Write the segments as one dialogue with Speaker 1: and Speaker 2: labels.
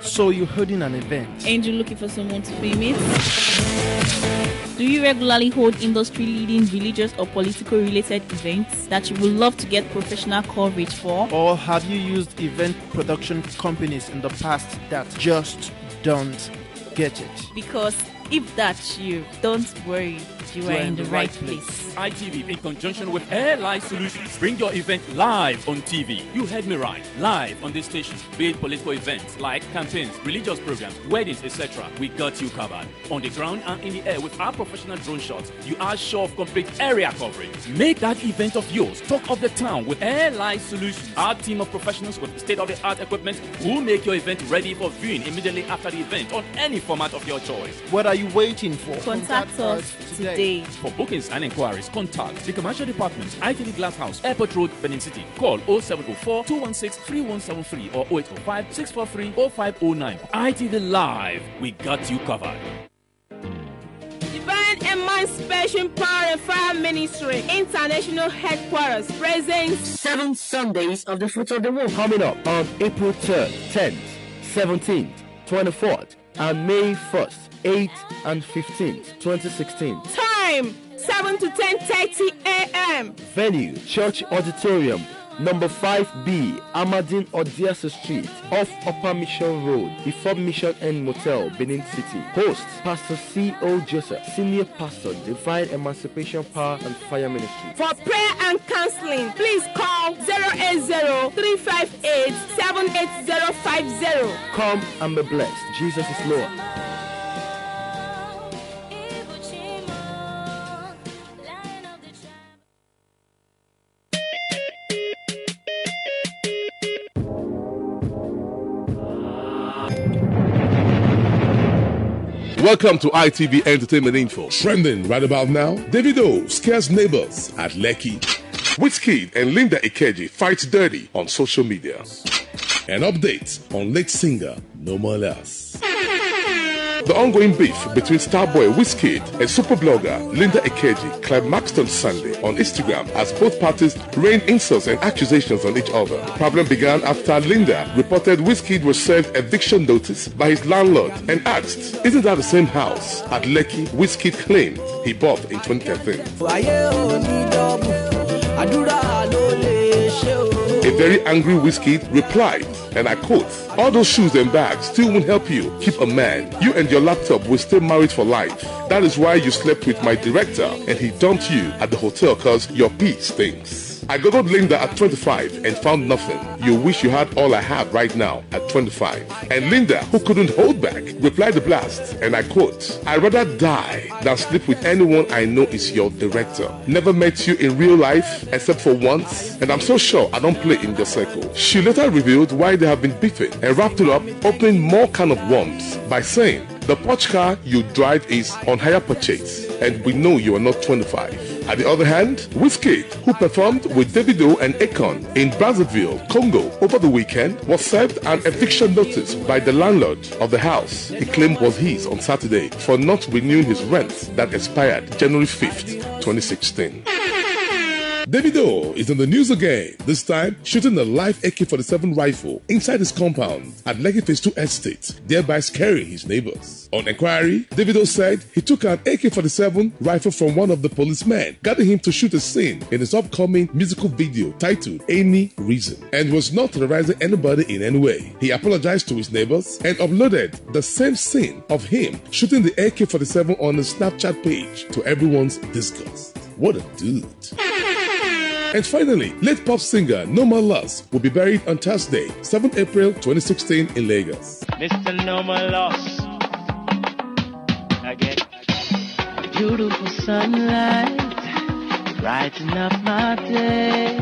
Speaker 1: So you're holding an event?
Speaker 2: Ain't you looking for someone to film it? Do you regularly hold industry-leading religious or political-related events that you would love to get professional coverage for?
Speaker 1: Or have you used event production companies in the past that just don't get it?
Speaker 2: Because if that's you, don't worry. You are in the right place.
Speaker 3: ITV, in conjunction with Airline Solutions, bring your event live on TV. You heard me right. Live on this station. Be it political events like campaigns, religious programs, weddings, etc. We got you covered. On the ground and in the air with our professional drone shots, you are sure of complete area coverage. Make that event of yours talk of the town with Airline Solutions. Our team of professionals with state-of-the-art equipment will make your event ready for viewing immediately after the event on any format of your choice.
Speaker 1: What are you waiting for?
Speaker 2: Contact us today.
Speaker 3: For bookings and inquiries, contact the Commercial Department, ITV Glass House, Airport Road, Benin City. Call 0704 216 3173 or 0805 643 0509. ITV Live, we got you covered.
Speaker 4: Divine Emancipation Power and Fire Ministry International Headquarters presents
Speaker 5: 7 Sundays of the Fruit of the Womb
Speaker 6: coming up on April 3rd, 10th, 17th, 24th, and May 1st, 8th, and 15th, 2016.
Speaker 4: Time 7 to 10:30 a.m.
Speaker 6: Venue Church Auditorium, number 5B, Amadine Odiasa Street, off Upper Mission Road, before Mission End Motel, Benin City. Host Pastor C.O. Joseph, Senior Pastor, Divine Emancipation Power and Fire Ministry.
Speaker 4: For prayer and counseling, please call 080-358-78050.
Speaker 6: Come and be blessed. Jesus is Lord.
Speaker 7: Welcome to ITV Entertainment Info. Trending right about now, Davido scares neighbors at Lekki. Wizkid and Linda Ikeji fight dirty on social media. An update on late singer No More Less. The ongoing beef between starboy Wizkid and superblogger Linda Ikeji climaxed on Sunday on Instagram as both parties rained insults and accusations on each other. The problem began after Linda reported Wizkid was served eviction notice by his landlord and asked, "Isn't that the same house at Lekki Wizkid claimed he bought in 2013? A very angry Wizkid replied, and I quote, "All those shoes and bags still won't help you keep a man. You and your laptop will stay married for life. That is why you slept with my director and he dumped you at the hotel cause your pee stinks." I googled Linda at 25 and found nothing. You wish you had all I have right now at 25. And Linda, who couldn't hold back, replied the blast, and I quote, "I'd rather die than sleep with anyone I know is your director. Never met you in real life except for once, and I'm so sure I don't play in your circle." She later revealed why they have been beefing and wrapped it up, opening more can of worms by saying, "The Porsche car you drive is on hire purchase, and we know you are not 25. At the other hand, Wizkid, who performed with Davido and Akon in Brazzaville, Congo over the weekend, was served an eviction notice by the landlord of the house he claimed was his on Saturday for not renewing his rent that expired January 5th, 2016. Davido is in the news again, this time shooting a live AK-47 rifle inside his compound at Lekki Phase 2 Estate, thereby scaring his neighbors. On inquiry, Davido said he took an AK-47 rifle from one of the policemen, guiding him to shoot a scene in his upcoming musical video titled Any Reason, and was not terrorizing anybody in any way. He apologized to his neighbors and uploaded the same scene of him shooting the AK-47 on his Snapchat page to everyone's disgust. What a dude. And finally, late pop singer No More Loss will be buried on Thursday, 7 April 2016 in Lagos.
Speaker 8: Mr. No More Loss. Again. Beautiful sunlight, brighten up my day.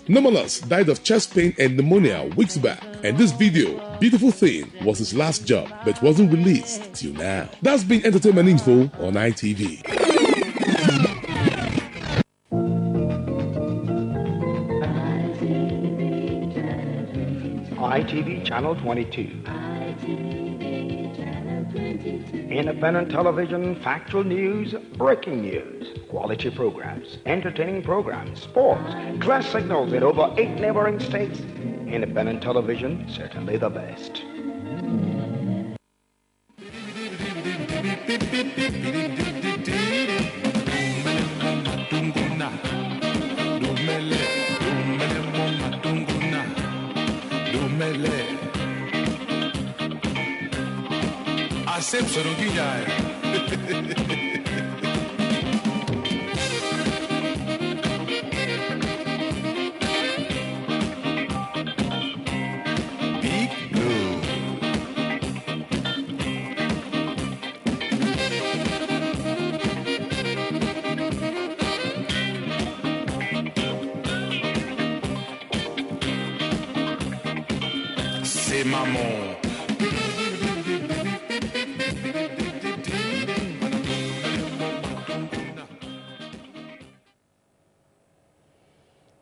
Speaker 7: No More Loss died of chest pain and pneumonia weeks back, and this video, Beautiful Thing, was his last job, but wasn't released till now. That's been Entertainment Info on ITV.
Speaker 9: ITV Channel 22. Independent television, factual news, breaking news, quality programs, entertaining programs, sports, class signals in over 8 neighboring states. Independent television, certainly the best.
Speaker 10: Lumele. Asem Soroginya. Big Blue. C'est maman.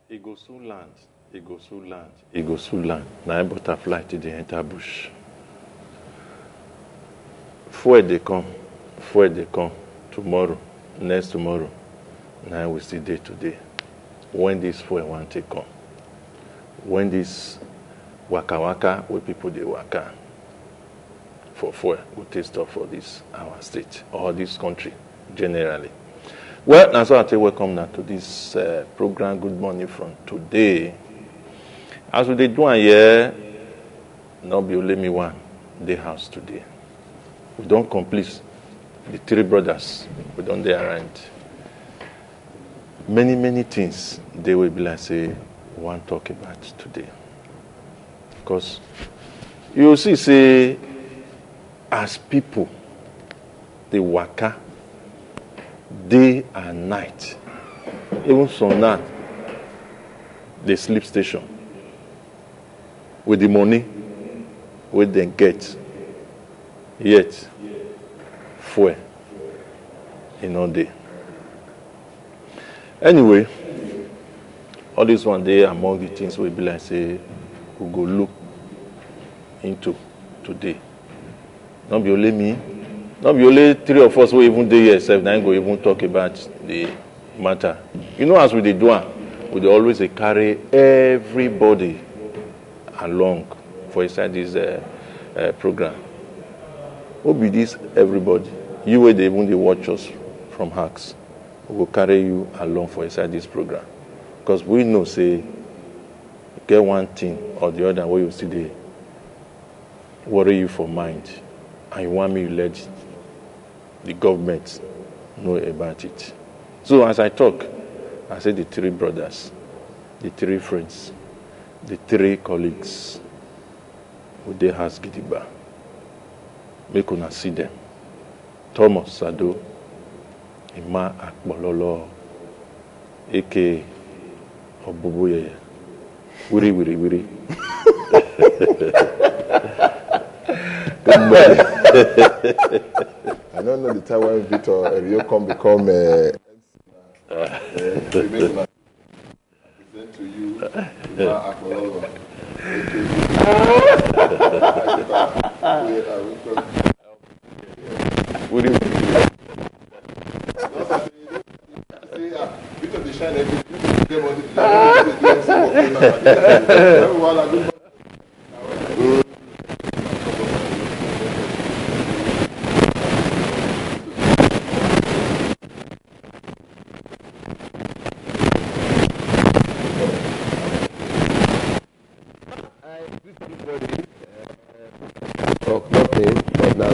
Speaker 11: He go soon land. He go soon land. He go soon land. Now a butterfly to the enter bush. Fuel they come. Fuel they come. Tomorrow. Next tomorrow. Now we see day today. When this fuel want to come. When this waka waka where people they waka for fuel will take stuff for this our state or this country generally. Well, now so I tell you welcome now to this program. Good morning from today. As we did one year, not be only me one day house today. We don't complete the three brothers. We don't there around. Many things they will be like say we want to talk about today. Because you see, say as people they waka day and night. Even some now, the sleep station with the money where they get, yet fuel in all day. Anyway, all this one day among the things we be like say we go look into today. Not be only me. Not be only three of us who even do yourself, now go even talk about the matter. You know, as we do we dey always carry everybody along for inside this program. Who be this everybody? You will even dey watch us from hacks. We will carry you along for inside this program. Because we know, say, get one thing or the other where you see dey worry you for mind. And you want me to let the government know about it. So as I talk, I say the three brothers, the three friends, the three colleagues who they has Gidigba. Make una see them. Thomas Sado, Ima Akbololo, a.k.a. Obubuye, Wiri.
Speaker 12: I don't know the time when Victor Rio become present to you.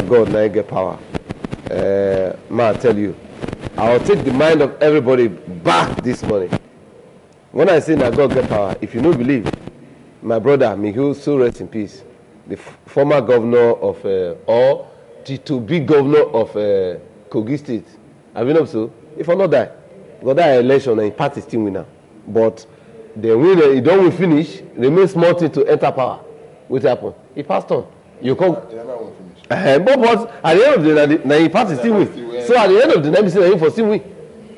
Speaker 12: God now get power. I tell you, I'll take the mind of everybody back this morning. When I say that God get power, if you don't believe, my brother, may he so rest in peace, the former governor of, or the to be governor of Kogi State. Have you know so? If I not die, got that election and party still winner. But the winner, he don't finish, remains small thing to enter power. What happened? He passed on. You come. But at the end of the day, now he party still win. So at the end of the day, we say for still win.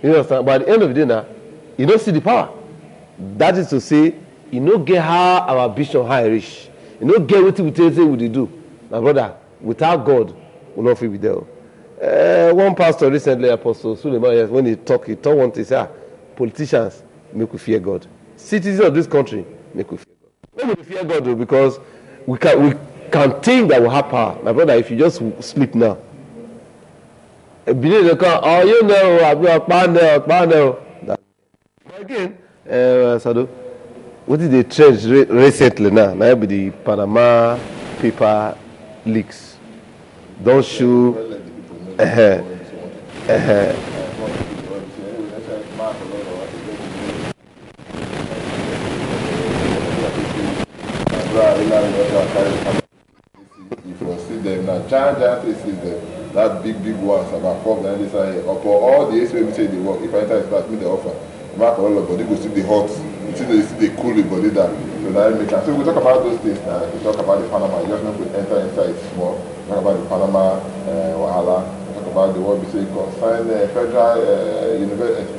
Speaker 12: You understand? But at the end of the day, now you don't see the power. That is to say, you don't get how our vision high reach. You don't get what we tell you what they do. My brother, without God, we'll not be there. One pastor recently, Apostle Suleiman, when he talked one thing, he said, politicians make we fear God. Citizens of this country make we fear God. Make we fear God though, because we can think that we have power. My brother, if you just sleep now, believe oh, you know, I'll be a partner. Again, Sado, what did they trend recently now? Now be the Panama paper leaks. Don't show.
Speaker 13: If you see them now, giant places there, that big ones about 4 9 days upon all the areas where we say they work. If I enter start me the offer, mark all of body go see the hot, see the cool the body down. So that make sense. So we talk about those things now. We talk about the Panama. You just know we enter inside small. We talk about the Panama wahala. We talk about the what we say concern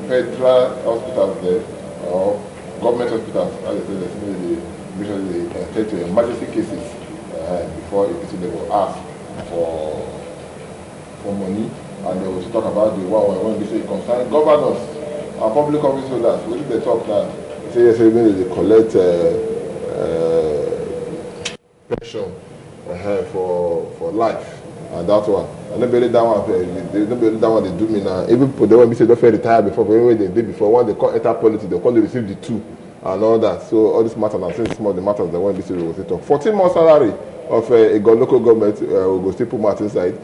Speaker 13: federal hospitals there or government hospitals. As they say, they take to emergency cases before a person they will ask for money, and they will talk about the one when they say concern governors and public office holders. What do they talk now? They say maybe they collect pension for life, and that one. And nobody that one. They do me now. Even people they want to say don't retire before, but anyway they did before. When they call enter politics, they call they receive the 2 and all that. So all this matters, and since some of the matters they want to say we will talk. 14 months salary of a local government we go still put matters inside.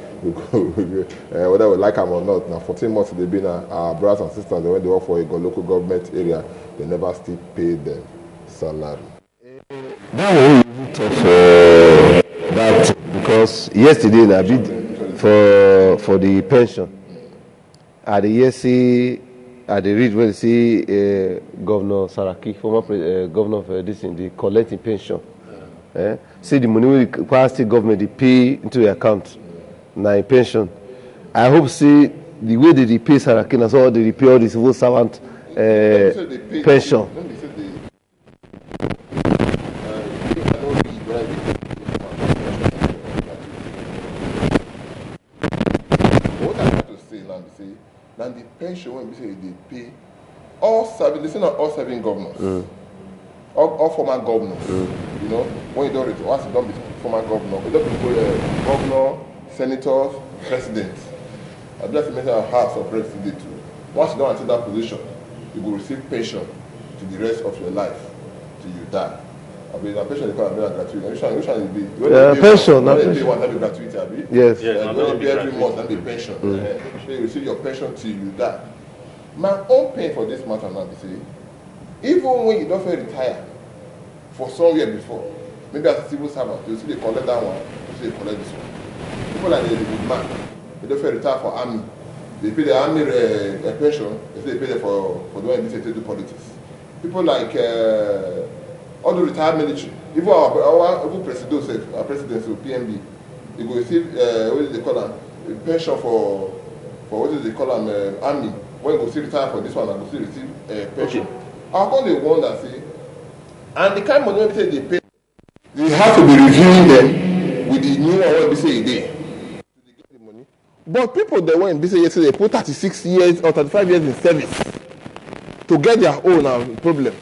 Speaker 13: Whether we like them or not. Now 14 months they've been our brothers and sisters when they work for a local government area, they never still pay them salary.
Speaker 12: That one we talk for that because yesterday I bid for the pension. At the yesterday at the read when you see Governor Saraki, former governor of this in the collecting pension. See the money we pass the government they pay into the account. Now in pension. I hope see the way they pay Saraki and so they pay all the civil servant pension.
Speaker 13: And the pension when we say they pay all serving, listen not all serving governors, all former governors. You know, when you don't once you don't be former governor, you don't be governor, senators, presidents. I just mention our house of president too. Once you don't enter that position, you will receive pension to the rest of your life till you die. I mean, the pension is called gratuity. Which one will be?
Speaker 12: Pension, not
Speaker 13: pension. One that be gratuity, abi?
Speaker 12: Yes.
Speaker 13: When you pay every month, that be pension. So you receive your pension till you die. My own pain for this matter now, be say, even when you don't feel retire for somewhere before, maybe as a civil servant, you see they collect that one, you see they collect this one. People like the man, they don't feel retire for army. They pay the army pension, they say they pay them for the one they do politics. People like all the retired military, even our president, our president of PMB, they go receive what do they call them? Pension for what do they call them? Army. When you go see retire for this one, I go still receive pension. How come they wonder say, and the kind of money they pay, they have to be reviewing them with the new one when they say a day. But people that went this yesterday put 36 years or 35 years in service to get their own problem.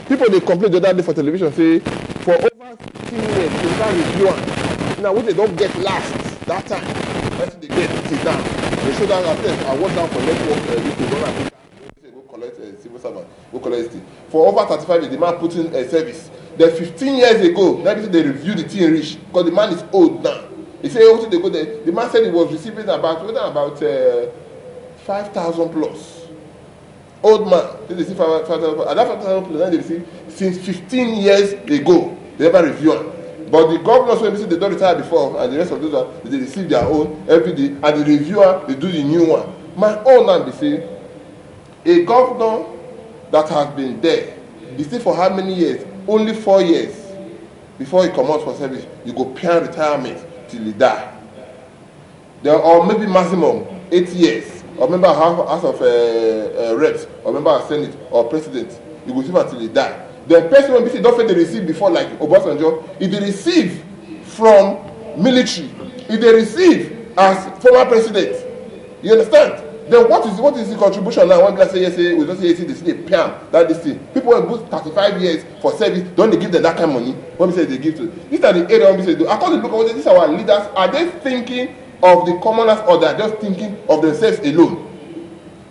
Speaker 13: People they complain the other day for television say for over 15 years they can't review one. Now what they don't get last that time, that's they get sit down. They show that I work down for network this to run Africa. Go collect civil servant, go collect it. For over 35 years the man put in a service. Then 15 years ago, now they review the thing reach because the man is old now. He said also they go there. The man said he was receiving about 5,000 plus. Old man, they receive 5,000. And that 5,000 plus, they receive since 15 years ago. They never review it. But the governors, when they don't retire before, and the rest of those ones, they receive their own every day. And the reviewer, they do the new one. My own man, they say, a governor that has been there, he stay for how many years? Only 4 years before he comes out for service. You go pay retirement till he die. There, or maybe maximum 8 years. Or member House of Reps, or member of Senate, or President, you go receive until they die. The person when they don't they receive before, like Obasanjo, if they receive from military, if they receive as former president, you understand? Then what is the contribution now? One guy say yes, we don't say yes, they say PM, that this thing. People will put 35 years for service, don't they give them that kind of money? When we say they give to, these are the area when we say do. According to look at these are our leaders, are they thinking of the commoners or they are just thinking of themselves alone?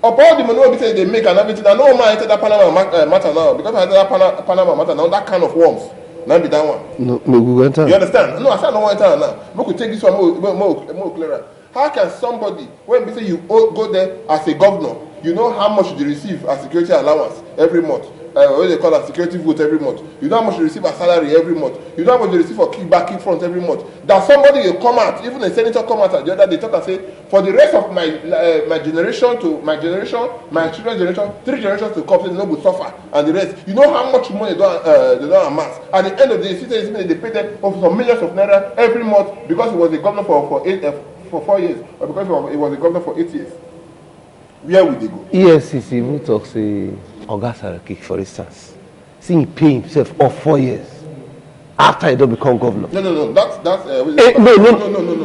Speaker 13: Of all the money we say they make and everything, I know man enter that Panama matter now because I enter that Panama matter now. That kind of worms. Now be that one.
Speaker 12: No, we go enter.
Speaker 13: You understand? No, I said I don't want to enter now. We could take this one more clearer. How can somebody, when we say you go there as a governor, you know how much you receive as security allowance every month? What they call a security vote every month. You know how much you receive as salary every month. You know how much you receive for kickback, kick front every month. That somebody will come out, even a senator come out the other day, talk and say, for the rest of my generation to my generation, my children's generation, 3 generations to come, they will suffer, and the rest. You know how much money they don't amass. At the end of the day, they pay them for some millions of naira every month because he was a governor for 4 years, or because he was a governor for 8 years. Where would they go?
Speaker 12: EFCC even talk say Oga Saraki, for instance, see he pay himself off 4 years after he don't become governor.
Speaker 13: No. That's
Speaker 12: no.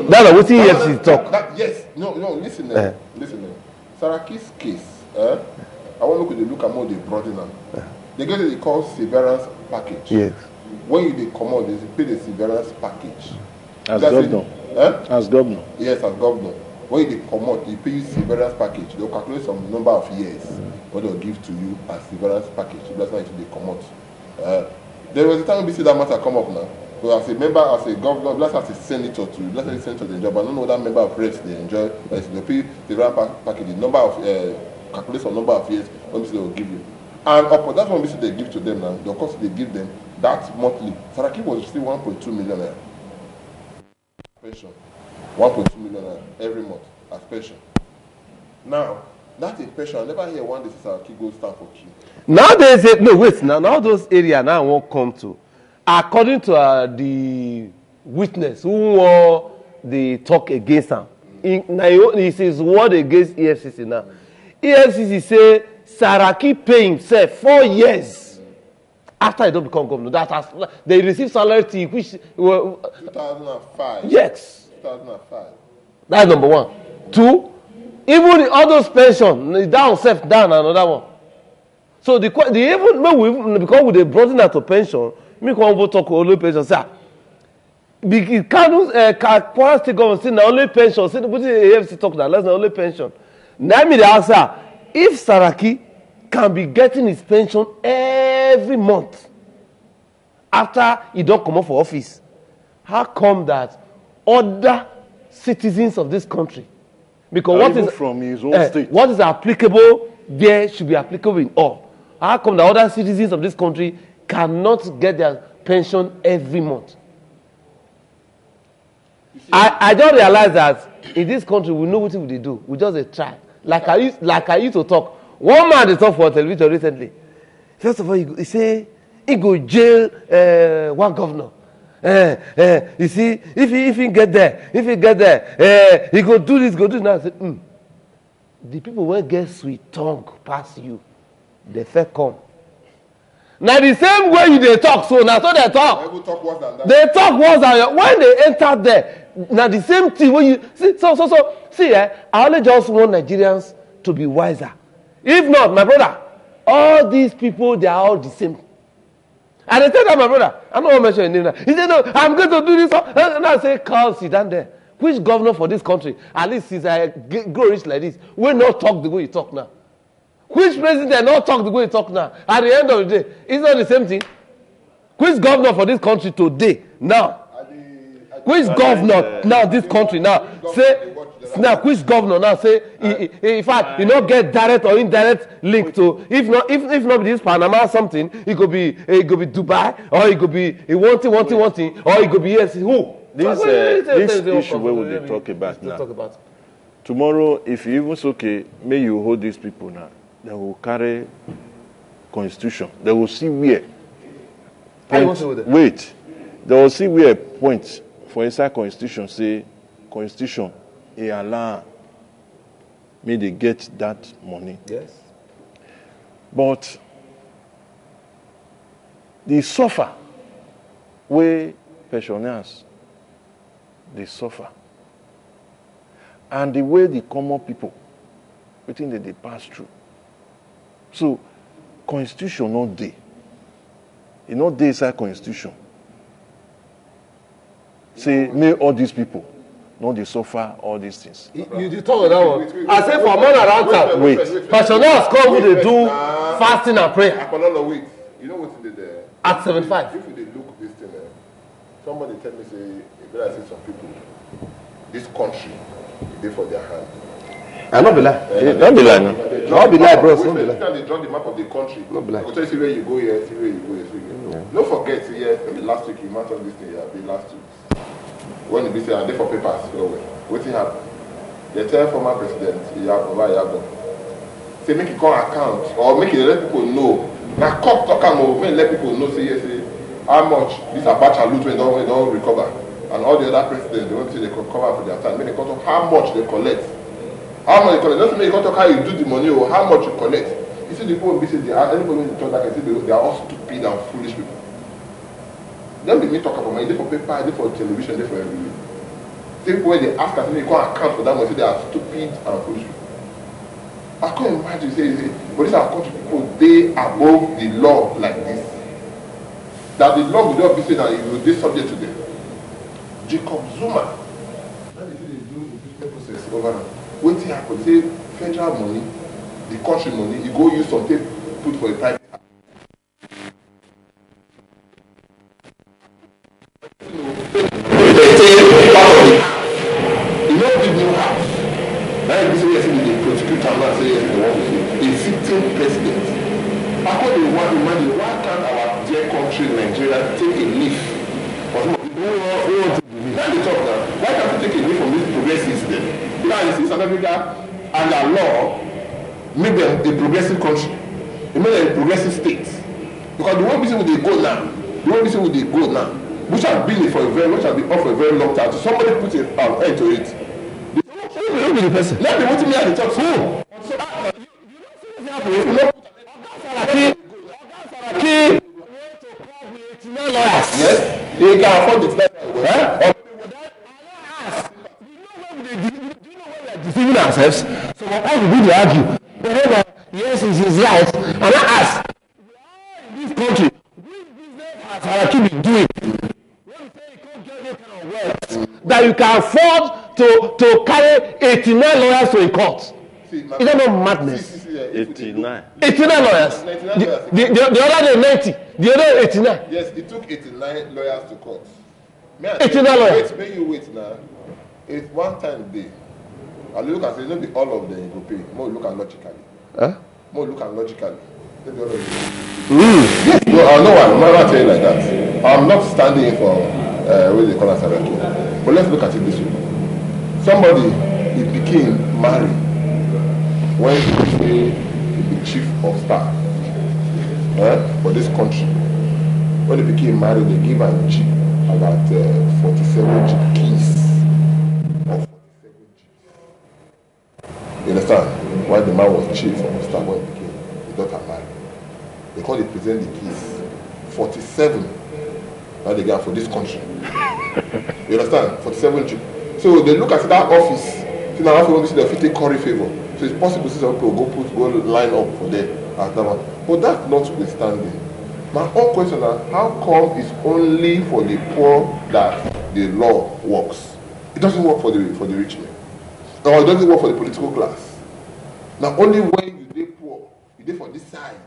Speaker 12: That's what EFCC talk.
Speaker 13: Yes. No. Listen. Listen. Saraki's case. I want to look at more they brought in. They get what they call severance package.
Speaker 12: Yes.
Speaker 13: When you they come out, they pay the severance package.
Speaker 11: As governor. As governor.
Speaker 13: Yes, as governor. When they come out, they pay you severance package. They'll calculate some number of years what they'll give to you as severance package. That's why they come out. There was a time we see that matter come up now. So as a member, as a governor, let's as a senator too. Let's say a senator they enjoy, but I don't know that member of reps they enjoy. But they pay severance package, the number of calculate some number of years. When they will give you, and that's one they give to them now. The cost they give them that monthly. Saraki was still 1.2 million pension. 1.2 million every month as pension. Now, that's a pension. I never hear one this is our key gold stand for key.
Speaker 12: Now they say, no, wait, now those areas now won't come to. According to the witness who they talk against him, he says word against EFCC now. EFCC say Saraki pay himself 4 years after he don't become governor. That has, they receive salary which
Speaker 13: 2005.
Speaker 12: Yes.
Speaker 13: 2005.
Speaker 12: That's number one. 2, even the others pension down another one. So the even because they brought in to pension, me come over talk only pension. Say, Kwara State government say na only pension. Say the AFC talk that let's na only pension. Now me the answer, if Saraki can be getting his pension every month after he don't come up for office, how come that other citizens of this country, because what is
Speaker 11: from his own state,
Speaker 12: what is applicable there should be applicable in all. How come the other citizens of this country cannot get their pension every month? I don't realize that in this country we know what we do. We just try. Like I used to talk. One man they talk for television recently. First of all, he say he go jail one governor. You see, if he get there, he go do this, go do that. I say, the people will get sweet tongue past you. They fair come. Now the same way they talk, so now so they talk. They talk worse than that. When they enter there, now the same thing when you see. See, I only just want Nigerians to be wiser. If not, my brother, all these people they are all the same. And I tell that my brother, I'm not going to mention your name now. He said, no, I'm going to do this. And I say, Carl, sit down there. Which governor for this country, at least since I grow rich like this, will not talk the way you talk now? Which president not talk the way you talk now? At the end of the day, it's not the same thing. Which governor for this country today, now? Which governor now, this country now, say, now which governor now say, in fact, you not get direct or indirect link to, if not this Panama or something, it could be Dubai, or it could be one thing, or it could be yes, who?
Speaker 11: This issue where we talk about now. Tomorrow, if you even okay, may you hold these people now. They will carry constitution. They will see where. Wait. They will see where point for inside constitution say constitution a allow may they get that money.
Speaker 12: Yes.
Speaker 11: But the suffer where pensioners they suffer. And the way the common people within they pass through. So constitution not there. It not there inside constitution. Say may all these people no dey suffer all these things.
Speaker 12: You talk about that one. I say for man around town.
Speaker 11: Wait.
Speaker 12: Pensioners come with they do fasting and prayer.
Speaker 13: Wait. You know what they did?
Speaker 12: At 75.
Speaker 13: If they look this thing, somebody tell me say, I see some people, this country, they for their hand.
Speaker 12: I not be lie.
Speaker 11: Don't be like no.
Speaker 12: Not be lie, bro. Don't be lie.
Speaker 13: They draw the map of the country.
Speaker 12: Not be lie.
Speaker 13: I'll tell you see where you go here, see where you go here, see where you go. Don't forget, see here, maybe last week you mentioned this thing here, the last week. When you be say, they for papers, what happened? They tell former president, Yabo, say make it call account or make it let people know. Now court talk about let people know say how much this Abacha loot when they don't recover. And all the other presidents, they want to say they could cover for their time. Make it talk how much they collect. How much you collect? Doesn't mean you talk how you do the money or how much you collect. You see the people say anybody when they talk like I say they are all stupid and foolish people. Then they may talk about money, they for paper, they for television, they for everywhere. People when they ask us, they can't account for that money, they are stupid and foolish people. I can't imagine say, but these are country people, they above the law like this. That the law will not be saying that it will be subject to them. Jacob Zuma, that is they do the business process over now. What happen? Say federal money, the country money, you go use something put for a private. Why can't our dear country Nigeria take a leaf for some of the people who want to believe? Let me talk now. Why can't we take a leaf from these progressives then? Because you see South Africa and their law make them a progressive country. It make them a progressive state. Because the one reason they go now, which has been for a very, which has been off for a very long time, so somebody put an end to it. Let me listen. Let me what me at the top. So, you don't yes, they can afford it. Do you know where we are deceiving ourselves? So what we do to argue? Yes, it is right. And I ask, we are in this country. Which business has Haraki been doing? When you say you can't get any kind of wealth that you can afford to carry 89 lawyers to a court. Is that not madness?
Speaker 11: 89.
Speaker 12: 89 lawyers. The other day 90. The other 89.
Speaker 13: Yes, it took 89 lawyers to court.
Speaker 12: 89 lawyers.
Speaker 13: May you wait now. It's one time a day. I look and say, no, be all of them you go pay. More look at logically. More look at logically. Maybe all of them. Yes, no, I'm not telling you like that. I'm not standing for what they call Saraki. But let's look at it this way. Somebody, he became married. When he became the chief of staff for this country, when he became married, they gave him jeep, about 47 jeep keys of 47 jeeps. You understand? While the man was chief of staff, when he became his daughter married, they called it present the keys. 47 now they got for this country. You understand? 47 jeep. So they look at that office. So now if you want to see the 50 curry favor. So it's possible to see some people go line up for them at that one. But that's notwithstanding. My own question is, how come it's only for the poor that the law works? It doesn't work for the rich men. Or it doesn't work for the political class. Now only when you dey poor, you dey for this side.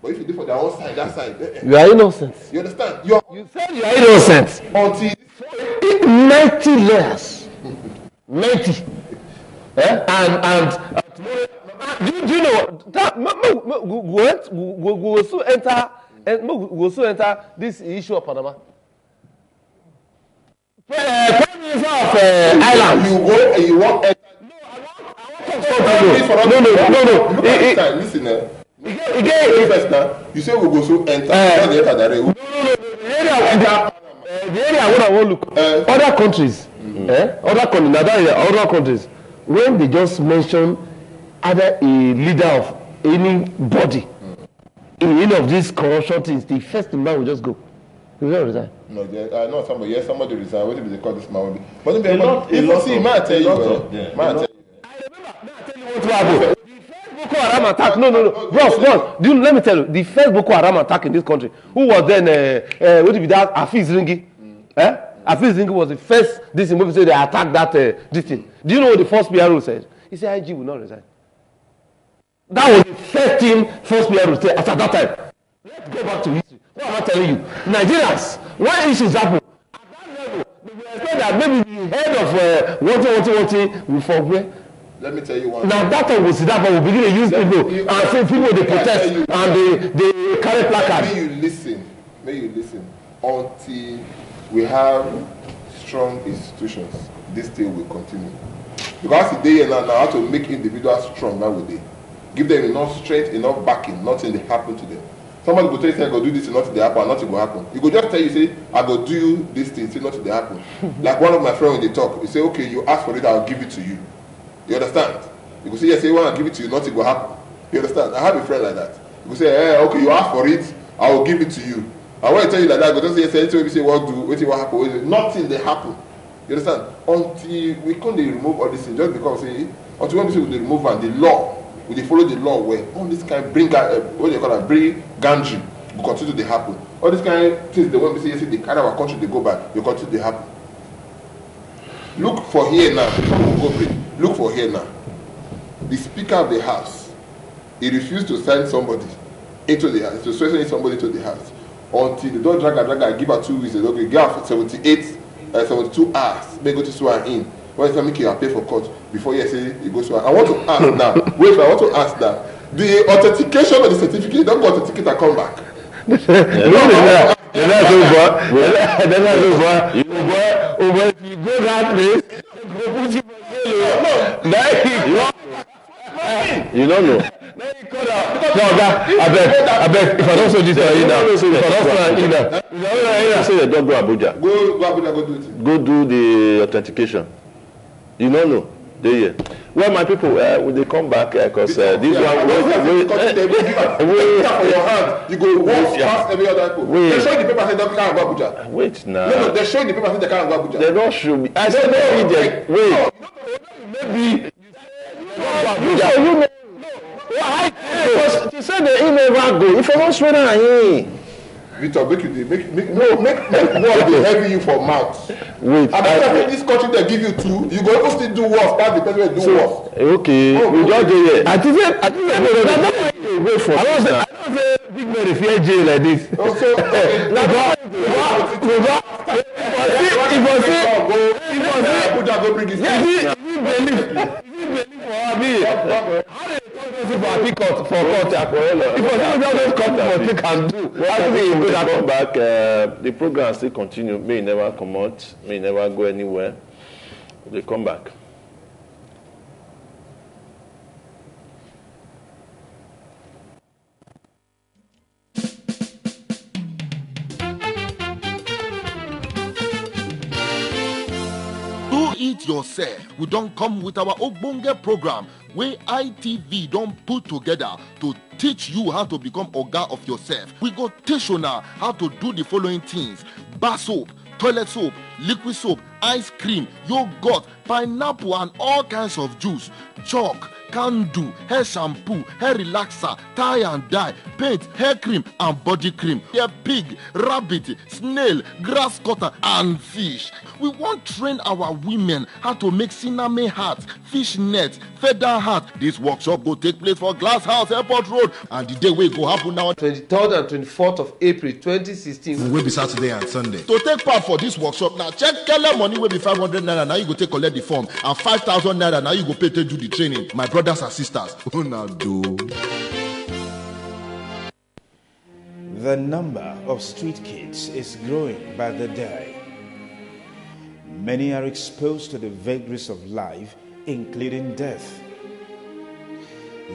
Speaker 13: But if you dey for their own side, that side.
Speaker 12: You are innocent.
Speaker 13: You understand?
Speaker 12: You said you are innocent.
Speaker 13: Until
Speaker 12: 90 lawyers. 90. And do you know that we will soon enter this issue of Panama? Prime Minister of Ireland.
Speaker 13: You go and you want.
Speaker 12: No.
Speaker 13: Listen, you say we go so enter.
Speaker 12: No. The area where I want to look. Other countries. Other countries. When they just mention either a leader of any body in any of these corruption things, the first in mind will just go. He will not resign.
Speaker 13: No, not somebody. Yes, somebody resign. What if they call this man? But if see, man, I tell you. I remember. I tell you what happened.
Speaker 12: The first Boko Haram attack. No. Bros. Let me tell you. The first Boko Haram attack in this country. Who was then? What if that Hafiz Ringi? I feel think it was the first this thing when say they attacked that this thing. Do you know what the first PRO said? He said IG will not resign. That was the first thing first PRO said at that time. Let's go back to history. What am I telling you? Nigerians, when issues happen, at that level, they will expect that maybe the head of what will forget.
Speaker 13: Let me tell you one.
Speaker 12: Now that time was that will begin to use people and say people they protest and they carry placards.
Speaker 13: May you listen until we have strong institutions. This thing will continue. Because today and now how to make individuals strong nowadays. Give them enough strength, enough backing, nothing they happen to them. Somebody go tell you, say, I go do this, and nothing they happen, nothing will happen. You go just tell you, say, I go do you this thing, say nothing they happen. Like one of my friends when they talk, he say, okay, you ask for it, I'll give it to you. You understand? You go say, yes, when I give it to you, nothing will happen. You understand? I have a friend like that. You go say, hey, okay, you ask for it, I will give it to you. And when I tell you like that, go just say, yes, anything we say, what do, wait till what happen, nothing they happen. You understand? Until we can't remove all these things, just because say, until when we say they remove and the law, we they follow the law where all this kind bring what do you call it, bring gantry will continue to happen. All these kind of things, the when we say yes, they carry our country, they go back, they continue to happen. Look for here now, before we go break, look for here now. The Speaker of the House, he refused to send somebody into the house, to send somebody to the house until the don't drag give her 2 weeks, okay, give her 72 hours, may go to swear in. When you make you pay for court before you say you go swear. I want to ask now. Wait, I want to ask now. The authentication of the certificate, don't go authenticate and come back.
Speaker 12: If you go that place,
Speaker 11: you don't know.
Speaker 12: I bet if I don't say this
Speaker 11: say they don't go Abuja.
Speaker 13: Go Abuja, go do it.
Speaker 11: Go do the authentication. You don't know. They here. Well, my people, when they come back, because this one,
Speaker 13: you go walk past every other people. They're showing the paper saying they can't go Abuja.
Speaker 11: Wait now.
Speaker 13: No, they're showing the paper saying they can't go Abuja.
Speaker 11: They don't show me. I said no, idiot. Wait.
Speaker 12: Maybe
Speaker 11: you know. Why? Because you said they never go. If you don't swear that here.
Speaker 13: Victor, make work they heavy you for mouth.
Speaker 11: Wait.
Speaker 13: And this country they give you two, you go even still do worse. That's the person who do worse.
Speaker 11: Okay. We just do it. I think wait for.
Speaker 12: I don't say big man if you jail like this.
Speaker 13: Also, Abuja go bring his
Speaker 11: come back, the program still continue. May never come out, may never go anywhere. They come back.
Speaker 14: Do it yourself. We don't come with our Ogbonge program where ITV don't put together to teach you how to become Oga of yourself. We go teach you now how to do the following things: bar soap, toilet soap, liquid soap, ice cream, yogurt, pineapple and all kinds of juice, chalk, candle, hair shampoo, hair relaxer, tie and dye, paint, hair cream and body cream, hair pig, rabbit, snail, grass cutter and fish. We want train our women how to make cinnamon hats, fish nets, feather hat. This workshop will take place for Glass House Airport Road, and the day will go happen now
Speaker 12: 23rd and 24th of April 2016.
Speaker 14: Will be Saturday and Sunday. To take part for this workshop now, check Kele money will be 500 naira. Now you go take collect the form, and 5,000 naira. Now you go pay to do the training. My brothers and sisters, who now do?
Speaker 15: The number of street kids is growing by the day. Many are exposed to the vagaries of life, including death.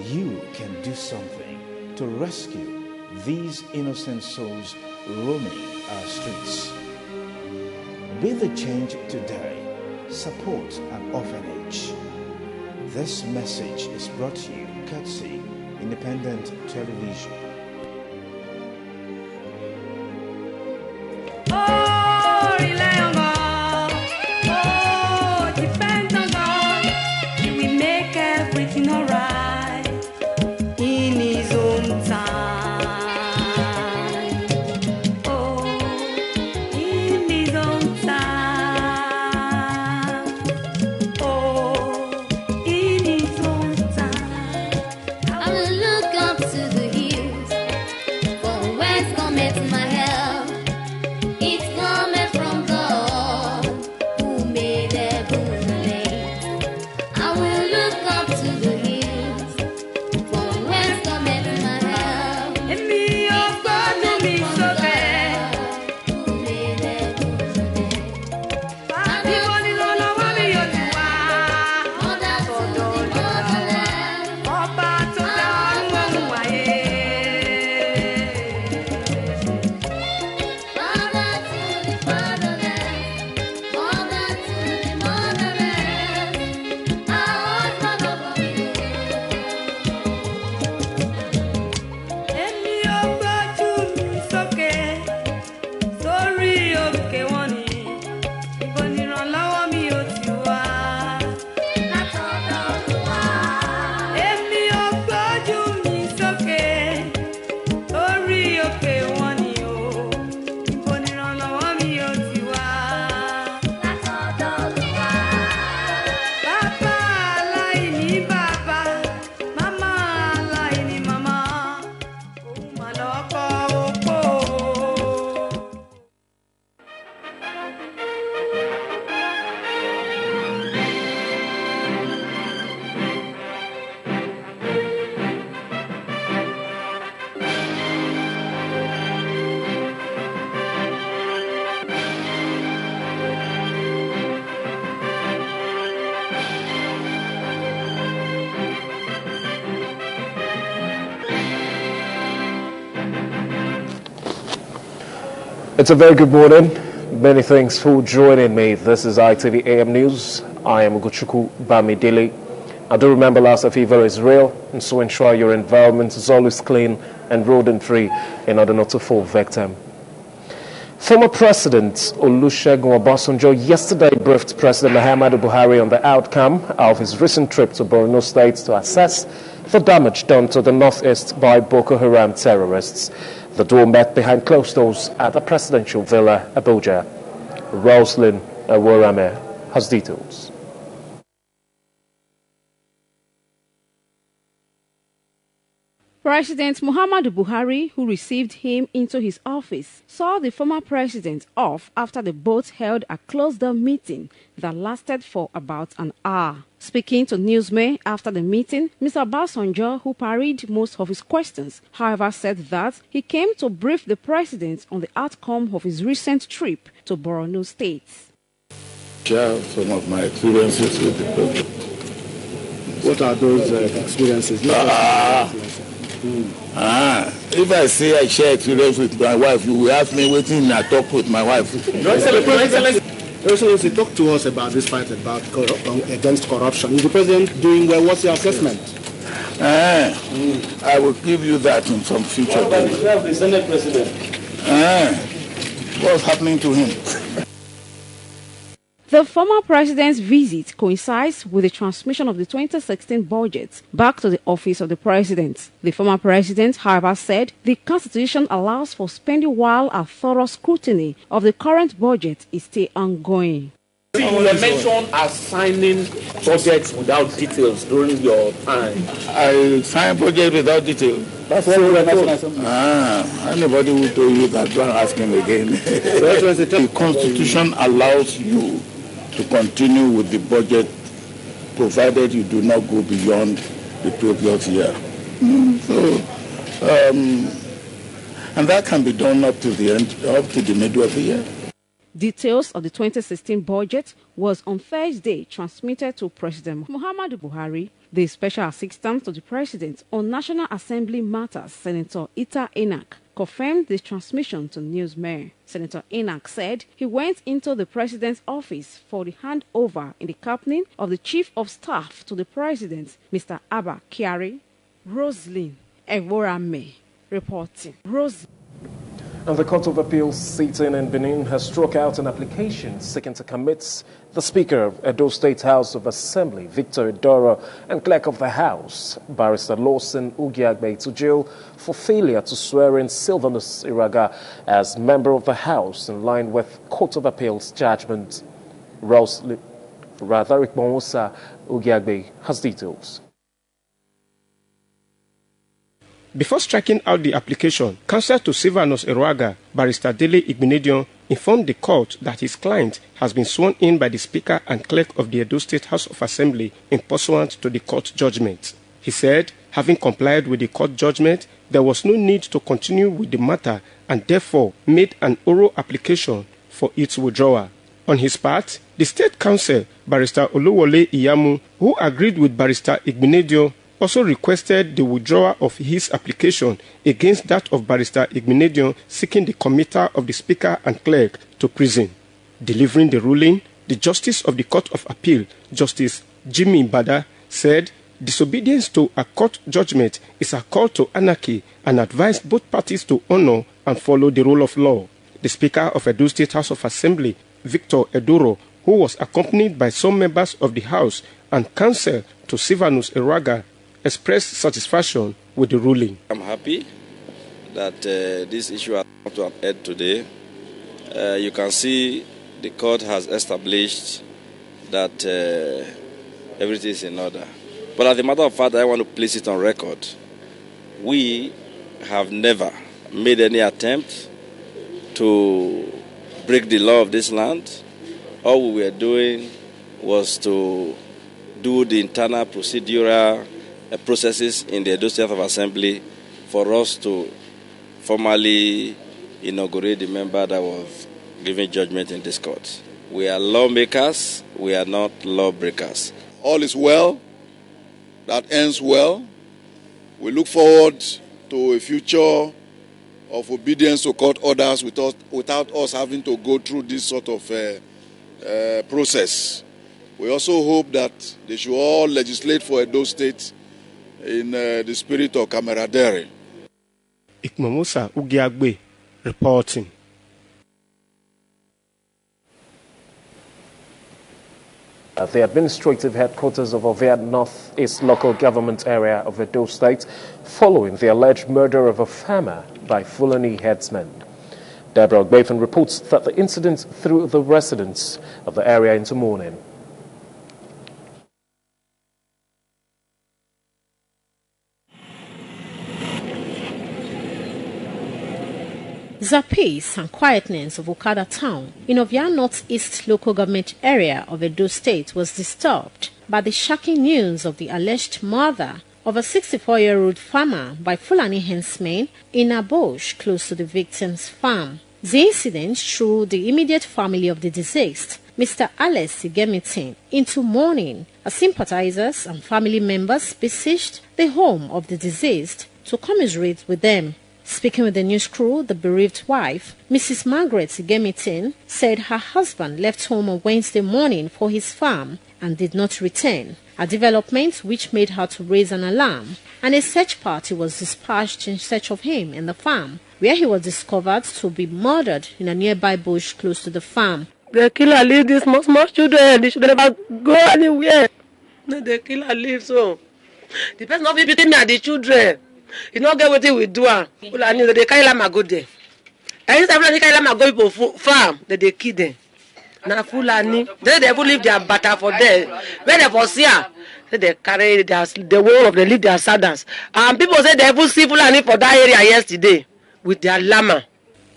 Speaker 15: You can do something to rescue these innocent souls roaming our streets. Be the change today. Support an orphanage. This message is brought to you courtesy Independent Television.
Speaker 16: Rely on God. Oh, depend on God. He will make everything alright in His own time. Oh, in His own time.
Speaker 17: It's a very good morning. Many thanks for joining me. This is ITV AM News. I am Ugochukwu Bamidele. I do remember Lassa fever is real, and so ensure your environment is always clean and rodent-free in order not to fall victim. Former President Olusegun Obasanjo yesterday briefed President Muhammadu Buhari on the outcome of his recent trip to Borno State to assess the damage done to the northeast by Boko Haram terrorists. The duo met behind closed doors at the presidential villa, Abuja. Roslyn Aworame has details.
Speaker 18: President Muhammadu Buhari, who received him into his office, saw the former president off after the both held a closed-door meeting that lasted for about an hour. Speaking to newsmen after the meeting, Mr. Obasanjo, who parried most of his questions, however, said that he came to brief the president on the outcome of his recent trip to Borno State.
Speaker 19: Share some of my experiences with the president.
Speaker 20: What are those experiences?
Speaker 19: If I say I share experience with my wife, you will ask me waiting I talk with my wife.
Speaker 20: Your Excellency, talk to us about this fight against corruption. Is the president doing well? What's your assessment?
Speaker 19: I will give you that in some future day.
Speaker 20: The Senate President.
Speaker 19: What's happening to him?
Speaker 18: The former president's visit coincides with the transmission of the 2016 budget back to the office of the president. The former president, however, said the constitution allows for spending while a thorough scrutiny of the current budget is still ongoing.
Speaker 21: You mentioned assigning budgets without details during your time.
Speaker 19: I sign budget without details.
Speaker 20: That's what we're mentioning.
Speaker 19: Anybody who told you that, don't ask him again. The constitution allows you to continue with the budget provided you do not go beyond the previous year. And that can be done up to the middle of the year.
Speaker 18: Details of the 2016 budget was on Thursday transmitted to President Muhammadu Buhari. The special assistant to the president on National Assembly matters, Senator Ita Enak, confirmed the transmission to newsmen. Senator Enak said he went into the president's office for the handover in the company of the chief of staff to the president, Mr. Abba Kyari. Roslyn Evorame reporting.
Speaker 17: And the Court of Appeals sitting in Benin has struck out an application seeking to commit the Speaker of Edo State House of Assembly, Victor Edoro, and Clerk of the House, Barrister Lawson Ugiagbe, to jail for failure to swear in Sylvanus Iraga as member of the House in line with Court of Appeals judgment. Ugiagbe has details.
Speaker 22: Before striking out the application, counsel to Sylvanus Eruaga, Barrister Dele Igbenedion, informed the court that his client has been sworn in by the Speaker and Clerk of the Edo State House of Assembly in pursuant to the court judgment. He said, having complied with the court judgment, there was no need to continue with the matter and therefore made an oral application for its withdrawal. On his part, the State Counsel, Barrister Oluwole Iyamu, who agreed with Barrister Igbenedion, also requested the withdrawal of his application against that of Barrister Igbenedion seeking the committal of the Speaker and Clerk to prison. Delivering the ruling, the Justice of the Court of Appeal, Justice Jimmy Bada, said disobedience to a court judgment is a call to anarchy and advised both parties to honor and follow the rule of law. The Speaker of Edo State House of Assembly, Victor Edoro, who was accompanied by some members of the House and counsel to Sylvanus Eruaga, expressed satisfaction with the ruling.
Speaker 23: I'm happy that this issue has come to an end today. You can see the court has established that everything is in order. But as a matter of fact, I want to place it on record. We have never made any attempt to break the law of this land. All we were doing was to do the internal procedural processes in the Edo State of Assembly for us to formally inaugurate the member that was giving judgment in this court. We are lawmakers, we are not lawbreakers.
Speaker 24: All is well, that ends well. We look forward to a future
Speaker 1: of obedience to court orders without us having to go through this sort of process. We also hope that they should all legislate for Edo State in the spirit of camaraderie.
Speaker 22: Ikmamusa Ugiagbe reporting.
Speaker 17: At the administrative headquarters of Oviatt North-East local government area of Edo State, following the alleged murder of a farmer by Fulani headsmen. Deborah Gbathan reports that the incident threw the residents of the area into mourning.
Speaker 2: The peace and quietness of Okada town in Oviatt North-East local government area of Edo State was disturbed by the shocking news of the alleged murder of a 64-year-old farmer by Fulani henchmen in a bush close to the victim's farm. The incident threw the immediate family of the deceased, Mr. Alex Igemitin, into mourning as sympathizers and family members besieged the home of the deceased to commiserate with them. Speaking with the news crew, the bereaved wife, Mrs. Margaret Igemitin, said her husband left home on Wednesday morning for his farm and did not return, a development which made her to raise an alarm, and a search party was dispatched in search of him in the farm, where he was discovered to be murdered in a nearby bush close to the farm.
Speaker 3: The killer leave these small children. They should never go anywhere. The killer leave so. The person not be beating me and the children. You not get what we do. They carry lama go there. Every time they carry lama go people farm, they kill them. Now Fulani, they leave their butter for there. When they for see her, they carry the whole of the leave their saddles. And people say they even see Fulani for that area yesterday with their lama.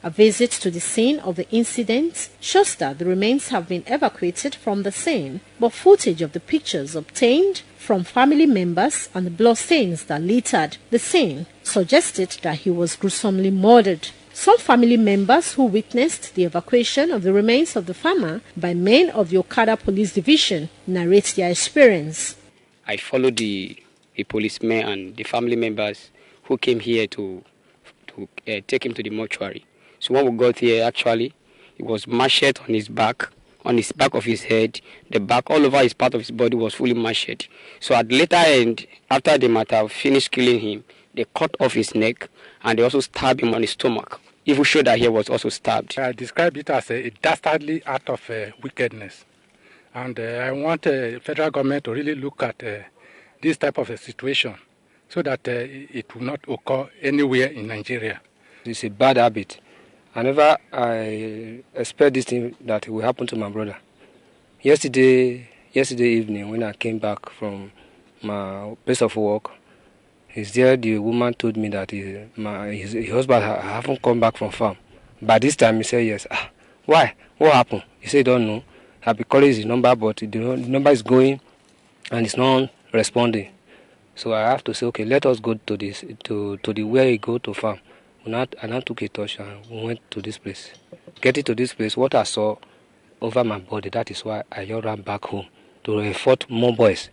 Speaker 2: A visit to the scene of the incident shows that the remains have been evacuated from the scene, but footage of the pictures obtained from family members and the blood stains that littered the scene suggested that he was gruesomely murdered. Some family members who witnessed the evacuation of the remains of the farmer by men of the Okada Police Division narrate their experience.
Speaker 24: I followed the policemen and the family members who came here to take him to the mortuary. So when we got here, actually, he was macheted on his back of his head, the back, all over his part of his body was fully macheted. So at the later end, after they might have finished killing him, they cut off his neck and they also stabbed him on his stomach. Even showed that he was also stabbed.
Speaker 25: I describe it as a dastardly act of wickedness. And I want the federal government to really look at this type of a situation so that it will not occur anywhere in Nigeria.
Speaker 26: It's a bad habit. Whenever I expect this thing that it will happen to my brother. Yesterday evening when I came back from my place of work, the woman told me that his husband haven't come back from farm. By this time he said yes. Why? What happened? He said don't know. I've been calling his number, but the number is going and it's not responding. So I have to say, okay, let us go to the where he go to farm. And I took a torch and we went to this place. Getting to this place, what I saw over my body, that is why I just ran back home to report more boys.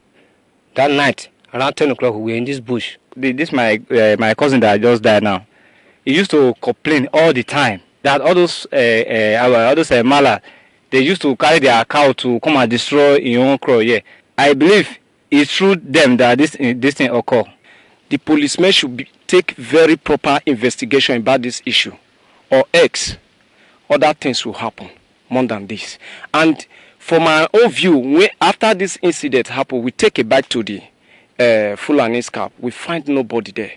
Speaker 26: That night, around 10 o'clock, we were in this bush.
Speaker 27: This my cousin that just died now. He used to complain all the time that all those mala, they used to carry their cow to come and destroy your own crow. Yeah, I believe it's through them that this thing occur.
Speaker 22: The policemen should take very proper investigation about this issue, or else other things will happen more than this. And from my own view, after this incident happened, we take a bike to the Fulani's camp. We find nobody there.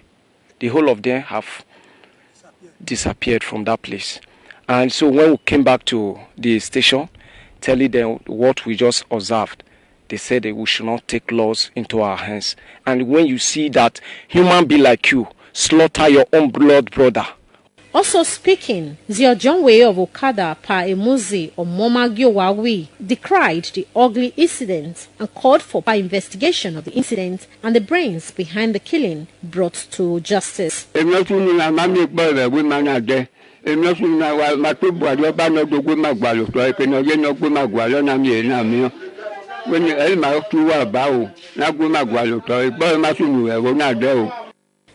Speaker 22: The whole of them have disappeared from that place. And so when we came back to the station, telling them what we just observed, they said that we should not take laws into our hands. And when you see that human being like you slaughter your own blood brother.
Speaker 2: Also speaking, Ziojonwe of Okada Pa Emuzi Omomagiowawi decried the ugly incident and called for an investigation of the incident and the brains behind the killing brought to justice.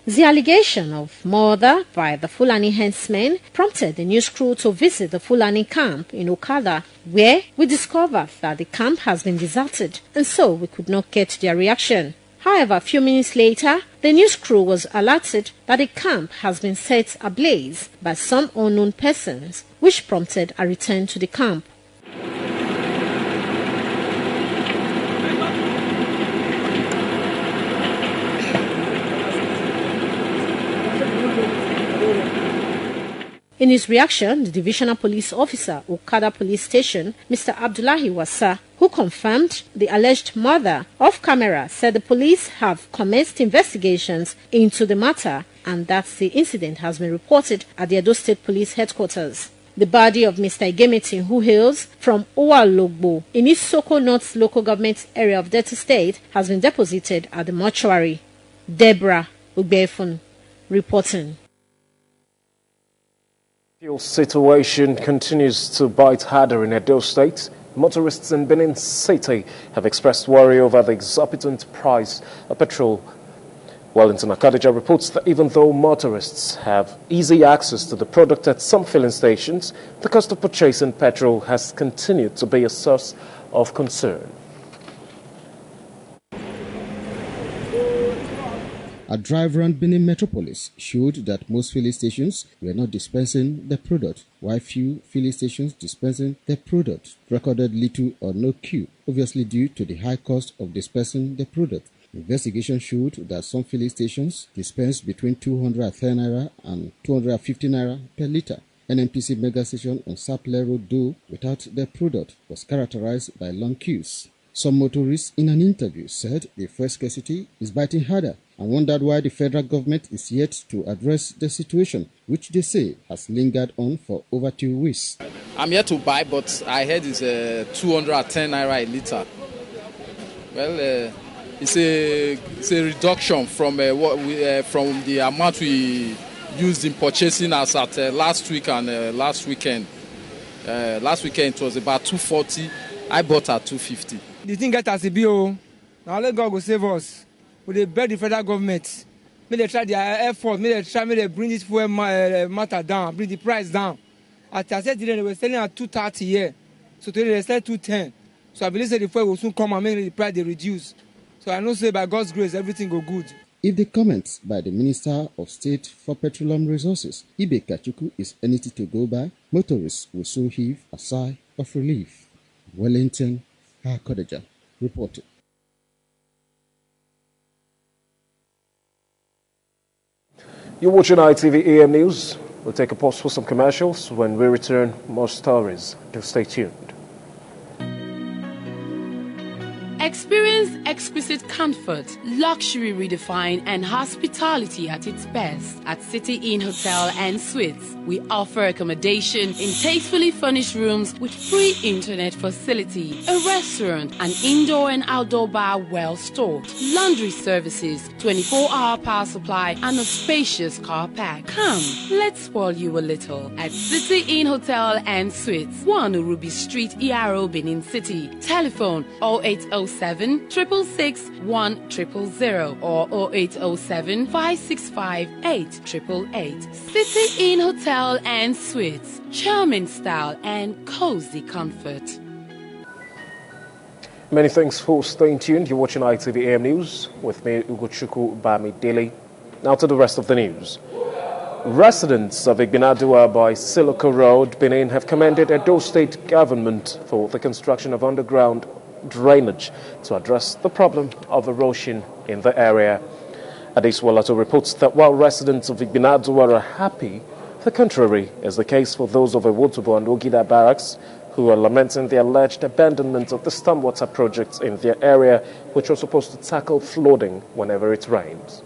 Speaker 2: The allegation of murder by the Fulani henchmen prompted the news crew to visit the Fulani camp in Okada, where we discovered that the camp has been deserted, and so we could not get their reaction. However, a few minutes later, the news crew was alerted that the camp has been set ablaze by some unknown persons, which prompted a return to the camp. In his reaction, the divisional police officer, Okada Police Station, Mr. Abdullahi Wasa, who confirmed the alleged murder off camera, said the police have commenced investigations into the matter and that the incident has been reported at the Edo State Police Headquarters. The body of Mr. Igemeti, who hails from Owalogbo in Isoko North local government area of Delta State, has been deposited at the mortuary. Deborah Ugbefun reporting.
Speaker 17: The situation continues to bite harder in Edo State. Motorists in Benin City have expressed worry over the exorbitant price of petrol. Wellington Akadija reports that even though motorists have easy access to the product at some filling stations, the cost of purchasing petrol has continued to be a source of concern.
Speaker 4: A drive around Benin Metropolis showed that most filling stations were not dispensing the product, while few filling stations dispensing the product recorded little or no queue, obviously due to the high cost of dispensing the product. Investigation showed that some filling stations dispensed between 210 naira and 250 naira per litre. NNPC mega station on Saple Road, though without the product, was characterized by long queues. Some motorists in an interview said the fuel scarcity is biting harder and wondered why the federal government is yet to address the situation, which they say has lingered on for over 2 weeks.
Speaker 5: I'm here to buy, but I heard it's 210 naira a litre. Well, it's a reduction from from the amount we used in purchasing as at last week and last weekend. Last weekend it was about 240. I bought at 250.
Speaker 6: The thing get as a bill. Now let God go save us. We they beg the federal government. May they try their effort. May they bring this fuel matter down, bring the price down. As I said today, they were selling at 230 here. So today they sell 210. So I believe that the fuel will soon come and make the price they reduce. So I know say by God's grace everything go good.
Speaker 4: If the comments by the Minister of State for Petroleum Resources, Ibe Kachuku, is anything to go by, motorists will soon heave a sigh of relief. Wellington Kodeja reported.
Speaker 17: You're watching ITV AM News. We'll take a pause for some commercials. When we return, more stories. Do stay tuned.
Speaker 7: Experience exquisite comfort, luxury redefined, and hospitality at its best at City Inn Hotel and Suites. We offer accommodation in tastefully furnished rooms with free internet facility, a restaurant, an indoor and outdoor bar well stocked, laundry services, 24-hour power supply, and a spacious car park. Come, let's spoil you a little at City Inn Hotel and Suites, 1 Ruby Street, ERO, Benin City. Telephone 0807 666 1000 or 0807 565 8888. City Inn Hotel and Suites, charming style and cozy comfort.
Speaker 17: Many thanks for staying tuned. You're watching ITV AM News with me, Ugochukwu Bamidele. Now to the rest of the news. Residents of Igbinadua by Siloko Road, Benin, have commended Edo State government for the construction of underground drainage to address the problem of erosion in the area. Adeswalato reports that while residents of Igbinadua are happy, the contrary is the case for those of Ewotubo and Ogida barracks, who are lamenting the alleged abandonment of the stormwater projects in their area, which are supposed to tackle flooding whenever it rains.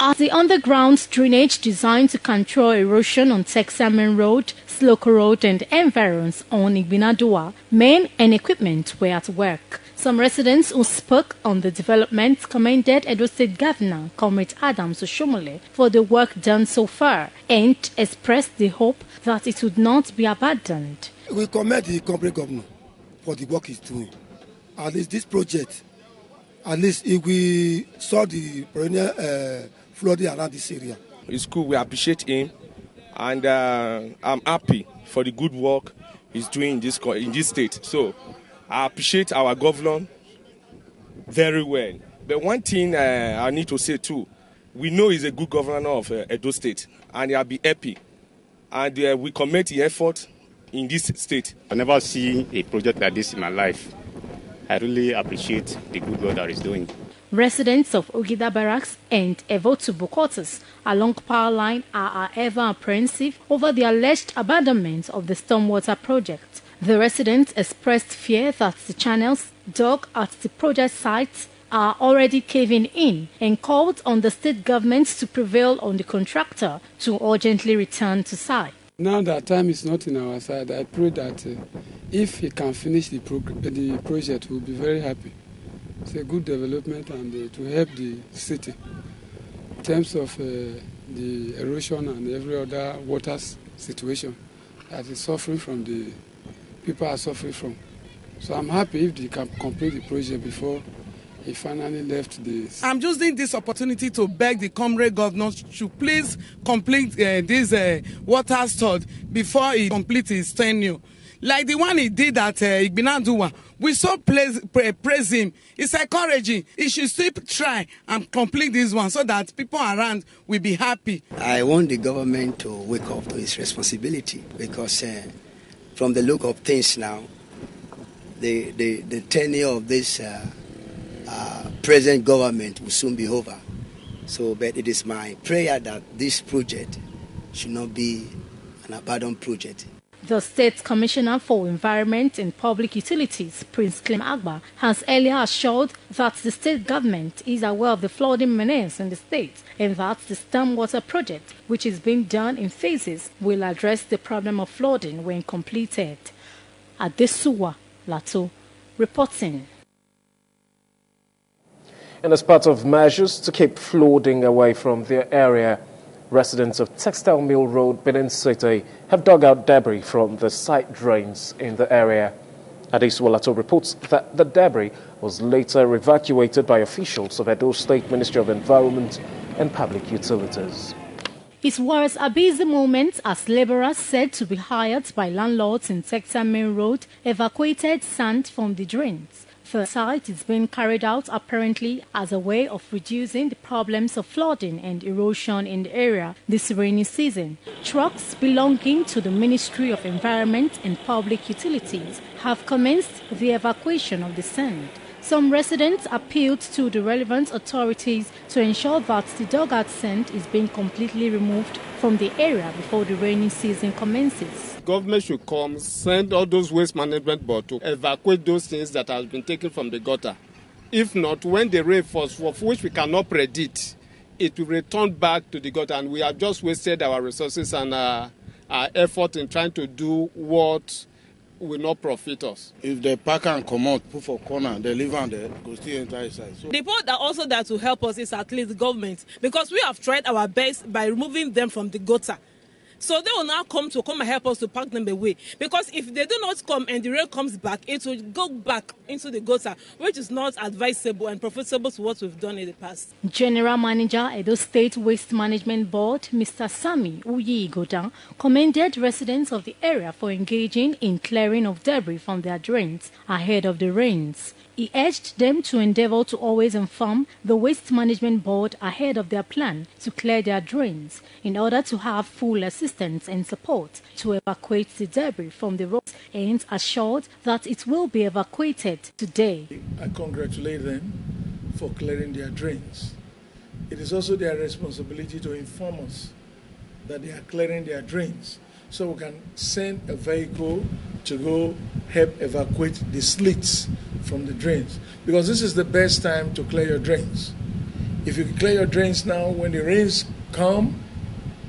Speaker 8: As the underground drainage designed to control erosion on Texamen Road, Siloko Road and environs on Igbinadua, men and equipment were at work. Some residents who spoke on the development commended Edo State Governor Comrade Adams Oshomole for the work done so far and expressed the hope that it would not be abandoned.
Speaker 9: We commend the Comrade Governor for the work he's doing. At least this project at least if we saw the perennial flooding around this area.
Speaker 10: It's cool. We appreciate him, and I'm happy for the good work he's doing in this state. So I appreciate our governor very well. But one thing I need to say too, we know he's a good governor of Edo State, and he'll be happy. And we commit the effort in this state.
Speaker 11: I've never seen a project like this in my life. I really appreciate the good work that he's doing.
Speaker 8: Residents of Ogida Barracks and Evotubu quarters along power line are ever apprehensive over the alleged abandonment of the stormwater project. The residents expressed fear that the channels dug at the project site are already caving in and called on the state government to prevail on the contractor to urgently return to site.
Speaker 12: Now that time is not in our side, I pray that if he can finish the project, we'll be very happy. It's a good development and to help the city in terms of the erosion and every other water situation that is suffering from the people are suffering from. So I'm happy if they can complete the project before he finally left this.
Speaker 13: I'm using this opportunity to beg the comrade governor to please complete this water stud before he completes his tenure. Like the one he did at Igbinadua. We so praise him. It's encouraging. He should still try and complete this one so that people around will be happy.
Speaker 14: I want the government to wake up to its responsibility because from the look of things now, the tenure of this present government will soon be over. So, but it is my prayer that this project should not be an abandoned project.
Speaker 8: The State Commissioner for Environment and Public Utilities, Prince Clem Agba, has earlier assured that the state government is aware of the flooding menace in the state and that the stormwater project, which is being done in phases, will address the problem of flooding when completed. Adesuwa Lato reporting.
Speaker 17: And as part of measures to keep flooding away from their area, residents of Textile Mill Road, Benin City, have dug out debris from the side drains in the area. Adeswalato reports that the debris was later evacuated by officials of Edo State Ministry of Environment and Public Utilities.
Speaker 8: It was a busy moment as laborers said to be hired by landlords in Textile Mill Road evacuated sand from the drains. The site is being carried out apparently as a way of reducing the problems of flooding and erosion in the area this rainy season. Trucks belonging to the Ministry of Environment and Public Utilities have commenced the evacuation of the sand. Some residents appealed to the relevant authorities to ensure that the dug-out sand is being completely removed from the area before the rainy season commences.
Speaker 15: Government should come, send all those waste management board to evacuate those things that have been taken from the gutter. If not, when the rain falls, of which we cannot predict, it will return back to the gutter, and we have just wasted our resources and our effort in trying to do what will not profit us.
Speaker 19: If they pack and come out, put for corner, they leave on there, go still enter inside. So
Speaker 28: the part that also that to help us is at least the government, because we have tried our best by removing them from the gutter. So they will now come and help us to pack them away. Because if they do not come and the rain comes back, it will go back into the gutter, which is not advisable and profitable to what we've done in the past.
Speaker 8: General Manager, Edo State Waste Management Board, Mr. Sami Uyi Igodan, commended residents of the area for engaging in clearing of debris from their drains ahead of the rains. He urged them to endeavor to always inform the Waste Management Board ahead of their plan to clear their drains in order to have full assistance and support to evacuate the debris from the roads, and assured that it will be evacuated today.
Speaker 29: I congratulate them for clearing their drains. It is also their responsibility to inform us that they are clearing their drains, so we can send a vehicle to go help evacuate the slits from the drains, because this is the best time to clear your drains. If you clear your drains now, when the rains come,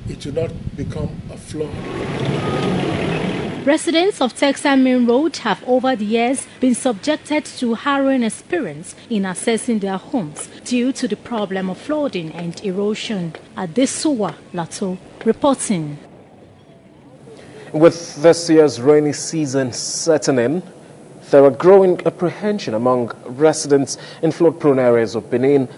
Speaker 29: it will not become a flood.
Speaker 8: Residents of Textile Mill Road have over the years been subjected to harrowing experience in accessing their homes due to the problem of flooding and erosion. Adesuwa Lato reporting.
Speaker 17: With this year's rainy season setting in, there are growing apprehension among residents in flood-prone areas of Benin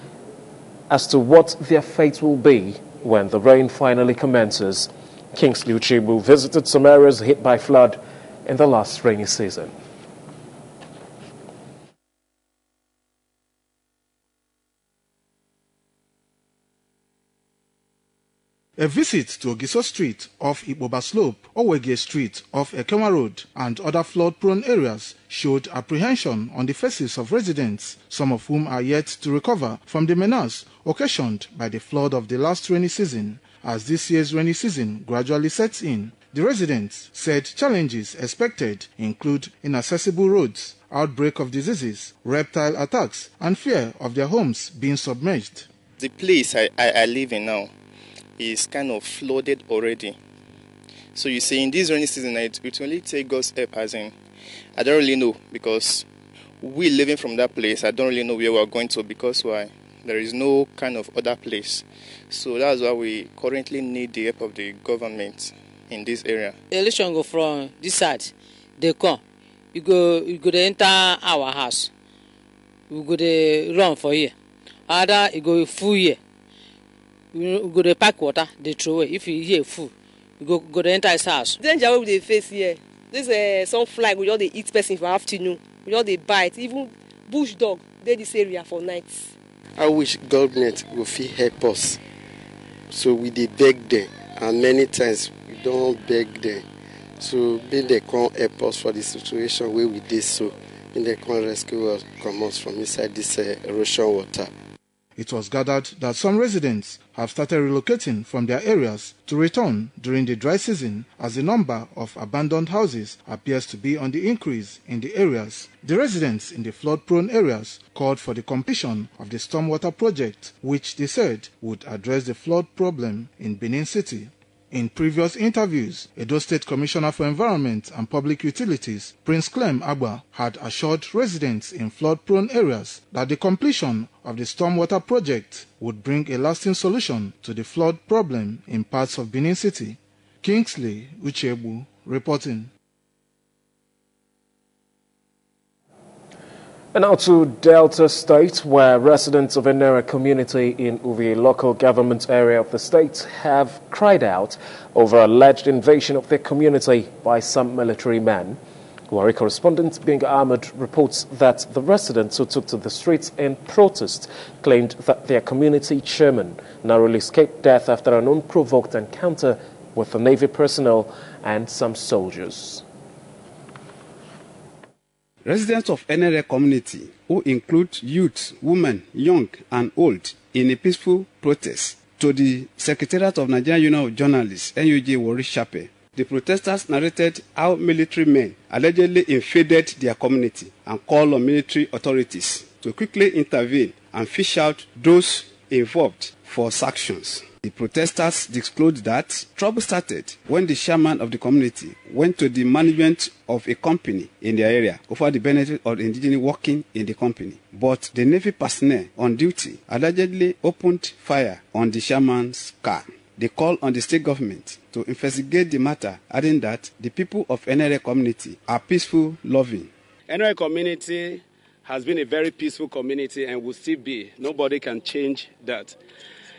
Speaker 17: as to what their fate will be when the rain finally commences. Kingsley Uchibu visited some areas hit by flood in the last rainy season.
Speaker 1: A visit to Ogiso Street off Ipoba Slope, Owege Street off Ekema Road and other flood-prone areas showed apprehension on the faces of residents, some of whom are yet to recover from the menace occasioned by the flood of the last rainy season. As this year's rainy season gradually sets in, the residents said challenges expected include inaccessible roads, outbreak of diseases, reptile attacks, and fear of their homes being submerged.
Speaker 3: The place I live in now is kind of flooded already. So you see, in this rainy season, it will only take God's help, as in, I don't really know, because we living from that place, I don't really know where we're going to, because why? There is no kind of other place. So that's why we currently need the help of the government in this area.
Speaker 16: The election go from this side, they come. You go to enter our house. We go to run for here. Other you go full here. We go to pack water, they throw away. If you hear full, you go to enter his house.
Speaker 18: Danger we dey face here. This some fly we just dey eat person for afternoon. We just dey bite. Even bush dog dey this area for nights.
Speaker 20: I wish government will fit help us. So we dey beg them, and many times we don't beg them. So make they come help us for the situation where we did so. Make they come rescue us, come us from inside this erosion water.
Speaker 1: It was gathered that some residents have started relocating from their areas to return during the dry season, as the number of abandoned houses appears to be on the increase in the areas. The residents in the flood-prone areas called for the completion of the stormwater project, which they said would address the flood problem in Benin City. In previous interviews, Edo State Commissioner for Environment and Public Utilities, Prince Clem Agba, had assured residents in flood-prone areas that the completion of the stormwater project would bring a lasting solution to the flood problem in parts of Benin City. Kingsley Uchebu reporting.
Speaker 17: And now to Delta State, where residents of a Nera community in Uvi local government area of the state have cried out over alleged invasion of their community by some military men. Wari correspondent Binga Ahmed reports that the residents who took to the streets in protest claimed that their community chairman narrowly escaped death after an unprovoked encounter with the Navy personnel and some soldiers.
Speaker 21: Residents of NRA community, who include youth, women, young and old, in a peaceful protest to the Secretariat of Nigerian Union of Journalists, NUJ Wari Chape. The protesters narrated how military men allegedly invaded their community and called on military authorities to quickly intervene and fish out those involved for sanctions. The protesters disclosed that trouble started when the chairman of the community went to the management of a company in the area for the benefit of the indigenous working in the company. But the Navy personnel on duty allegedly opened fire on the chairman's car. They called on the state government to investigate the matter, adding that the people of NRA community are peaceful, loving.
Speaker 23: NRA community has been a very peaceful community and will still be. Nobody can change that.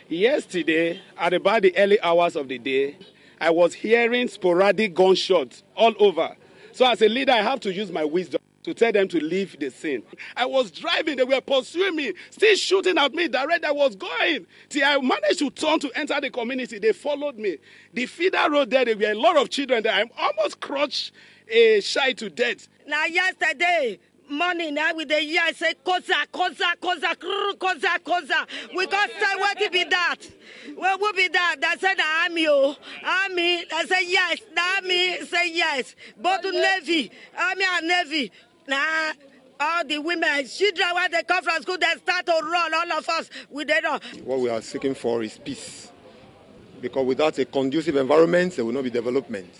Speaker 23: Yesterday, at about the early hours of the day, I was hearing sporadic gunshots all over. So as a leader, I have to use my wisdom to tell them to leave the scene. I was driving, they were pursuing me, still shooting at me direct. I was going till I managed to turn to enter the community. They followed me. The feeder road there were a lot of children there. I almost crushed a child to death.
Speaker 18: Now yesterday morning, now with the year, I say, Koza. We can't say what to be that. What would be that? They said the army. I say yes. The army say yes. Both Navy, army and Navy. Nah, all the women, children, when they come from school, they start to run, all of us. We don't know.
Speaker 24: What we are seeking for is peace. Because without a conducive environment, there will not be development.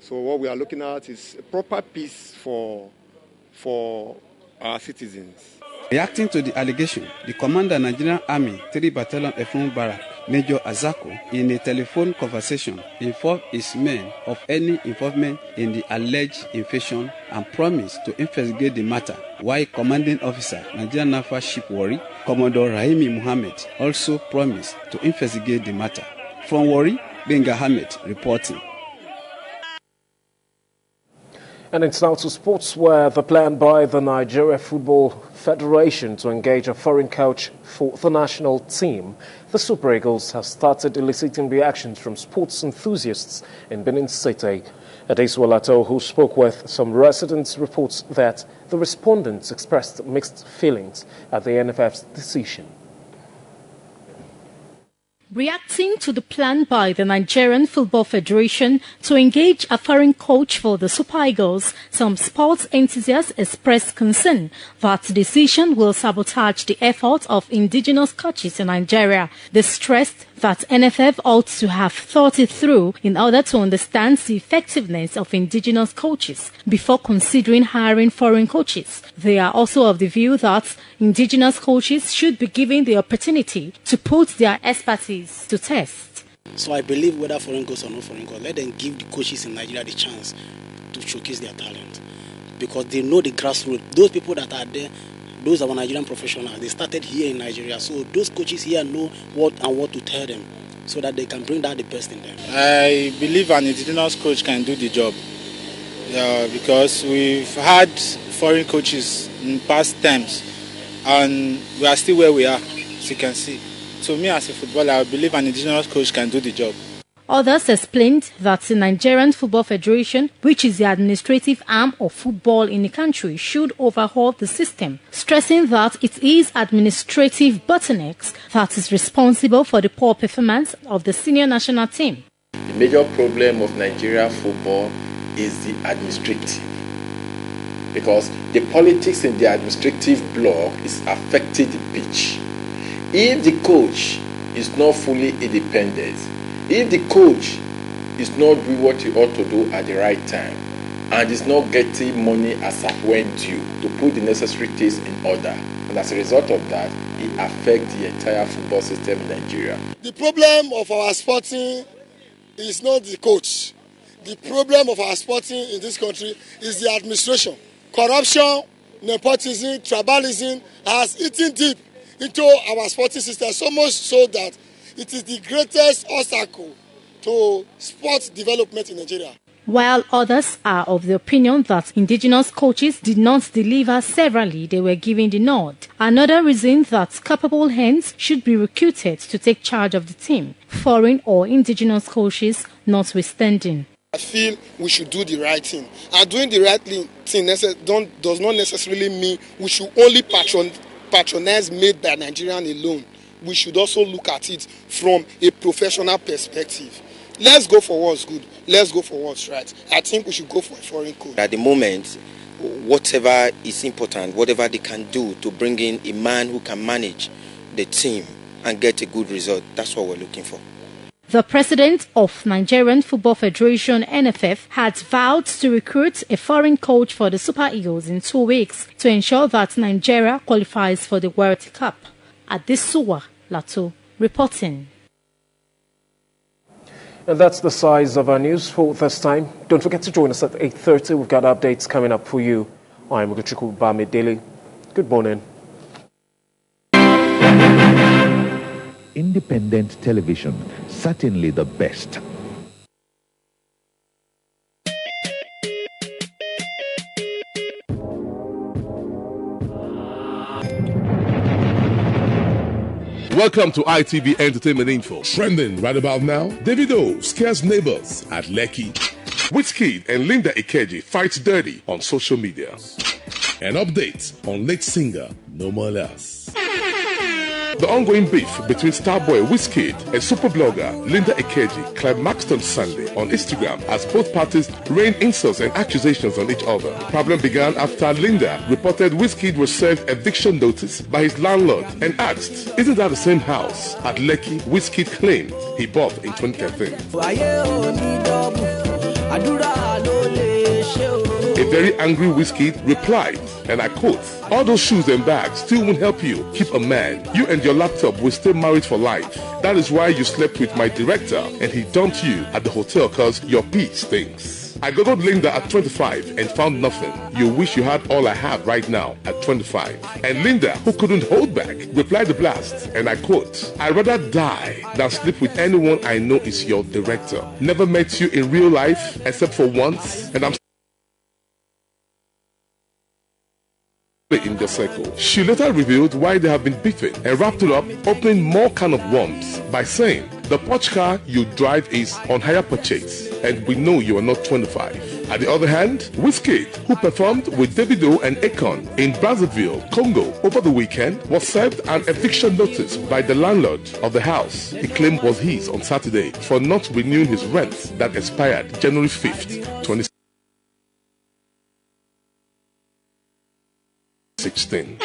Speaker 24: So what we are looking at is a proper peace for our citizens.
Speaker 21: Reacting to the allegation, the commander Nigerian Army 3 Battalion Efun Barrack Major Azako, in a telephone conversation, informed his men of any involvement in the alleged invasion and promised to investigate the matter, while commanding officer, Nigerian Naval Ship Warri, Commodore Rahimi Muhammad, also promised to investigate the matter. From Warri, Benga Hamed reporting.
Speaker 17: And it's now to sports, where the plan by the Nigeria Football Federation to engage a foreign coach for the national team, the Super Eagles, have started eliciting reactions from sports enthusiasts in Benin City. Adesu Lato, who spoke with some residents, reports that the respondents expressed mixed feelings at the NFF's decision.
Speaker 8: Reacting to the plan by the Nigerian Football Federation to engage a foreign coach for the Super Eagles, some sports enthusiasts expressed concern that the decision will sabotage the efforts of indigenous coaches in Nigeria. They stressed that NFF ought to have thought it through in order to understand the effectiveness of indigenous coaches before considering hiring foreign coaches. They are also of the view that indigenous coaches should be given the opportunity to put their expertise to test.
Speaker 2: So I believe whether foreign coach or not foreign coach, let them give the coaches in Nigeria the chance to showcase their talent, because they know the grassroots. Those people that are there, those are Nigerian professionals. They started here in Nigeria, so those coaches here know what to tell them, so that they can bring out the best in them.
Speaker 4: I believe an indigenous coach can do the job, because we've had foreign coaches in past times, and we are still where we are, as you can see. So me as a footballer, I believe an indigenous coach can do the job.
Speaker 8: Others explained that the Nigerian Football Federation, which is the administrative arm of football in the country, should overhaul the system, stressing that it is administrative bottlenecks that is responsible for the poor performance of the senior national team.
Speaker 5: The major problem of Nigeria football is the administrative, because the politics in the administrative block is affecting the pitch. If the coach is not fully independent, if the coach is not doing what he ought to do at the right time, and is not getting money as at when due to put the necessary things in order, and as a result of that, it affects the entire football system in Nigeria.
Speaker 9: The problem of our sporting is not the coach. The problem of our sporting in this country is the administration. Corruption, nepotism, tribalism has eaten deep into our sporting system, so much so that it is the greatest obstacle to sports development in Nigeria.
Speaker 8: While others are of the opinion that indigenous coaches did not deliver severally, they were given the nod. Another reason that capable hands should be recruited to take charge of the team, foreign or indigenous coaches notwithstanding.
Speaker 9: I feel we should do the right thing. And doing the right thing does not necessarily mean we should only patronize made by Nigerian alone. We should also look at it from a professional perspective. Let's go for what's good. Let's go for what's right. I think we should go for a foreign coach.
Speaker 6: At the moment, whatever is important, whatever they can do to bring in a man who can manage the team and get a good result, that's what we're looking for.
Speaker 8: The president of Nigerian Football Federation, NFF, had vowed to recruit a foreign coach for the Super Eagles in 2 weeks to ensure that Nigeria qualifies for the World Cup. Adesuwa Lato reporting.
Speaker 17: And that's the size of our news for this time. Don't forget to join us at 8:30. We've got updates coming up for you. I'm Ugochukwu Bamidele. Good morning.
Speaker 7: Independent television, certainly the best.
Speaker 22: Welcome to ITV Entertainment Info. Trending right about now, Davido scares neighbors at Lekki. Wizkid and Linda Ikeji fight dirty on social media. An update on late singer No More Less. The ongoing beef between starboy Wizkid and superblogger Linda Ikeji climaxed on Sunday on Instagram as both parties rained insults and accusations on each other. The problem began after Linda reported Wizkid was served eviction notice by his landlord and asked, "Isn't that the same house at Lekki Wizkid claimed he bought in 2013? A very angry Wizkid replied, and I quote, "All those shoes and bags still won't help you keep a man. You and your laptop will stay married for life. That is why you slept with my director and he dumped you at the hotel because your pee stinks." I googled Linda at 25 and found nothing. You wish you had all I have right now at 25. And Linda, who couldn't hold back, replied the blast, and I quote, "I'd rather die than sleep with anyone I know is your director. Never met you in real life except for once, and I'm in the circle." She later revealed why they have been beefing and wrapped it up, opening more can of worms by saying, "The Porsche car you drive is on hire purchase, and we know you are not 25. At the other hand, Wizkid, who performed with Davido and Akon in Brazzaville, Congo over the weekend, was served an eviction notice by the landlord of the house he claimed was his on Saturday for not renewing his rent that expired January 5th, 2016.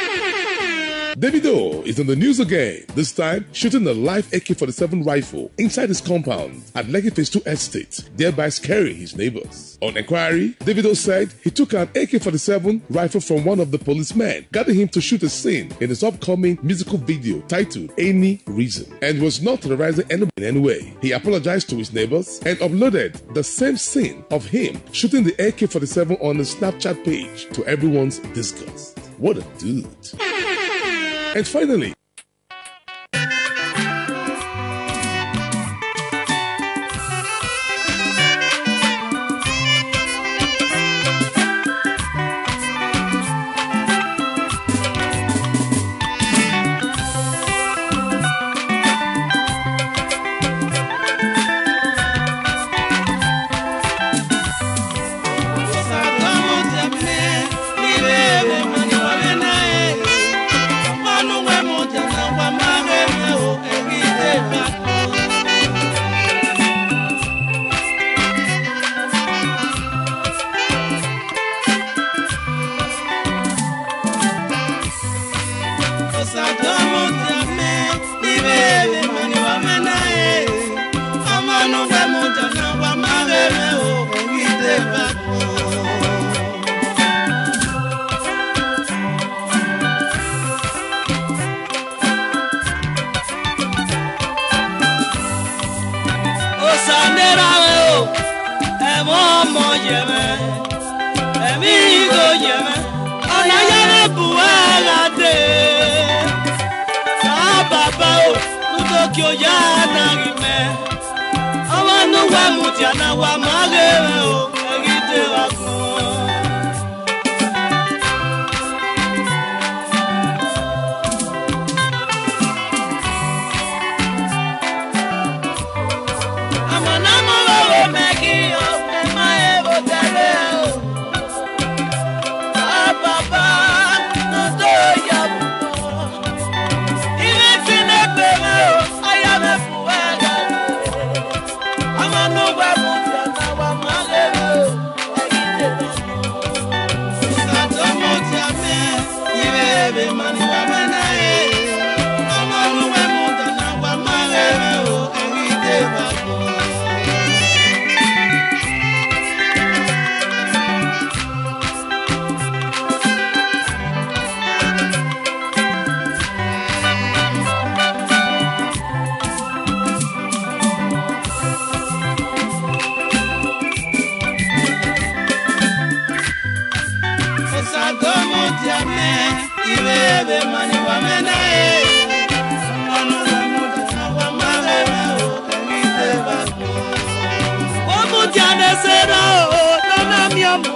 Speaker 22: Davido is in the news again, this time shooting a live AK-47 rifle inside his compound at Lekki Phase 2 Estate, thereby scaring his neighbors. On inquiry, Davido said he took an AK-47 rifle from one of the policemen, guiding him to shoot a scene in his upcoming musical video titled Any Reason, and was not terrorizing anyone in any way. He apologized to his neighbors and uploaded the same scene of him shooting the AK-47 on his Snapchat page to everyone's disgust. What a dude. And finally,
Speaker 10: I'm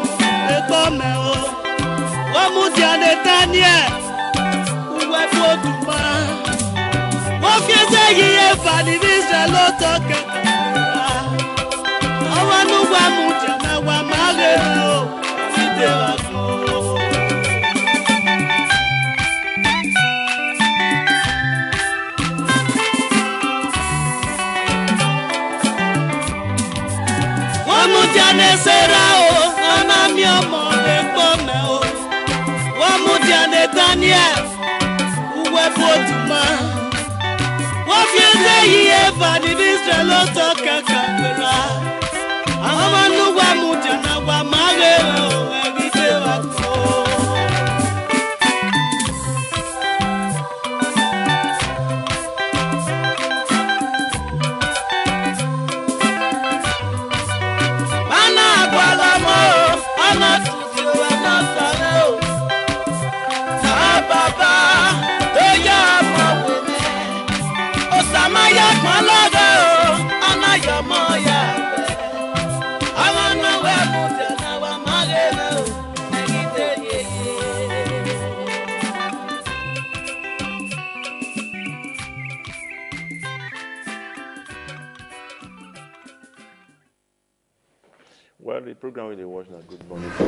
Speaker 10: Well, the program we watch now, good morning. We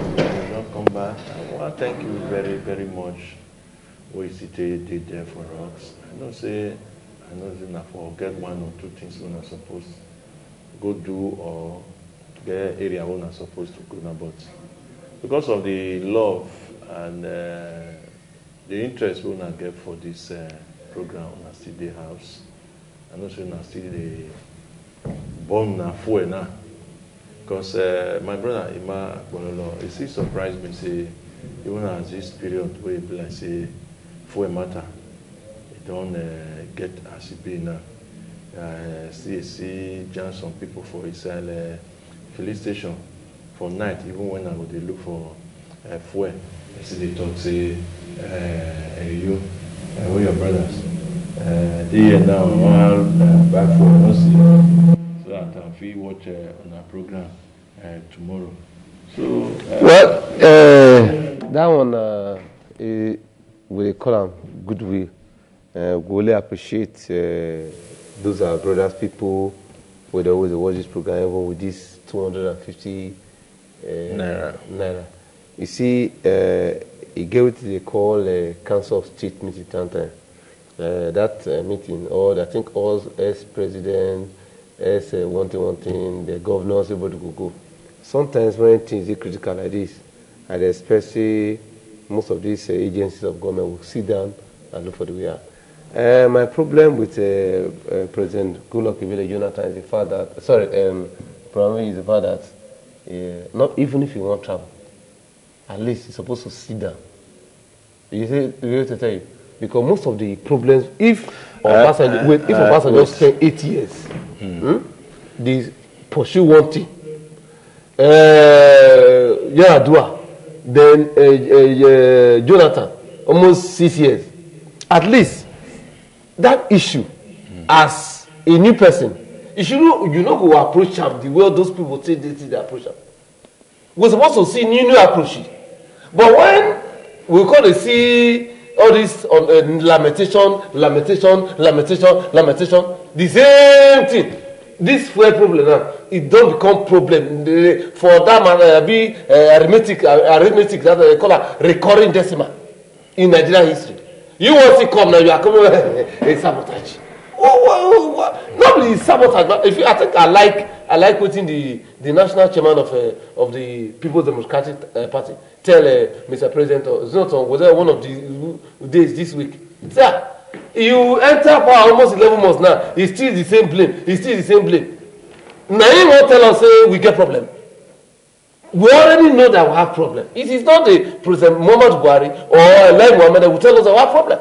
Speaker 10: don't come back. I want to thank you very, very much. What you did there for us. I know say enough for get one or two things we're not supposed to go do or get area we're not supposed to go now, but because of the love and the interest we not get for this program on still the house. I know say na still the bomb na fuel now. Because my brother Ima Akbololo, he surprised me, say, even at this period where people like say, for a matter, it don't get as it be now. See, jam some people for Israel filling station for night, even when I go they look for fuel. I see they talk, say, you, where your brothers? They here now, back for no see. So that if we watch on our program tomorrow. So
Speaker 11: that one we call them goodwill. We really appreciate those are brothers people who always watch this program even with this 250 naira. You see, you get what they call Council of State meeting time. That meeting, or I think all ex-president, one thing, the governors, everybody go. Sometimes when things are critical like this, and especially most of these agencies of government will sit down and look for the way out. My problem with President Goodluck Ebele Jonathan is the fact that, problem is the fact that not even if you want travel, at least you're supposed to sit down. You say, to tell you, because most of the problems, if Obasanjo spent 8 years, they pursue one thing. Yaradua, then Jonathan, almost 6 years. At least that issue, as a new person, you know go approach them the way those people say they approach them. We're supposed to see new approach. But when we call to see all this lamentation, the same thing. This fuel problem now, it don't become problem. For that man, be arithmetic that they call a recurring decimal in Nigerian history. You want to come now, you are coming with sabotage. Nobody is sabotage. But I think I like putting the national chairman of the People's Democratic Party tell Mr. President, it's not on, was there one of the days this week? Sir, you enter power almost 11 months now. It's still the same blame. Now you won't tell us we get problem. We already know that we have problem. It is not the President Muhammad Buhari or Lai Mohammed that will tell us we have problem.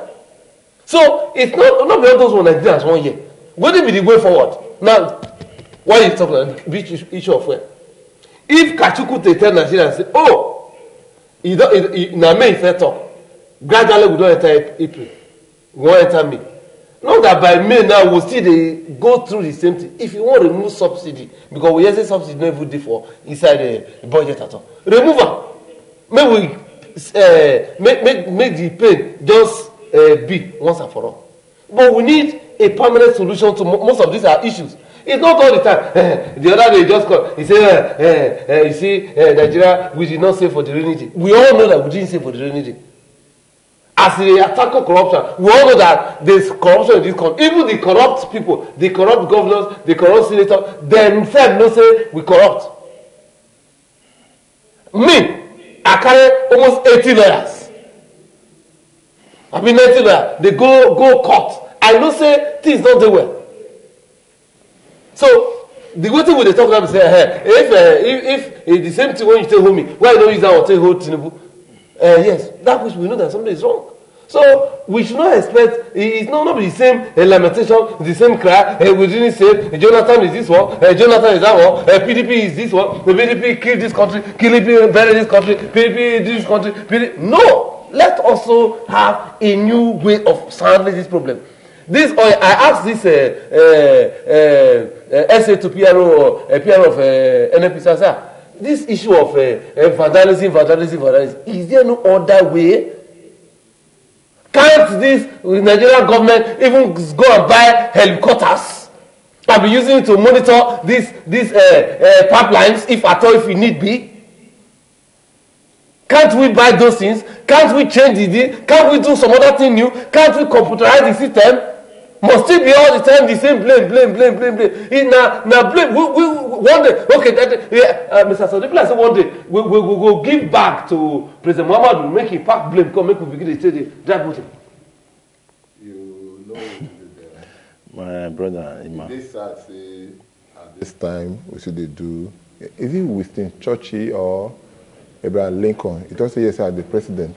Speaker 11: So it's not all those who Nigerians 1 year. What will be the way forward? Now, why are you talking about which issue of where? If Kachuku tell Nigerians say, oh, now May first talk, gradually we don't enter April. We won't enter May. Not that by May now we'll still go through the same thing. If you want to remove subsidy, because we say subsidy not even for inside the budget at all. Remove it. Make the pain just be once and for all. But we need a permanent solution to most of these issues. It's not all the time. The other day just called. He said, you see, Nigeria, we did not save for the rainy day. We all know that we didn't save for the rainy day. As they attack corruption, we all know that there's corruption in this country. Even the corrupt people, the corrupt governors, the corrupt senators, themselves no say we corrupt. Me, I carry almost 80 lawyers. I mean 90 lawyers. They go court. I know say things don't do well. So the way thing we talk about say, hey, if the same thing when you tell me, why don't you use that or tell hold Tinubu? Yes, that which we know that something is wrong. So we should not expect, it's not the same lamentation, the same cry. We didn't say Jonathan is this one, Jonathan is that one, PDP is this one, the PDP killed this country, PDP buried this country, PDP this country. PDP. No, let's also have a new way of handling this problem. This I asked this essay to PRO of NPC. I said, this issue of vandalism, is there no other way? Can't this Nigerian government even go and buy helicopters and be using it to monitor these pipelines, if at all, if it need be? Can't we buy those things? Can't we change the deal? Can't we do some other thing new? Can't we computerize the system? Must it be all the time the same blame? Now blame. We one day, okay, Mr. Sadiq, I said one day we will give back to President Muhammad, we'll make him pack blame, come make we begin to say the drive motor.
Speaker 5: You know what to do there.
Speaker 10: My brother, Ima.
Speaker 5: This sad say at this time we should do. Is it Winston Churchill or Abraham Lincoln? It also yes, the president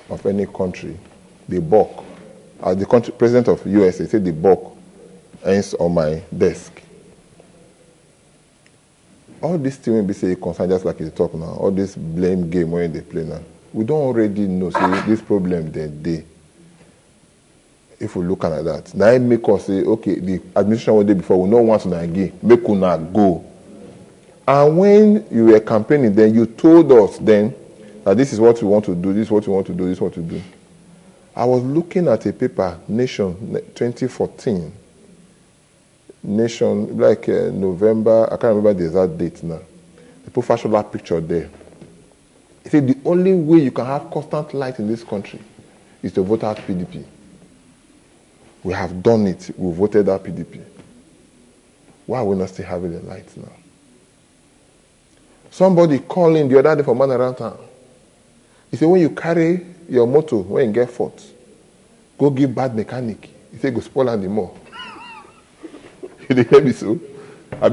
Speaker 5: of any country, they balk. As the country president of US, they say the balk ends on my desk. All this thing will be say concern just like you talk now. All this blame game when they play now. We don't already know. See this problem they. If we look at that, now it make us say, okay, the administration one day before we know want to again, make una go. And when you were campaigning, then you told us then that this is what we want to do, this is what we want to do, this is what to do. I was looking at a paper, Nation, 2014. Nation, like November, I can't remember the exact date now. They put fashionable picture there. It said the only way you can have constant light in this country is to vote out PDP. We have done it. We voted out PDP. Why are we not still having the lights now? Somebody calling the other day from man around town. He said, when you carry your motor, when you get fault, go give bad mechanic. He said, go spoil and the more. You hear me so? You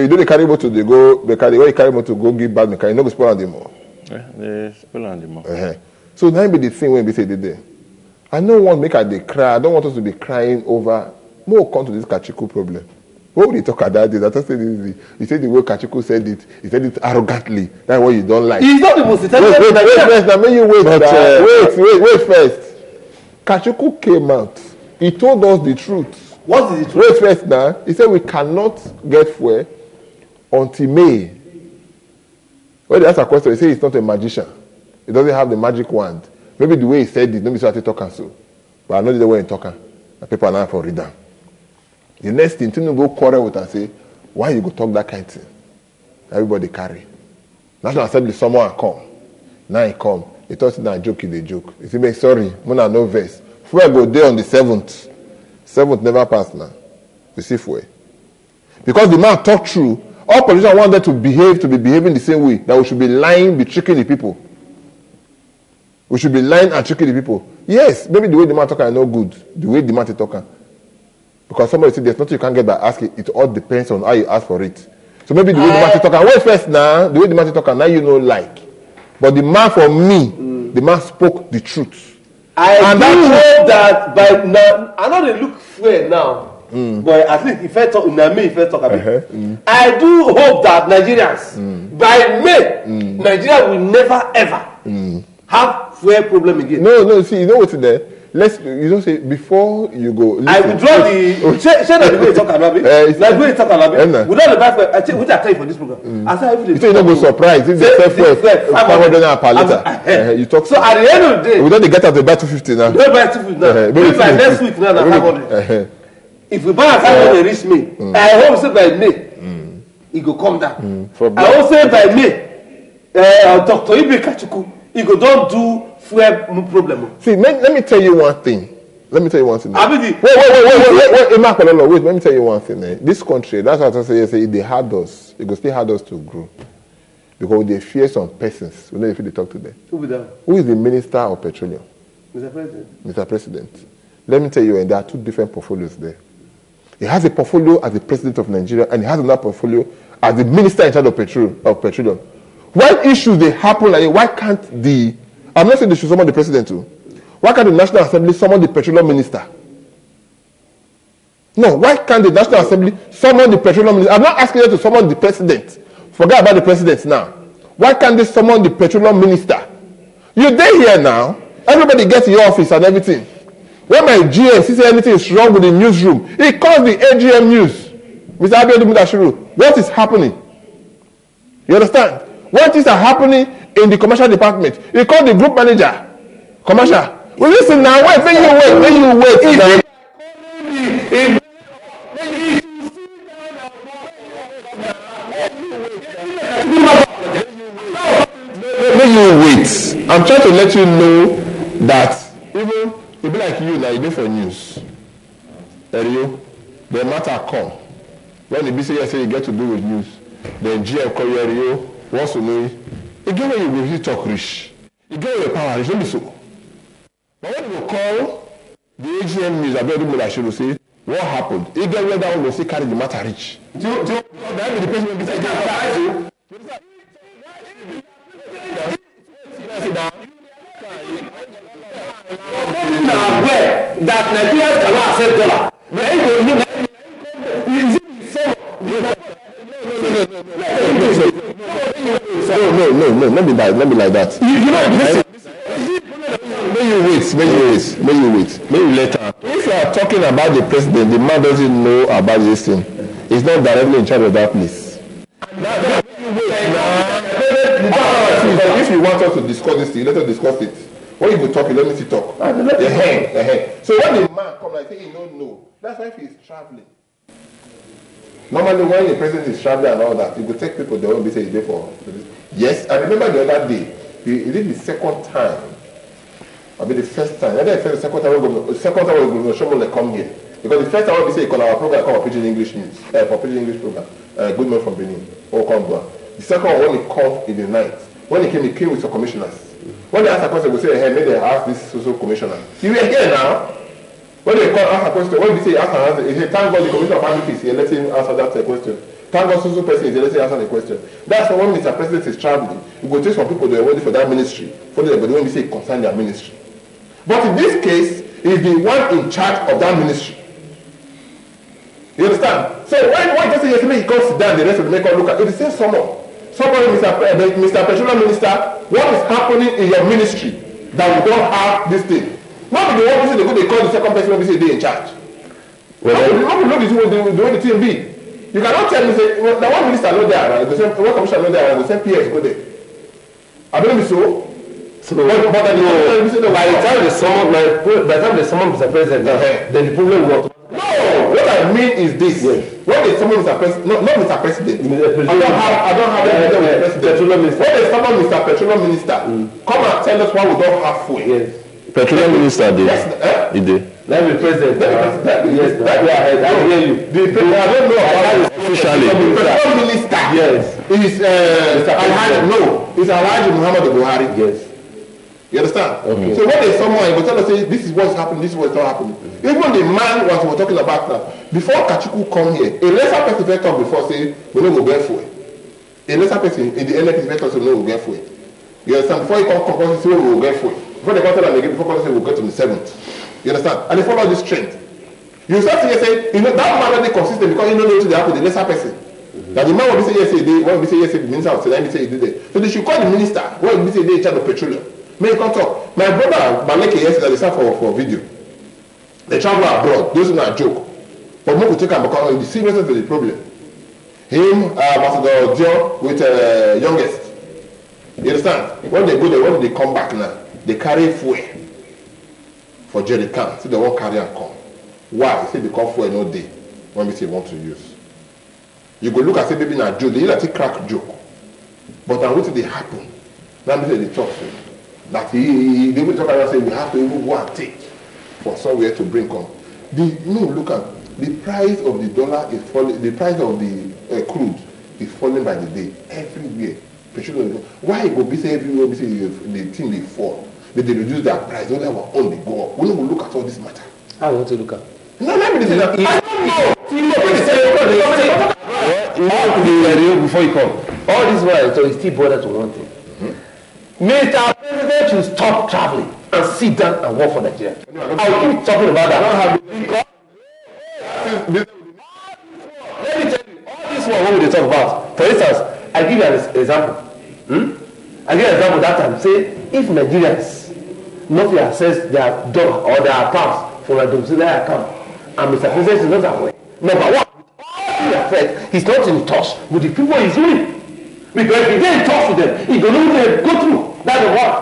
Speaker 5: don't carry motor, they go mechanic. When you carry motor, go give bad mechanic. You don't go spoil and the more.
Speaker 10: Yeah, they spoil and the more.
Speaker 5: So now be the thing when we say they. I don't want to make they cry. I don't want us to be crying over. More come to this Kachiku problem. What would he talk about this? I just said this. He said the way Kachiku said it. He said it arrogantly. That's what you don't like.
Speaker 11: He's not the most intelligent.
Speaker 5: Wait first. Now, may you wait. Wait first. Kachiku came out. He told us the truth.
Speaker 11: What is the truth?
Speaker 5: Wait first now. He said we cannot get fuel until May. When they ask a question, he said he's not a magician. He doesn't have the magic wand. Maybe the way he said it, maybe started talking so. But I know the way he's talking. The people are now for read them. The next thing, to go quarrel with and say, why you go talk that kind of thing? Everybody carry. National Assembly, someone come. Now he come. He thought it's not a joke, it's a joke. He said, sorry, Mona no verse. Fuel go there on the 7th. 7th never passed now. We see fuel. Because the man talked true, all politicians wanted to be behaving the same way, that we should be lying, be tricking the people. We should be lying and tricking the people. Yes, maybe the way the man talking is no good. The way the man is talking. Because somebody said there's nothing you can get by asking. It all depends on how you ask for it. So maybe the way the man is talking. Wait first now. The way the man is talking now you know like. But the man for me, the man spoke the truth.
Speaker 11: I hope that by now, I know they look fair now. But at least if I talk, I do hope that Nigerians, by May, Nigeria will never ever have fuel problem again.
Speaker 5: No, see, you know what's in there? Say before you go.
Speaker 11: I withdraw the. Say that the way you talk about it. Like the way you talk about it. Without the back, which I tell you for this program. I say everything.
Speaker 5: You don't go surprised. If they sell 500 naira per liter, you talk.
Speaker 11: So at the end of the day,
Speaker 5: we don't get out to buy 250 now.
Speaker 11: Don't buy 250 now. Maybe by next week now, 500. If we buy at 500, reach me. I hope say by May, it go come down. I hope say by May, Dr. Ibe Kachuku, he go don't do. No problem.
Speaker 5: See, let me tell you one thing. Wait. Let me tell you one thing. This country, that's what I say. They had us. It will still had us to grow because they fear some persons. We know if they talk to them. Who is the Minister of Petroleum? Mr. President. Let me tell you, there are two different portfolios there. He has a portfolio as the President of Nigeria, and he has another portfolio as the Minister in charge of petroleum. When issues they happen like why can't I'm not saying they should summon the president too.
Speaker 11: Why can't the National Assembly summon the petroleum minister? No, why can't the National Assembly summon the petroleum minister? I'm not asking them to summon the president. Forget about the president now. Why can't they summon the petroleum minister? You're there here now. Everybody gets in your office and everything. When my GM sees anything is wrong with the newsroom, he calls the AGM news. Mr. Abiodun Mudashiru, what is happening? You understand? When things are happening in the commercial department, he calls the group manager. Commercial. Well, listen now, wait. Now. When you wait, I'm trying to let you know that even it be like you now, you do for news. The matter come. When the BC say you get to do with news, then GM call you wants to know. You get when you will talk rich. You get your power, it shouldn't be so. But when you call the AGM news, I will say, what happened? You get where that one will say carry the matter rich. Do you that be the person who say that Nigerians cannot accept dollar. No, not be like that. When you wait. Later. If you are talking about the president, the man doesn't know about this thing. He's not directly in charge of that place. If you want us to discuss this thing, let us discuss it. When you go talk, let me see talk. So when the man come like say he don't know, that's why if he's traveling. Normally when the president is traveling and all that, he will take people they won't be saying he's there for. Yes, I remember the other day, he did the second time. I mean the first time. I think the second time when Shomole come here. Because the first time we say he call our program called Pidgin English News, for Pidgin English program, Good Man from Benin, or Kongwa. The second one when he come in the night. When he came with some commissioners. When they ask a question, we say, hey, maybe they ask this social commissioner. You were here now. When they call ask a question, when we say ask an answer, he say, thank God the commissioner of family peace, he let him answer that question. Thank God social person is let him answer the question. That's why when Mr. President is traveling, we go take some people that are ready for that ministry, for them, but when we say concern their ministry. But in this case, he's the one in charge of that ministry. You understand? So when one just yesterday he comes sit down, the rest of the make look at it, he says somebody, Mr. Petroleum Minister, what is happening in your ministry that we don't have this thing? Not the one person they call the second person when we say they in charge. How we know this the way the thing be? You cannot tell me say the one minister not there, right? The same one commissioner not there, and the same PS go there. I believe so. By the time they summon Mr. President, then the problem will. No, what I mean is this. When they summon Mr. President, not Mr. President. I don't have anything with the President. When they summon Mr. Petroleum Minister, come and tell us why we don't have fuel. Yes. Petroleum Minister did. Yes, he did. Let me President. Yes, I hear you. I don't know about it officially. The Petroleum Minister. Yes. Is it's Alhaji Muhammad Buhari. Yes. You understand? Okay. So when there's someone, he will tell us, say, this is what's happening, this is what's not happening. Even the man what we're talking about now, before Kachuku come here, a lesser person first come before say, we know we'll get for it. A lesser person in the NFP first come say, we know we'll get for it. You understand? Before he come, say, we'll get for it. Before they come tell them again, before they say, we'll get to the 7th. You understand? And they follow this trend. You start to say, that man already consistent because you know what happened, the lesser person. That the man will say, yes, when we say, yes, the minister will say, let me say, he did it. So they should call the minister, when we say, they in charge of petroleum. May come talk. My brother Maleke yesterday they sat for video. They travel abroad. Those are not a joke. But we could take him because the seriousness of the problem. Him, Ambassador Dion with youngest. You understand? When they go there, when they come back now, they carry fuel for jerry can. So they won't carry and come. Why? Say because fuel no day when we say want to use. You go look and say maybe not joke. They like crack joke. But then what did they happen? Now they talk to you. That they will talk about saying we have to even go and take for somewhere to bring on. Look at the price of the dollar is falling, the price of the crude is falling by the day everywhere. Why it will be say everywhere we say the thing they fall, but they reduce their price, only our own they go up. We don't look at all this matter. I want to look at. No, let me say that. I don't know. Before you come, all this while, so you still bother to one thing. Mr. President should stop traveling. and sit down and work for Nigeria. I'll keep talking about that. Let me tell you, all this one what we talk about. For instance, I give you an example. I give you an example that time. Say, if Nigerians not access their dollar or their accounts from a domiciliary account, and Mr. President is not aware. Number one, with all due effect, he's not in touch with the people he's ruling. Because if he get in touch with them, he don't know go through. That's the one.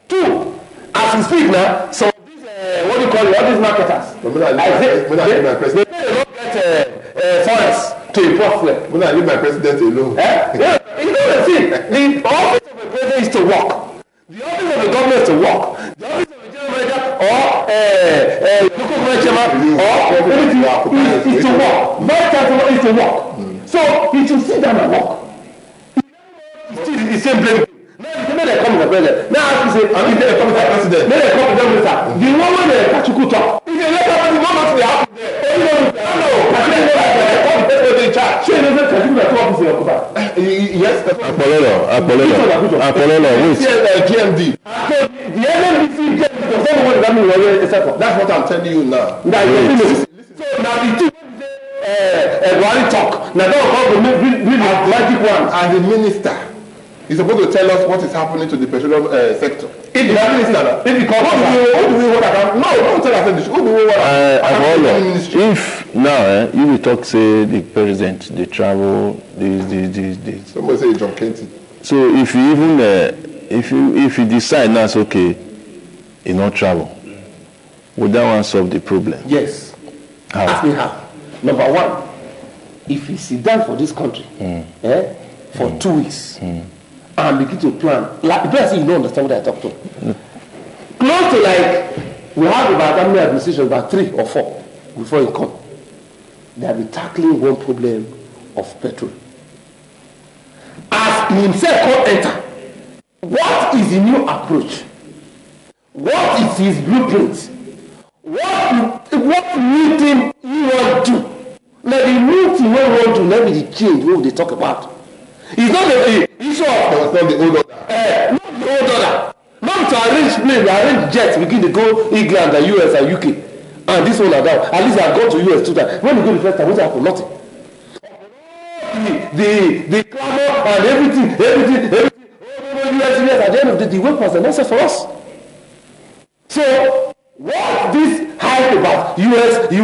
Speaker 11: Two, as we speak now, some of these, what do you call it, all these marketers, they don't get forests to import fuel.
Speaker 24: When I leave my president alone.
Speaker 11: You know the thing, the office of the president is to work. The office of the government is to work. The office of the general manager or local government chairman or anything is to work. Vice chancellor is to work. So he should sit down and work. Still the same blame. Now they come with the president. Now I have to say, they come with the president. Then they come with the minister. The one when they Kachuku talk. If you let somebody go back to the house there, yes, Apollo, wait. GMD. The NNPC that's what I'm telling you now. So now the two Buhari talk. Now don't come to read the magic one. And the minister is supposed to tell us what is happening to the petroleum sector. If the minister, if he comes, who do we want to no, don't tell us who do we want to
Speaker 10: if now you will talk, say the president, the travel, this.
Speaker 24: Somebody say John Kenty.
Speaker 10: So if you even if you decide now it's okay, you not travel, would that one solve the problem?
Speaker 11: Yes. How? Ask me how. Number one, if he sit down for this country, for 2 weeks, and begin to plan, like the person you don't understand what I talk to. Close to like we have about how many administrations, about 3 or 4 before he come. They have been tackling one problem of petrol. As he himself can't enter, what is the new approach? What is his blueprint? What new thing you want to do? Now the new thing we want to let me the change what they talk about. It's not the issue of not the old order. Not the old order. Not to arrange plane, arrange jets, begin to go England and US and UK. And this one and that. At least I go to US 2 times. When you go the first time, what happened? Nothing. The clamor and everything. US, at the end of the day, the weapons are not set for us. So, what this hype about US?
Speaker 10: You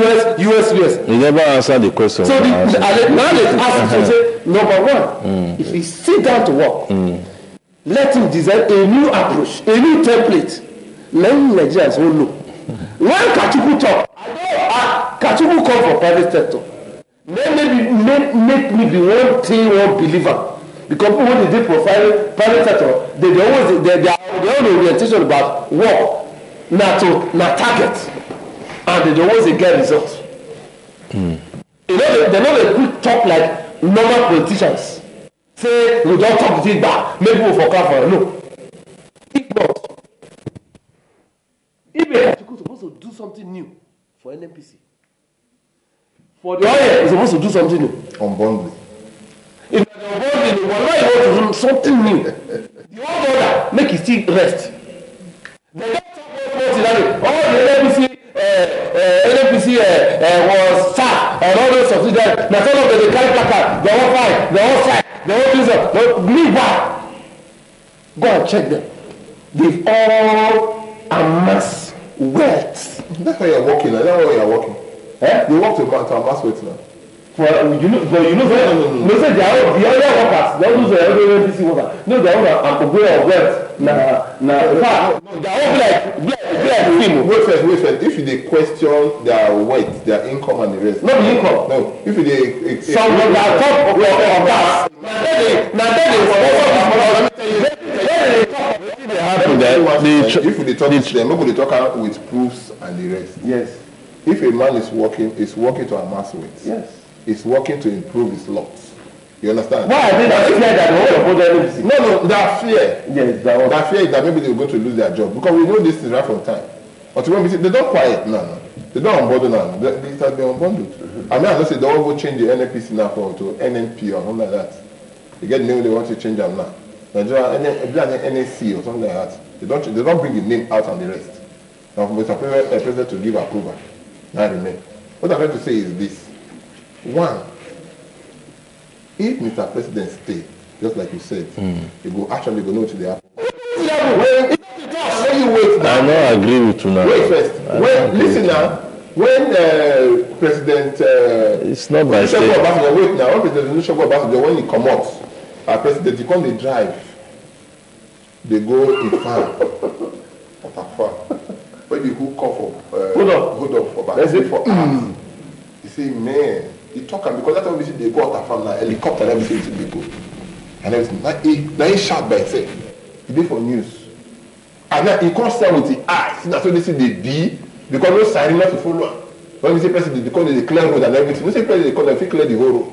Speaker 10: never answered the question.
Speaker 11: So now let's ask you to say, number one, if he sit down to work, let him design a new approach, a new template. Many Nigerians won't know. When Kachuku talk, Kachuku come from private sector. Make me be one believer. Because when they profile private sector, they always their own orientation about work, not target, and they always get results. You know, they're not a quick talk like normal politicians. Say we don't talk this back, maybe we'll for no. If not, if Kachuku is supposed to do something new for NNPC, for the oil is supposed to do something new.
Speaker 24: Unbundling.
Speaker 11: If the unbundling, whenever you want to do something new, the old order make it still rest. They don't talk about all the NNPC was sacked and all those subsidiaries. Now some of them they carry placard, they all fight, they all fight, they all do so. Leave back. Go and check them. They've all amassed wealth.
Speaker 24: That's why you're working. That's why you're working. You work to amass wealth now.
Speaker 11: Well, you know, say the other workers, they don't use the NPC workers. No, they are aware of wealth.
Speaker 24: Wait first. If they question their wealth, their income and the rest.
Speaker 11: Not the income.
Speaker 24: No. If they
Speaker 11: some of their top of that.
Speaker 24: If they talk to them, nobody talk out with proofs and the rest.
Speaker 11: Yes.
Speaker 24: If a man is working to amass wealth.
Speaker 11: Yes.
Speaker 24: He's working to improve his lot. You understand?
Speaker 11: Why are they not fear that the whole of
Speaker 24: No, that fear.
Speaker 11: Yes,
Speaker 24: that fear is that maybe they're going to lose their job. Because we know this is right from time. But when we see, they don't quiet now. They don't unbundle now. They have been unbundled. I mean, I don't say they all go change the NNPC now to NNP or something like that. They get the name they want to change them now. Nigeria, NSC or something like that. They don't bring the name out and the rest.
Speaker 5: Now, Mr. President to give approval. Now remain. What I'm trying to say is this. One, if Mr. President stay, just like you said, he go actually go know to the apple. When you wait now.
Speaker 10: I don't agree with you now.
Speaker 5: Wait first. Listen now. When President
Speaker 10: it's not by state.
Speaker 5: Wait now. When President Olusegun Obasanjo, when he come out, President, he come, they drive. They go in farm. When the who come for hold up for back. For hours. He say, man, he talk because that's when they go out of farm now, helicopter and everything they go. And everything. Now he shout by himself. He did for news. And then he comes down with the eyes. That's what they see the B because no sign not to follow. When we say president, because they clear road and everything. We say president, because they clear the whole road.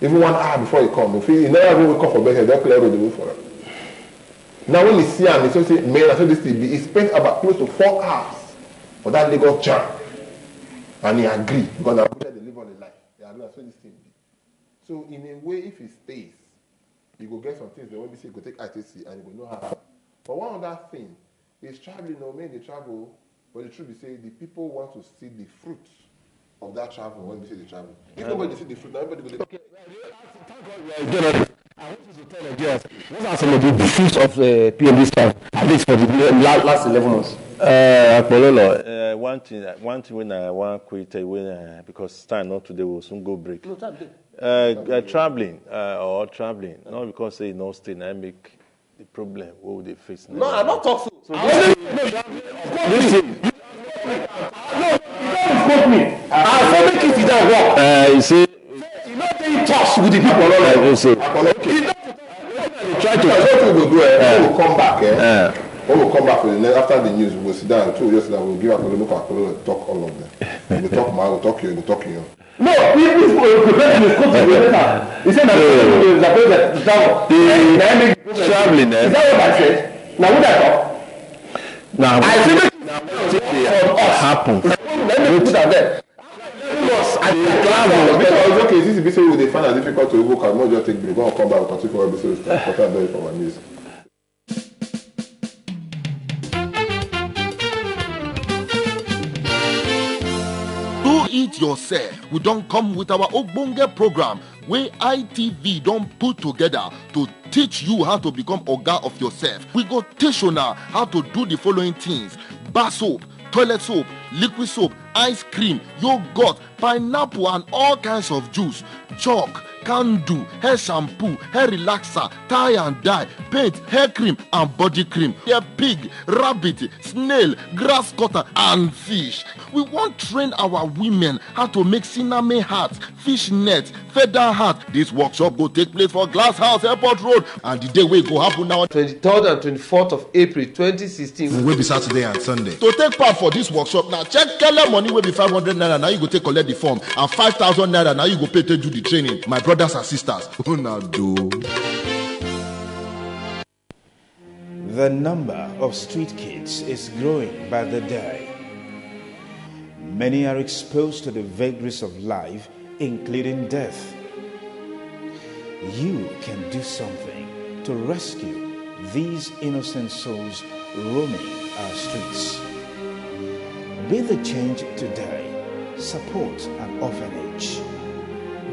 Speaker 5: Even 1 hour before he come. If he never go wake up for bed, they clear road the way for him. Now when he see him, he say, man, that's what this thing be. He spent about close to 4 hours for that Lagos jam. And he agree because Abuja they live on the line. They agree that's what this thing be. So in a way, if he stays, he go get some things. The way we say, go take ITC and he go know how. But one other thing is traveling, when they travel, but the truth is say the people want to see the fruits of that travel when we say they travel. If nobody see the fruit, everybody will okay.
Speaker 11: I want you to tell Nigerians, what are some of the fruits of PMD's travel, at least for the last 11 months?
Speaker 10: One thing when I want to quit, because time not today will soon go break.
Speaker 11: No, time
Speaker 10: traveling, not because say no stay, I make the problem what would they face now.
Speaker 11: No, I'm not talking so.
Speaker 10: Listen.
Speaker 11: No, you don't quote me. I'm for making it that work.
Speaker 10: You see,
Speaker 11: you not take touch with the people.
Speaker 5: Try to we'll come back. When we come back after the news, we'll sit down. We'll give a look at talk all of them. We'll talk Mao, we'll talk you, we'll talk you.
Speaker 11: No, people prevent me from later. He said that the traveling. Is that what I said? Now, what I talk?
Speaker 10: Now,
Speaker 11: I said
Speaker 10: what happened?
Speaker 11: Let me put that there.
Speaker 5: Because okay, this is basically they find it difficult to work. I'm not just take break. We're going to come back and continue for episode for my news.
Speaker 12: It yourself. We don't come with our Ogbonge program where ITV don't put together to teach you how to become Oga of yourself. We go teach you now how to do the following things: bar soap, toilet soap, liquid soap, ice cream, yogurt, pineapple and all kinds of juice, chalk, candle, hair shampoo, hair relaxer, tie and dye, paint, hair cream and body cream, hair pig, rabbit, snail, grass cutter and fish. We want train our women how to make cinnamon hats, fish nets, feather hat. This workshop will take place for Glass House Airport Road and the day will go happen now
Speaker 11: 23rd and 24th of April 2016.
Speaker 12: Will be Saturday and Sunday. To take part for this workshop now, check Kele money will be 500 naira. Now you go take collect the form and 5,000 naira. Now you go pay to do the training. My brothers and sisters.
Speaker 13: The number of street kids is growing by the day. Many are exposed to the vagaries of life, including death. You can do something to rescue these innocent souls roaming our streets. Be the change today. Support an orphanage.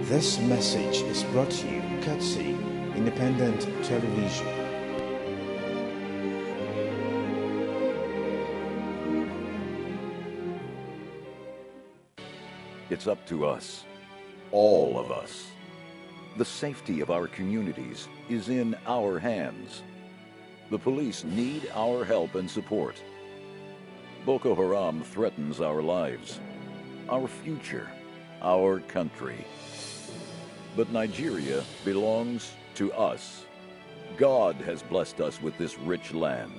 Speaker 13: This message is brought to you courtesy Independent Television.
Speaker 14: It's up to us, all of us. The safety of our communities is in our hands. The police need our help and support. Boko Haram threatens our lives, our future, our country. But Nigeria belongs to us. God has blessed us with this rich land.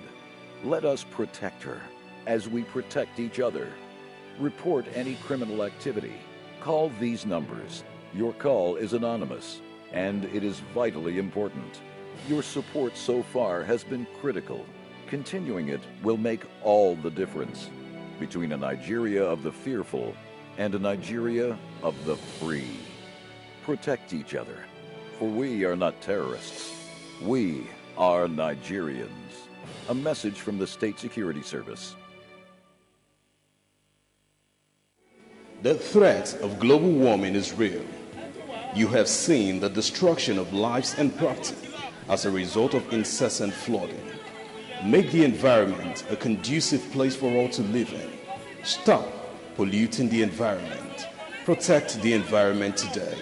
Speaker 14: Let us protect her as we protect each other. Report any criminal activity. Call these numbers. Your call is anonymous, and it is vitally important. Your support so far has been critical. Continuing it will make all the difference between a Nigeria of the fearful and a Nigeria of the free. Protect each other, for we are not terrorists. We are Nigerians. A message from the State Security Service.
Speaker 3: The threat of global warming is real. You have seen the destruction of lives and property as a result of incessant flooding. Make the environment a conducive place for all to live in. Stop polluting the environment. Protect the environment today.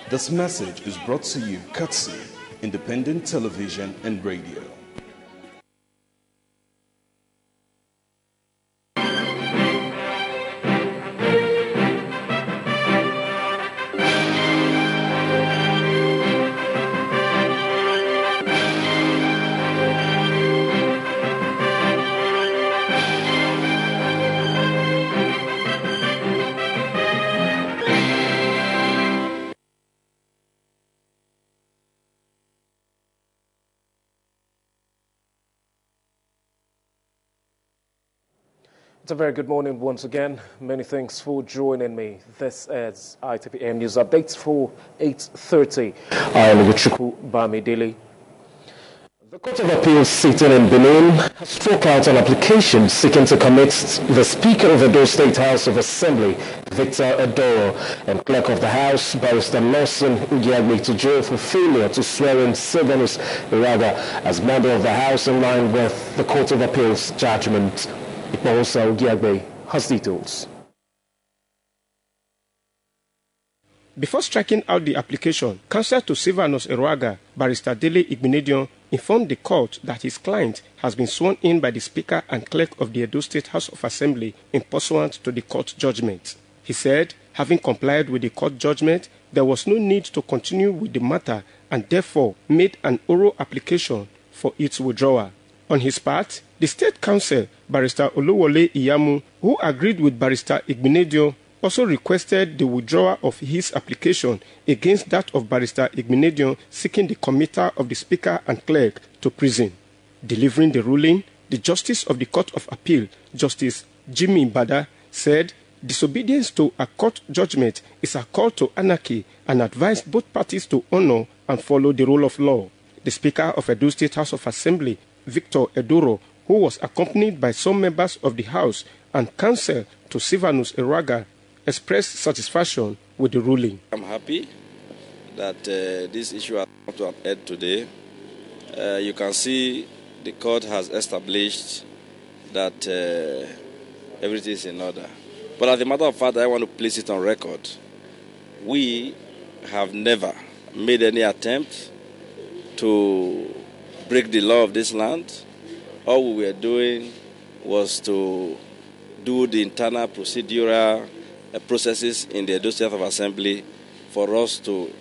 Speaker 3: This message is brought to you courtesy Independent Television and Radio.
Speaker 17: It's a very good morning once again. Many thanks for joining me. This is ITV News Updates for 8:30. I am Guchuku Bamidele. The Court of Appeals sitting in Benin has struck out an application seeking to commit the Speaker of the Edo State House of Assembly, Victor Edoro, and Clerk of the House, Barrister Lawson Ugiagbe, to jail for failure to swear in Silvanus Iraga as member of the House in line with the Court of Appeals judgment. Barrister Ugiagbe has details.
Speaker 15: Before striking out the application, Counsel to Silvanus Iraga, Barrister Dele Igbenedion, informed the court that his client has been sworn in by the Speaker and Clerk of the Edo State House of Assembly in pursuant to the court judgment. He said, having complied with the court judgment, there was no need to continue with the matter and therefore made an oral application for its withdrawal. On his part, the State Counsel, Barrister Oluwole Iyamu, who agreed with Barrister Igbenedion, also requested the withdrawal of his application against that of Barrister Igbenedion seeking the committal of the Speaker and Clerk to prison. Delivering the ruling, the Justice of the Court of Appeal, Justice Jimmy Bada, said disobedience to a court judgment is a call to anarchy and advised both parties to honor and follow the rule of law. The Speaker of Edo State House of Assembly, Victor Edoro, who was accompanied by some members of the House and Counsel to Silvanus Iraga, expressed satisfaction with the ruling.
Speaker 16: I'm happy that this issue has come to an end today. You can see the court has established that everything is in order. But as a matter of fact, I want to place it on record. We have never made any attempt to break the law of this land. All we were doing was to do the internal procedural processes in the Edo State House of Assembly for us to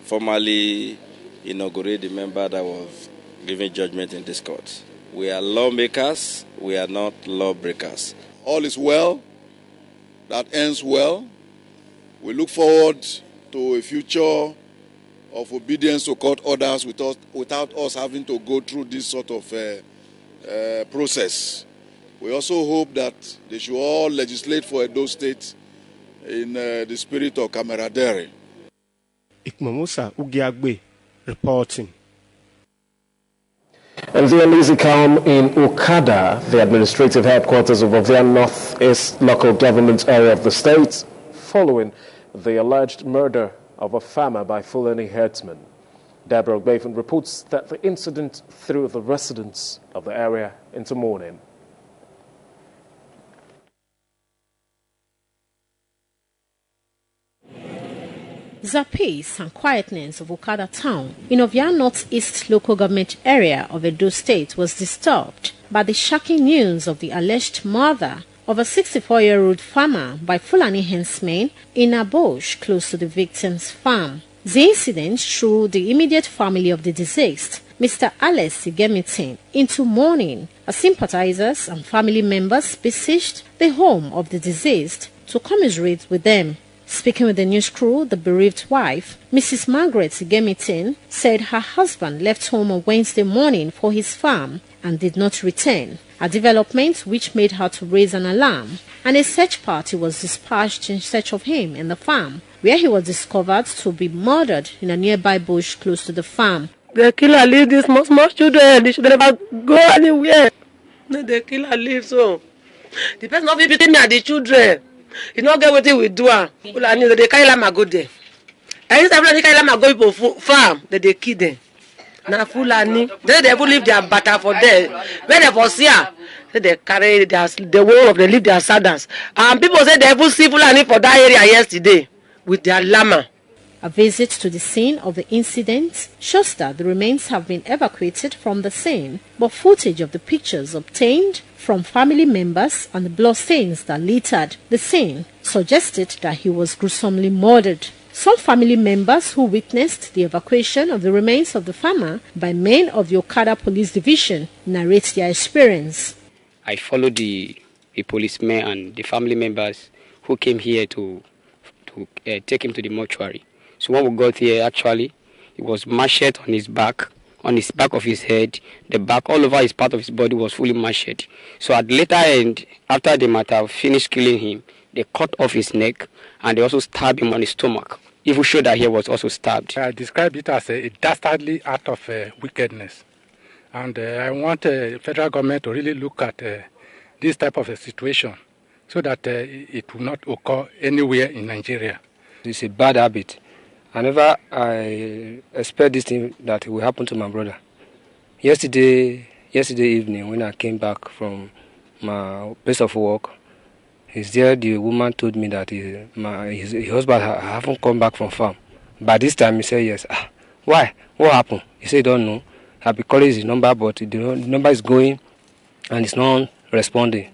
Speaker 16: formally inaugurate the member that was giving judgment in this court. We are lawmakers, we are not lawbreakers.
Speaker 19: All is well, that ends well. We look forward to a future of obedience to court orders without us having to go through this sort of process. We also hope that they should all legislate for Edo State in the spirit of camaraderie.
Speaker 15: Ikmamusa Ugiagbe reporting.
Speaker 17: And the uneasy calm in Okada, the administrative headquarters of Ovia North-East local government area of the state, following the alleged murder of a farmer by Fulani herdsmen. Deborah Ogbeifun reports that the incident threw the residents of the area into mourning.
Speaker 8: The peace and quietness of Okada town in Ovia North-East local government area of Edo State was disturbed by the shocking news of the alleged murder of a 64-year-old farmer by Fulani herdsmen in a bush close to the victim's farm. The incident threw the immediate family of the deceased, Mr. Alex Igemitin, into mourning as sympathizers and family members besieged the home of the deceased to commiserate with them. Speaking with the news crew, the bereaved wife, Mrs. Margaret Igemitin, said her husband left home on Wednesday morning for his farm and did not return, a development which made her to raise an alarm, and a search party was dispatched in search of him in the farm, where he was discovered to be murdered in a nearby bush close to the farm.
Speaker 25: The killer leave these small children. They should never go anywhere. The killer leave so. The person not beating me and the children. You not get what we do. Fulani, they carry lama go there. And instead Fulani carry lama go people farm, they kill them. Now Fulani, they even leave their butter for there. When they for see they carry the whole of they leave their saddles. And people say they even see Fulani for that area yesterday with their llama.
Speaker 8: A visit to the scene of the incident shows that the remains have been evacuated from the scene, but footage of the pictures obtained from family members and the blood stains that littered the scene suggested that he was gruesomely murdered. Some family members who witnessed the evacuation of the remains of the farmer by men of the Okada Police Division narrate their experience.
Speaker 1: I followed the policemen and the family members who came here to take him to the mortuary. So when we got here, actually, he was macheted on his back of his head, the back, all over his part of his body was fully macheted. So at the later end, after they might have finished killing him, they cut off his neck and they also stabbed him on his stomach. Even shoulder here was also stabbed.
Speaker 18: I describe it as a dastardly act of wickedness. And I want the federal government to really look at this type of a situation so that it will not occur anywhere in Nigeria.
Speaker 1: It's a bad habit. Whenever I expect this thing that will happen to my brother. Yesterday evening when I came back from my place of work, the woman told me that his husband haven't come back from farm. By this time he said yes. Why? What happened? He said he don't know. I've been calling his number, but the number is going and it's not responding.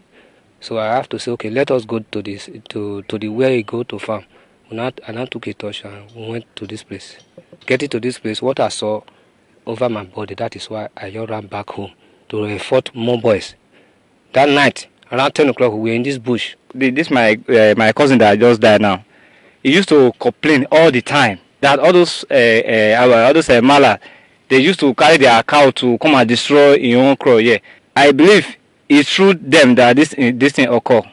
Speaker 1: So I have to say, okay, let us go to the where he go to farm. And I took a touch and we went to this place. Getting to this place, what I saw over my body, that is why I just ran back home to report more boys. That night, around 10 o'clock, we were in this bush.
Speaker 20: This my cousin that just died now. He used to complain all the time that all those mala, they used to carry their cow to come and destroy your own crow. Yeah, I believe it's through them that this thing occur.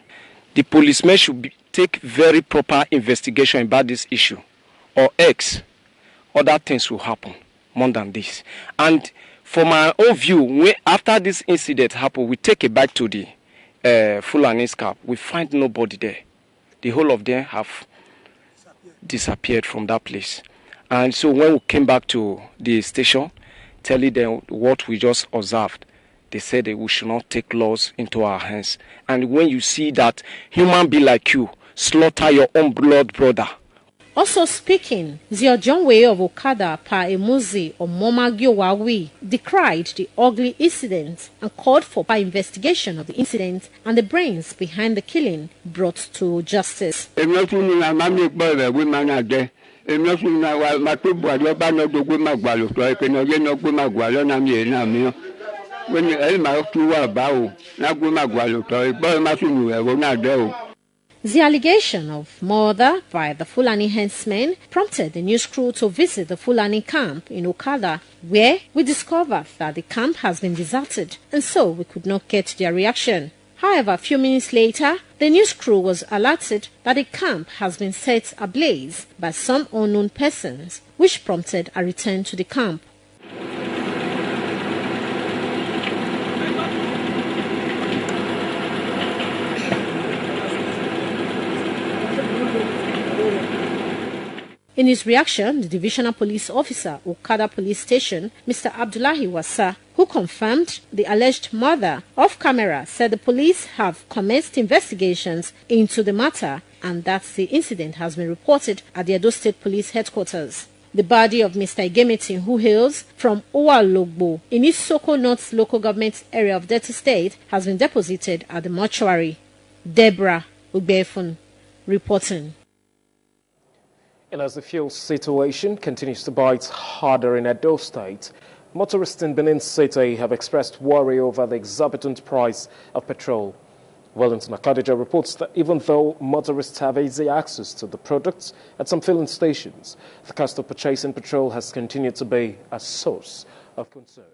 Speaker 15: The policemen should take very proper investigation about this issue, or else other things will happen more than this. And for my own view, after this incident happened, we take it back to the Fulani's camp. We find nobody there. The whole of them have disappeared from that place. And so when we came back to the station, telling them what we just observed, they said that we should not take laws into our hands. And when you see that human being like you slaughter your own blood brother.
Speaker 8: Also speaking, Zio Johnway of Okada Pa Emuzi or Momagio Wawi decried the ugly incident and called for an investigation of the incident and the brains behind the killing brought to justice. The allegation of murder by the Fulani henchmen prompted the news crew to visit the Fulani camp in Okada, where we discovered that the camp has been deserted, and so we could not get their reaction. However, a few minutes later, the news crew was alerted that the camp has been set ablaze by some unknown persons, which prompted a return to the camp. In his reaction, the divisional police officer, Okada Police Station, Mr. Abdullahi Wasa, who confirmed the alleged murder off camera, said the police have commenced investigations into the matter and that the incident has been reported at the Edo State Police Headquarters. The body of Mr. Igemetin, who hails from Owalogbo in Isoko North local government area of Delta State, has been deposited at the mortuary. Deborah Ugbefun reporting.
Speaker 17: And as the fuel situation continues to bite harder in Edo State, motorists in Benin City have expressed worry over the exorbitant price of petrol. Wellington Akadija reports that even though motorists have easy access to the products at some filling stations, the cost of purchasing petrol has continued to be a source of concern.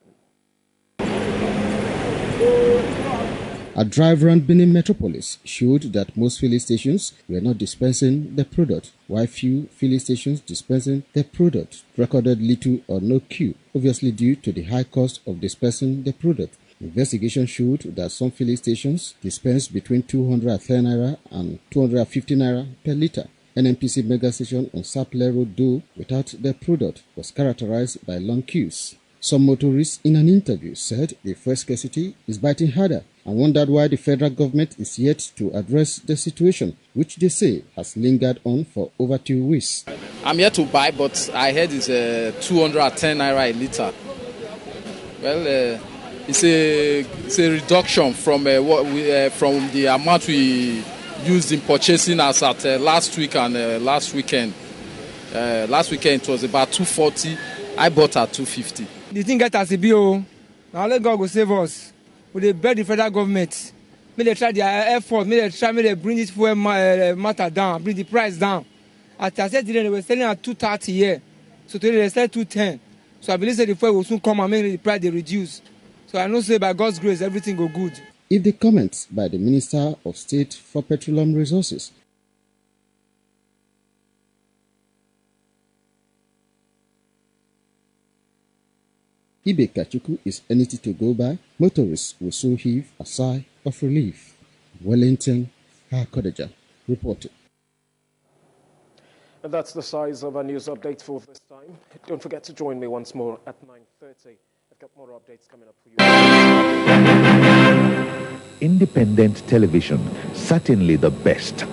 Speaker 21: A drive around Benin Metropolis showed that most filling stations were not dispensing the product, while few filling stations dispensing the product recorded little or no queue, obviously due to the high cost of dispensing the product. Investigation showed that some filling stations dispense between 210 naira and 250 naira per litre. NNPC mega station on Sapele Road, though without their product, was characterized by long queues. Some motorists in an interview said the fuel scarcity is biting harder and wondered why the federal government is yet to address the situation, which they say has lingered on for over 2 weeks.
Speaker 2: I'm here to buy, but I heard it's 210 naira a litre. Well, it's a reduction from the amount we used in purchasing as at last week and last weekend. Last weekend it was about 240. I bought at 250.
Speaker 4: The thing get as a bill. Now let God go save us. We dey beg the federal government. May they try their effort. May they bring this fuel matter down. Bring the price down. As I said today, they were selling at 230 here. So today they sell 210. So I believe that the fuel will soon come and make the price they reduce. So I know say by God's grace everything go good.
Speaker 21: If the comments by the Minister of State for Petroleum Resources Ibe Kachuku is anything to go by, motorists will soon heave a sigh of relief. Wellington Hakodeja reported.
Speaker 17: And that's the size of our news update for this time. Don't forget to join me once more at 9:30. I've got more updates coming up for you.
Speaker 7: Independent television, certainly the best.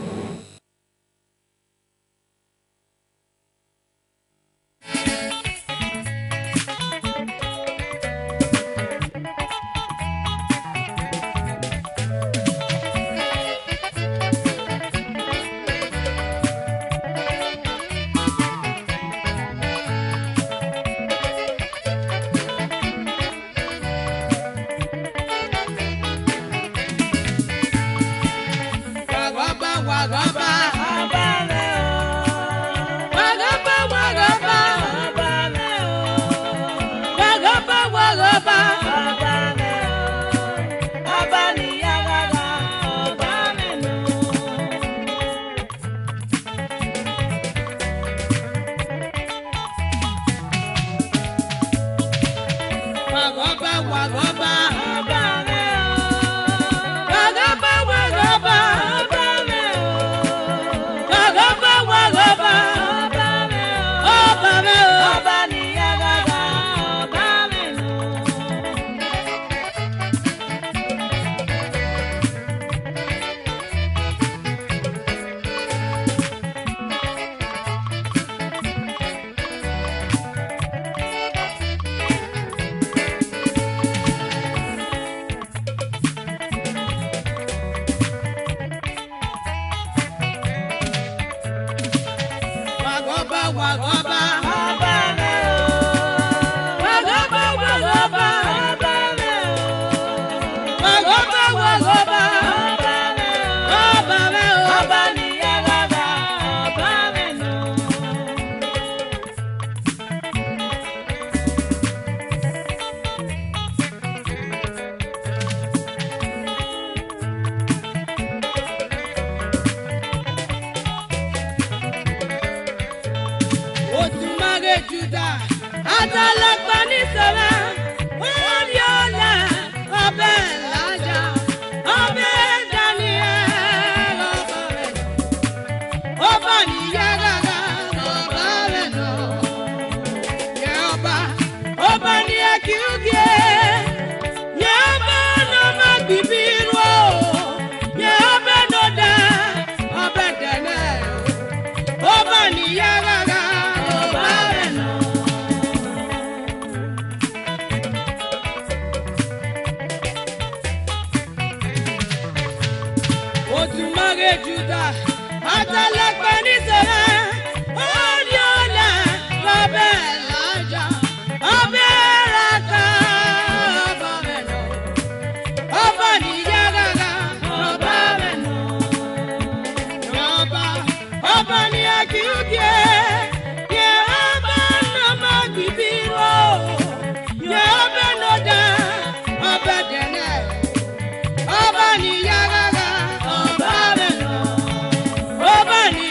Speaker 6: Obani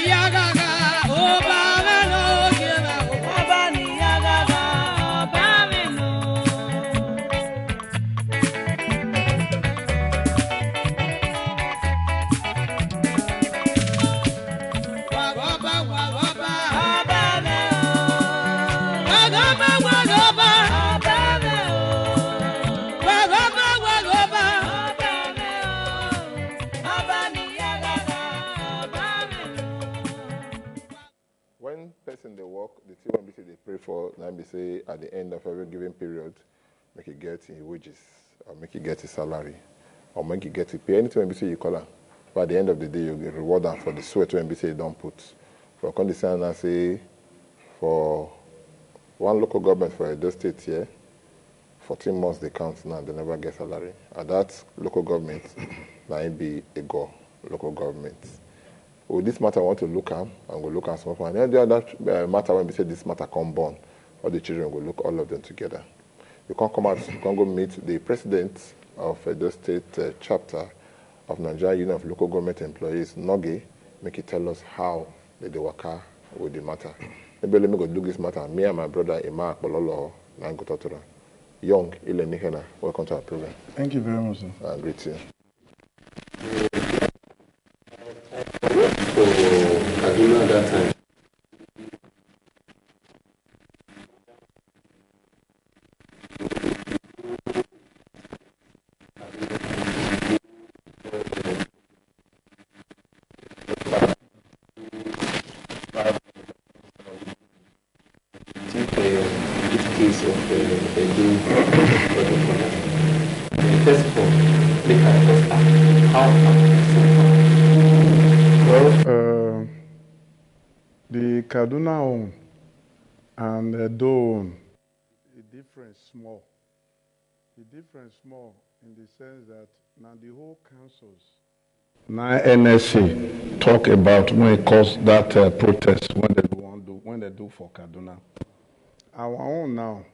Speaker 6: before, let me say at the end of every given period, make it get his wages, or make it get his salary, or make it get his pay. Anything when you say you call her. But at the end of the day, you get rewarded for the sweat when you say you don't put. For condition, I say, for one local government for Edo State here, 14 months they count now, they never get salary. At that local government, now it be a go local government. With this matter, I want to look at, and we'll look at some of them. And the other matter, when we say this matter come born, all the children will look all of them together. You can come out, you can go meet the president of the state chapter of Nigeria Union of Local Government Employees, Nogi, make it tell us how they work with the matter. Maybe let me go do this matter. Me and my brother, Ima Pololo, Nangototora. Young, Ile Nihena, welcome to our program.
Speaker 9: Thank you very much, sir.
Speaker 6: Great to you.
Speaker 11: For Kaduna at that time.
Speaker 9: The Kaduna own and the Edo own, the difference small. The difference small in the sense that now the whole councils. Now NSC talk about when it caused that protest when they do for Kaduna. Our own now,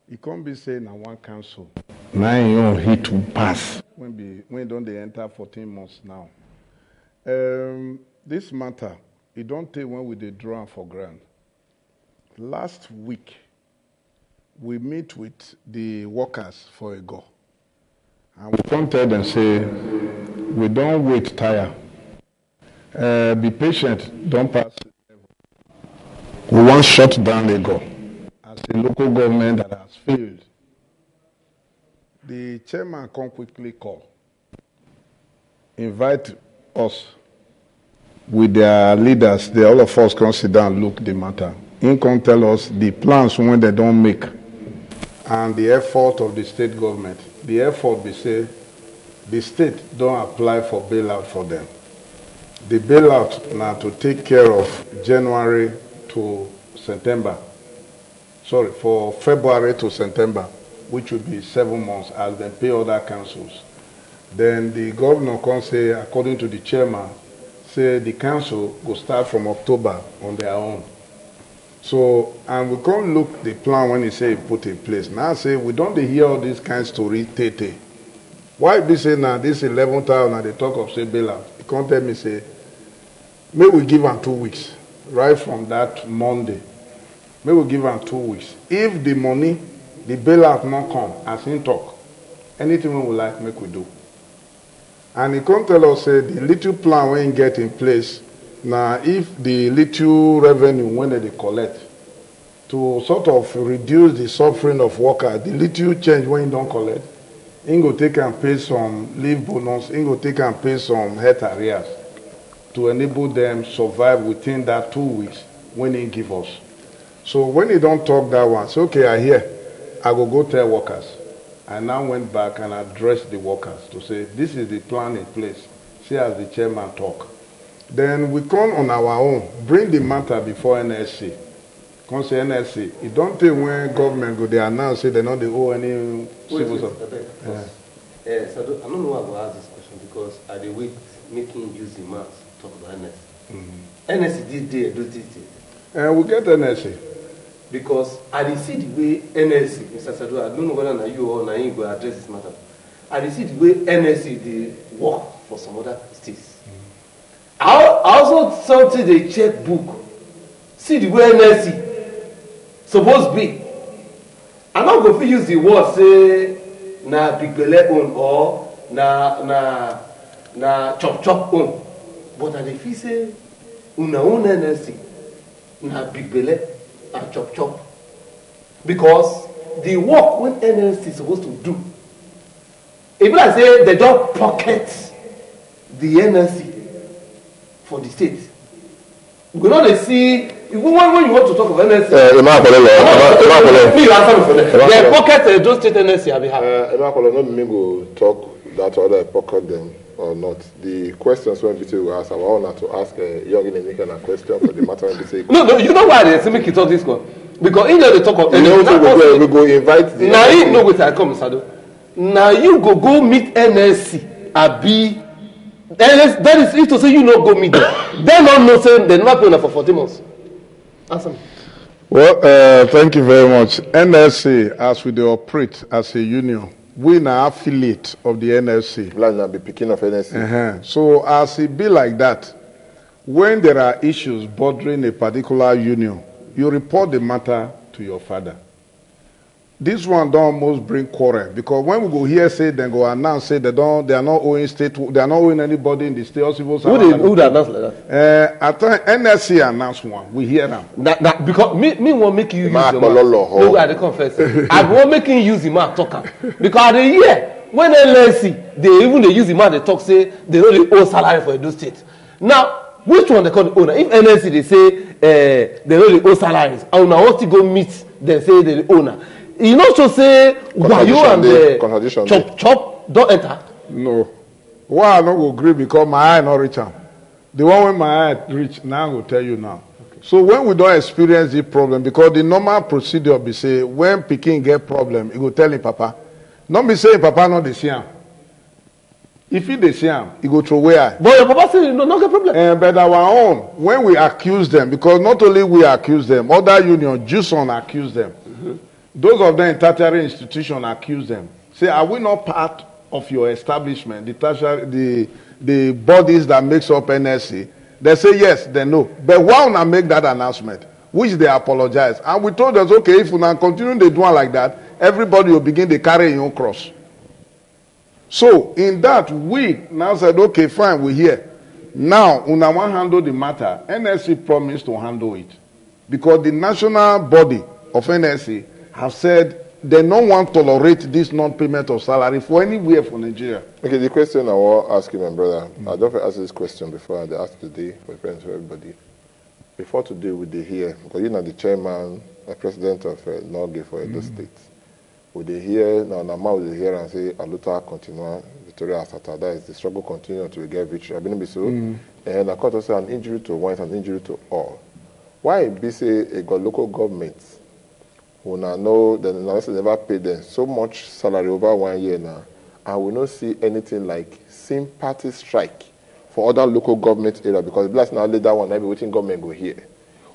Speaker 9: it can't be saying now one council. Now you know hit to pass when don't they enter 14 months now. This matter, it don't take when we did draw for grant. Last week, we meet with the workers for a go. And we can't tell them, say, we don't wait tire. Be patient, don't pass. We want shut down the go. As a local government that has failed. The chairman can quickly call. Invite us with their leaders, all of us can sit down and look the matter. He can tell us the plans when they don't make and the effort of the state government. The effort, they say, the state don't apply for bailout for them. The bailout now to take care of January to September. Sorry, for February to September, which will be 7 months as they pay other councils. Then the governor can say, according to the chairman, say the council will start from October on their own. So, and we can't look the plan when he say put in place. Now say, we don't hear all these kind of stories, tete. Why be say now this 11,000 and they talk of say bailout? You can't tell me say, may we give them 2 weeks, right from that Monday. May we give them 2 weeks. If the money, the bailout not come, as in talk, anything we would like, make we do. And he can't tell us, say, the little plan when get in place, now if the little revenue when they collect, to sort of reduce the suffering of workers, the little change when you don't collect, he go take and pay some leave bonus, he go take and pay some health arrears to enable them survive within that 2 weeks when he give us. So when he don't talk that one, say, okay, I hear, I go tell workers. I now went back and addressed the workers to say, this is the plan in place. See as the chairman talk. Then we come on our own, bring the matter before NSC. Come say NSC. It don't take when government go, they announce, say they don't owe any civil service.
Speaker 11: So I don't know why I will ask this question because I did wait making use the maths talk about NSC. NSC this day, do this day.
Speaker 9: We get NSC.
Speaker 11: Because I see the way NSC, Mr. Sadu, I don't know whether you or Naim will address this matter. I see the way NSC they work for some other states. I also saw the checkbook. See the way NSC supposed be. I'm not going to use the word say na big belle own or na chop chop own. But I feel say una own NSC na big belle and chop chop. Because the work when NSC is supposed to do, if I say they don't pocket the NSC for the state, we know they see when you want to talk of NSC,
Speaker 6: me
Speaker 11: you answer me for that. They pocket those state NSC. I be happy.
Speaker 6: Not me go talk that other pocket them or not. The questions when we ask, I want to ask young in a question for the matter when we say.
Speaker 11: No, you know why they say make you talk this one? Because in the talk of
Speaker 6: NSC, we go invite.
Speaker 11: Now you know what I come, Sado. Now you go meet NSC. Abi. That is if to say you not go meet them. They not know say they never pay for 40 months. Answer me.
Speaker 9: Well, thank you very much. NSC, as we operate as a union, we are affiliate of the NSC.
Speaker 6: Like be picking of NSC.
Speaker 9: So as it be like that, when there are issues bothering a particular union, you report the matter to your father. This one don't almost bring quarrel because when we go here say then go announce say they are not owing state, they are not owing anybody in the state or civil service.
Speaker 11: Who announce like that?
Speaker 9: At NSC announced one. We hear them.
Speaker 11: Because me want make you use your mouth. No, I confess. I want making use the mouth talker because the year when NSC they use the mouth they talk say they know the owe salary for Edo State. Now which one they call the owner? If NSC they say they know the owe salaries, and now once you go meet they say they the owner. You know to say Wayo and the chop don't enter.
Speaker 9: No. Why I not go agree because my eye not reach am. The one when my eye reach now I will tell you now. Okay. So when we don't experience the problem, because the normal procedure be say when pikin get problem, he go tell him papa. Not be say papa not the same. If he the same, he go throw away.
Speaker 11: But your papa say no get problem.
Speaker 9: But our own, when we accuse them, because not only we accuse them, other union, Juson accuse them. Those of them in tertiary institution accuse them. Say, are we not part of your establishment, the bodies that makes up NSC? They say yes, they know. But why not make that announcement? Which they apologize. And we told us, okay, if we now continue to do one like that, everybody will begin to carry your own cross. So in that, we now said, okay, fine, we're here. Now, when I want to handle the matter, NSC promised to handle it. Because the national body of NSC have said they don't want to tolerate this non-payment of salary for anywhere for Nigeria.
Speaker 6: Okay, the question I want to ask you, my brother, I don't ask this question before, I asked today for friends for everybody. Before today, we did hear, because you're not the chairman, the president of Norgay for Edo State. We did hear, now we did hear and say, Aluta continua, Victoria Asata, that is the struggle continue until we get victory. I've been so, and I caught us an injury to one, an injury to all. Why be say a local government who now know that the never paid them so much salary over 1 year now, and we don't see anything like sympathy strike for other local government area because blast now later one maybe waiting government go here.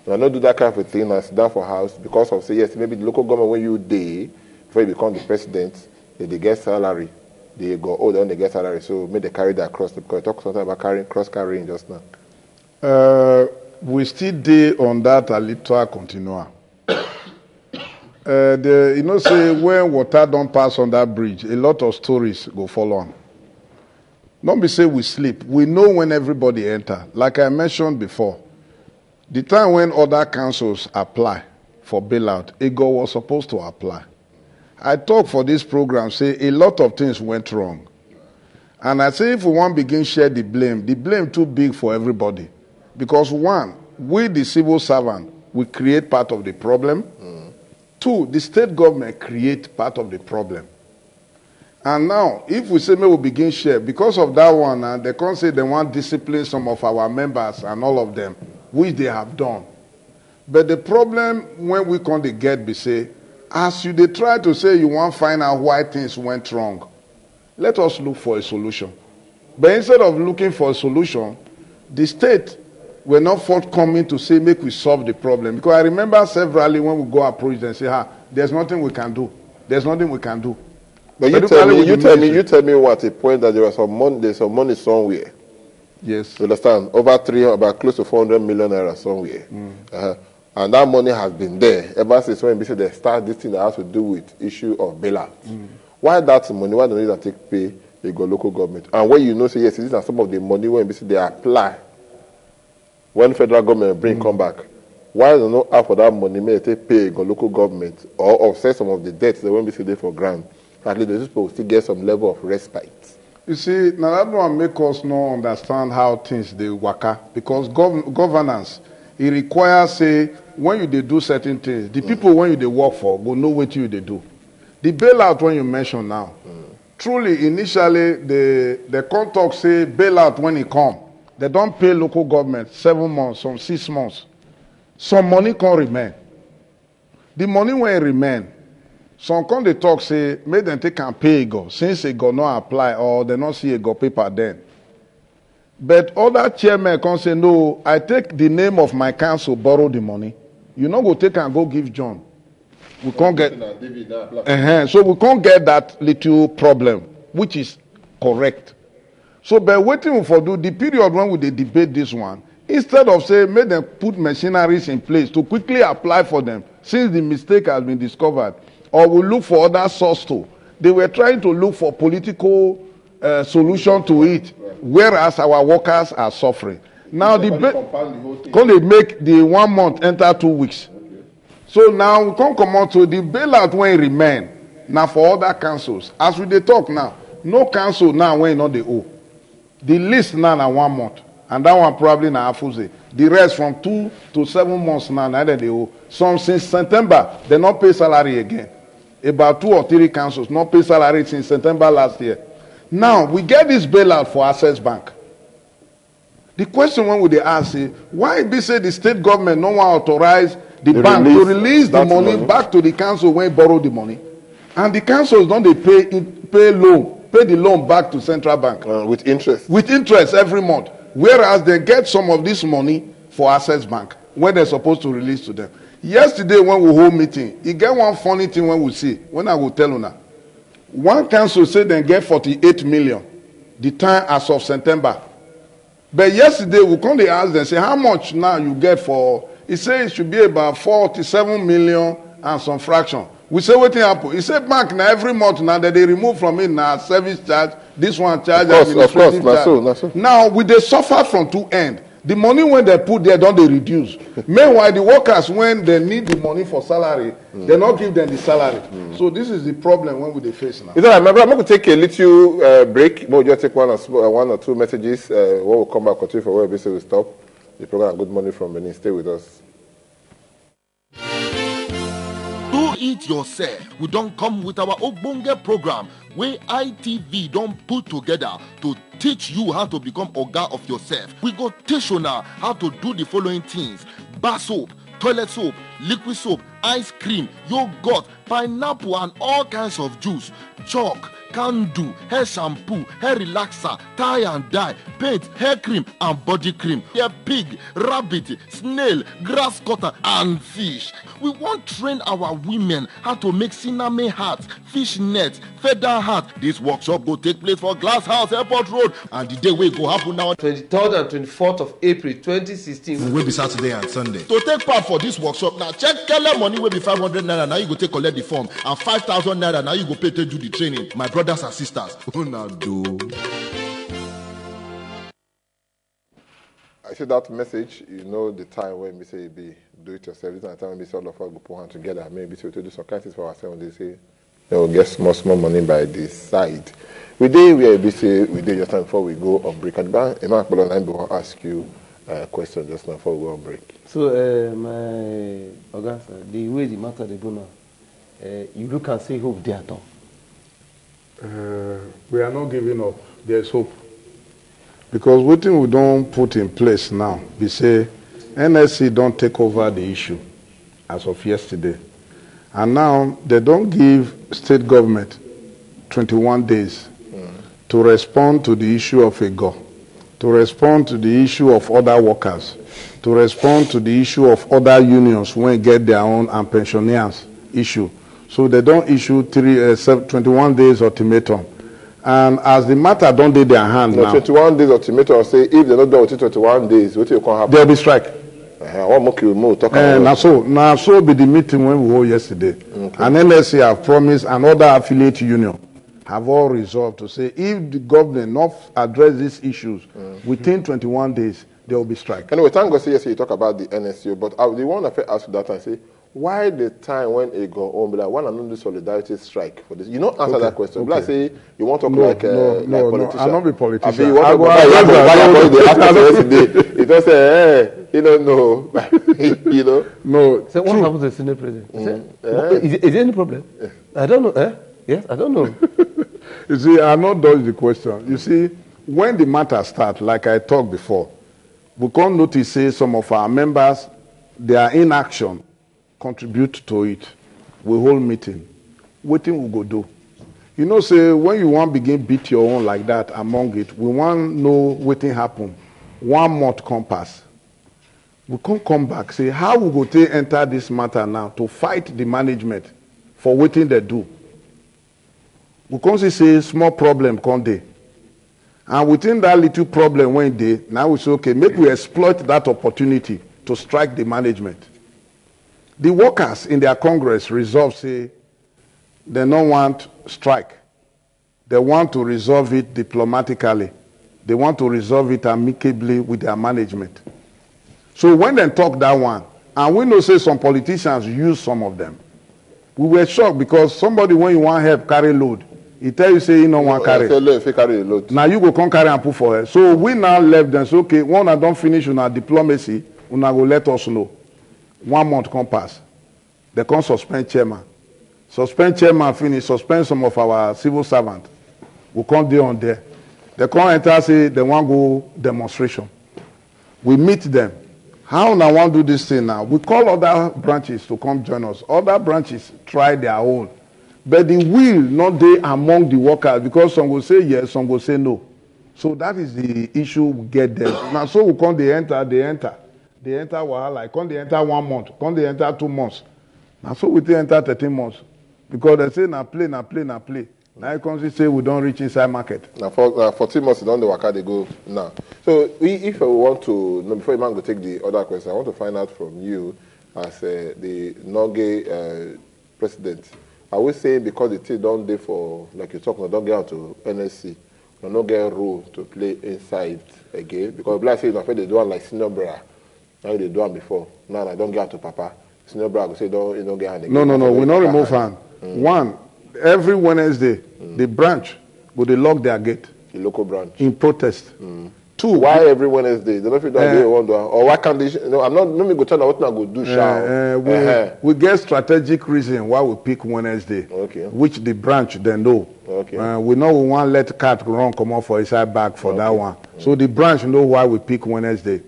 Speaker 6: When I not do that kind of thing, I sit down for house because of say yes, maybe the local government when you day before you become the president, they get salary, they go oh then they get salary, so maybe they carry that cross because I talk something about cross carrying just now.
Speaker 9: We still day on that a little continua. You know, say when water don't pass on that bridge, a lot of stories go follow on. Don't be say we sleep. We know when everybody enter. Like I mentioned before, the time when other councils apply for bailout, EGO was supposed to apply. I talk for this program, say a lot of things went wrong. And I say if we want to begin share the blame too big for everybody. Because one, we the civil servant, we create part of the problem. Two, the state government create part of the problem. And now, if we say maybe we begin share, because of that one, they can't say they want to discipline some of our members and all of them, which they have done. But the problem when we can't get, be say, as you they try to say you want to find out why things went wrong, let us look for a solution. But instead of looking for a solution, the state were not forthcoming to say, make we solve the problem. Because I remember severally when we go approach them and say, there's nothing we can do. There's nothing we can do.
Speaker 6: But you tell me what a point that there was there's some money somewhere.
Speaker 9: Yes.
Speaker 6: You understand? About close to 400 million naira somewhere. And that money has been there ever since when they start this thing that has to do with issue of bailout. Why that money? Why don't they take pay the local government? And when you know, say yes, these are some of the money when they apply. When federal government come back, why do not have for that money may they pay the local government or offset some of the debts that won't be there for grant? At least those people still get some level of respite.
Speaker 9: You see, now that one make us not understand how things they work out because governance it requires, say, when you dey do certain things, the people when you dey work for go know what you dey do. The bailout when you mention now, truly, initially, the contract say bailout when it come, they don't pay local government 7 months, some 6 months. Some money can remain. The money when it remain, some come they talk say, make them take and pay go, since it go not apply or they not see it go paper then. But other chairmen can say, no, I take the name of my council, borrow the money. You know, go take and go give John. We can't get, so we can't get that little problem, which is correct. So by waiting for the period when we debate this one, instead of say, make them put machineries in place to quickly apply for them, since the mistake has been discovered, or we look for other source too. They were trying to look for political solution to it, whereas our workers are suffering. Now can they make the 1 month enter 2 weeks? So now we can't come out to the bailout when it remain. Now for other councils, as we dey talk now, no council now when not they owe. The list now na 1 month, and that one probably na afuze. The rest from 2 to 7 months now, neither they owe. Some since September they not pay salary again. About 2 or 3 councils not pay salary since September last year. Now we get this bailout for Access Bank. The question when would they ask is, why be say the state government no one authorize the bank to release the money back to the council when borrow the money, and the councils don't they pay the loan back to central bank
Speaker 6: with
Speaker 9: interest every month, whereas they get some of this money for Access Bank when they're supposed to release to them. Yesterday when we hold meeting, you get one funny thing when we see, when I will tell you now. One council said they get 48 million the time as of September. But yesterday we come to ask them, say, how much now you get for? He said it should be about 47 million and some fraction. We say, what happen? He said, bank now every month now that they remove from it now service charge, this one charge,
Speaker 6: of course,
Speaker 9: charge. Now, we they suffer from 2 ends. The money when they put there, don't they reduce? Meanwhile, the workers, when they need the money for salary, they not give them the salary. So this is the problem when we face now.
Speaker 6: Is that right? My brother, I'm going to take a little break. We'll just take one or two messages. When we'll come back, continue for where we say we stop. The program Good Morning from Benin. Stay with us.
Speaker 12: Do it yourself. We don't come with our Ogbonge program where ITV don't put together to teach you how to become Oga of yourself. We go teach you now how to do the following things: bar soap, toilet soap, liquid soap, ice cream, yogurt, pineapple and all kinds of juice, chalk, candle, hair shampoo, hair relaxer, tie and dye, paint, hair cream and body cream, hair pig, rabbit, snail, grass cutter and fish. We want train our women how to make cinnamon hats, fish nets, feather hat. This workshop will take place for Glass House Airport Road, and the day will go happen now
Speaker 11: 23rd and 24th of April 2016.
Speaker 12: Will be Saturday and Sunday. To take part for this workshop now, check Kele money will be 500 naira. Now you go take collect the form, and 5,000 naira. Now you go pay to do the training. My brothers and sisters, who now do?
Speaker 6: I see that message. You know the time when we say be do it yourself. This is the time when we say all of us go put hand together. Maybe to do some kind of things for ourselves. They say they will get small money by the side. We did just time before we go on break. And Emma will ask you a question just now before we go on break.
Speaker 11: So my Oga, the way the matter they go now, you look and say hope they are done.
Speaker 9: We are not giving up. There's hope. Because what we don't put in place now, we say NSC don't take over the issue as of yesterday. And now they don't give state government 21 days to respond to the issue of EGO, to respond to the issue of other workers, to respond to the issue of other unions when get their own and pensioners issue. So they don't issue 21 days ultimatum. And as the matter don't do their hand now.
Speaker 6: 21 days ultimatum say if they're not done with 21 days, what will happen?
Speaker 9: There'll be strike.
Speaker 6: Now
Speaker 9: so be the meeting when we hold yesterday. Okay. And NSC have promised, and other affiliate union have all resolved to say if the government not address these issues within 21 days, there will be strike.
Speaker 6: Anyway, thank God say yes, you talk about the NSU, but the one I ask you that and say, why the time when it go on, be like, why not do solidarity strike for this? You don't answer that question. Okay. Like say you want to talk like politician.
Speaker 9: I'm not be politician.
Speaker 6: I mean, you want to yesterday. You just say, hey, you don't know. You know.
Speaker 11: No. So what happened to the Senate president? Is there any problem? I don't know. Yes, I don't know.
Speaker 9: You see, I not dodge the question. You see, when the matter starts, like I talked before, we can't notice say some of our members, their inaction contribute to it. We hold meeting. Waiting we go do. You know, say when you want begin beat your own like that among it, we want know waiting happen. 1 month come pass. We can't come back, say how we go to enter this matter now to fight the management for waiting they do. We can't say small problem come there. And within that little problem when they, now we say, okay, maybe we exploit that opportunity to strike the management. The workers in their Congress resolve, say, they don't want strike. They want to resolve it diplomatically. They want to resolve it amicably with their management. So when they talk that one, and we know say some politicians use some of them, we were shocked because somebody when you want help carry load, he tell you say you don't want carry.
Speaker 6: Carry load.
Speaker 9: Now you go come carry and put for her. So we now left them. So okay, one I don't finish on our diplomacy, una go let us know. 1 month come pass. They come suspend chairman. Suspend chairman finish, suspend some of our civil servants. We come there on there. They come enter say they want go demonstration. We meet them. How now want do this thing now? We call other branches to come join us. Other branches try their own. But the will not there among the workers because some will say yes, some will say no. So that is the issue we get there. Now so we come they enter. They enter wahala. Come they enter 1 month. Come they enter 2 months. Now so we enter 13 months. Because they say na play. Now you come say we don't reach inside market.
Speaker 6: Now for 14 months down the waka they go now. So if I want to before you man go take the other question, I want to find out from you as the Norgay president. Are we saying because the team don't there for like you talk, don't get out to NSC, no get role to play inside again? Because like say they do it like senior brother. Now they do it before. Now I don't get out to Papa. Senior brother say don't get hand again.
Speaker 9: No, we not remove hand. One, every Wednesday, the branch will they lock their gate.
Speaker 6: The local branch.
Speaker 9: In protest. 2.
Speaker 6: Why every Wednesday? They don't feel that they want to, or why can't they? No, I'm not. Let me go tell them what I go do.
Speaker 9: We get strategic reason why we pick Wednesday.
Speaker 6: Okay.
Speaker 9: Which the branch they know.
Speaker 6: Okay.
Speaker 9: We know we want let cat run come out for inside bag for that one. So the branch know why we pick Wednesday.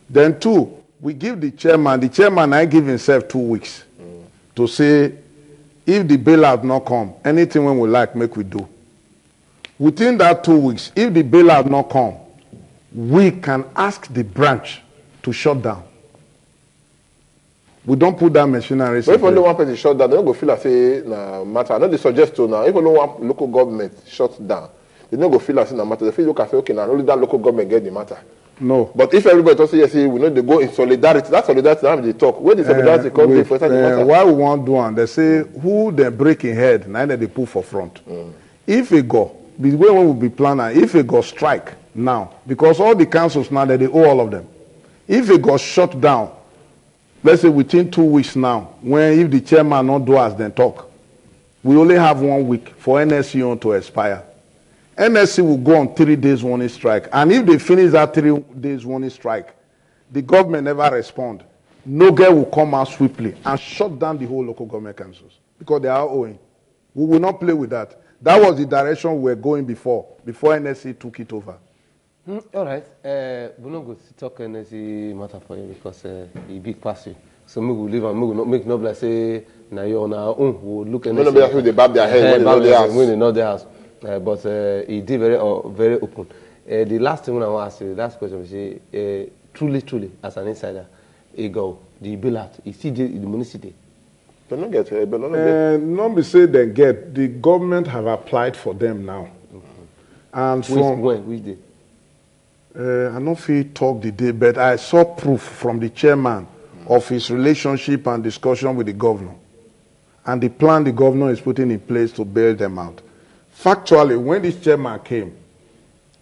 Speaker 9: Then 2, we give the chairman. The chairman I give himself 2 weeks to say if the bailout not come, anything when we like make we do. Within that 2 weeks, if the bailout not come, we can ask the branch to shut down. We don't put that machinery.
Speaker 6: But if only one person shut down, they don't go feel like say na matter. I know they suggest to now. If only one local government shuts down, they don't go feel like say na matter. They feel look and say okay now only that local government get the matter.
Speaker 9: No.
Speaker 6: But if everybody talks yes, we know they go in solidarity. That solidarity now they talk. Where the solidarity come for the matter?
Speaker 9: Why we want do one? They say who they break in head, now they put for front. If it go, the way we will be planning, if it go strike now, because all the councils now they owe all of them. If it got shut down, let's say within 2 weeks now, when if the chairman not do as then talk, we only have 1 week for NSC to expire. NSC will go on 3 days warning strike, and if they finish that 3 days warning strike, the government never respond. No girl will come out swiftly and shut down the whole local government councils because they are owing. We will not play with that. That was the direction we were going before NSC took it over.
Speaker 11: All right. We're not going to talk NSC matter for you because it's big pass you. So we will leave and we will not make no like say now you're on our own. We'll look at
Speaker 6: NSC. They bob their head
Speaker 11: when they know their house. But he did very open. The last thing I want to ask you, last question, is truly, as an insider, the bailout, is still the municipality?
Speaker 6: They don't get it, but
Speaker 9: not be say they get. The government have applied for them now. And
Speaker 11: which day?
Speaker 9: I don't feel talk the day, but I saw proof from the chairman of his relationship and discussion with the governor. And the plan the governor is putting in place to bail them out. Factually, when this chairman came,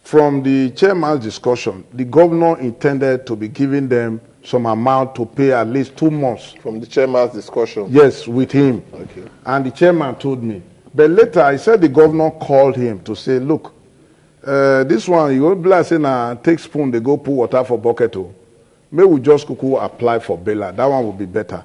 Speaker 9: from the chairman's discussion, the governor intended to be giving them some amount to pay at least 2 months.
Speaker 6: From the chairman's discussion?
Speaker 9: Yes, with him.
Speaker 6: Okay.
Speaker 9: And the chairman told me. But later, he said the governor called him to say, look, this one, you won't be like saying, take spoon, they go pour water for bucket. May we just apply for bailout. That one will be better.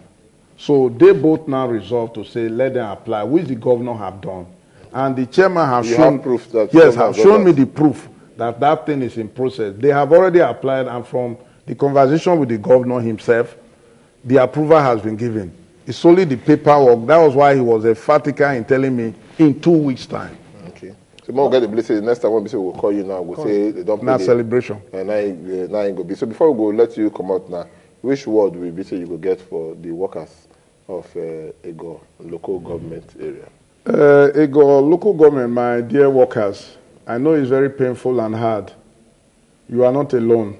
Speaker 9: So they both now resolved to say, let them apply, which the governor have done. And the chairman has shown,
Speaker 6: proof that
Speaker 9: yes, have shown me the proof that that thing is in process. They have already applied, and from the conversation with the governor himself, the approval has been given. It's only the paperwork. That was why he was emphatic in telling me in 2 weeks' time.
Speaker 6: Okay. So we'll get the blessing. The next time we say we'll call you now. We'll say they don't
Speaker 9: now celebration.
Speaker 6: Now it go be. So before we go, let you come out now. Which word will be say you will get for the workers of Ego local government area?
Speaker 9: Ego local government, my dear workers, I know it's very painful and hard. You are not alone.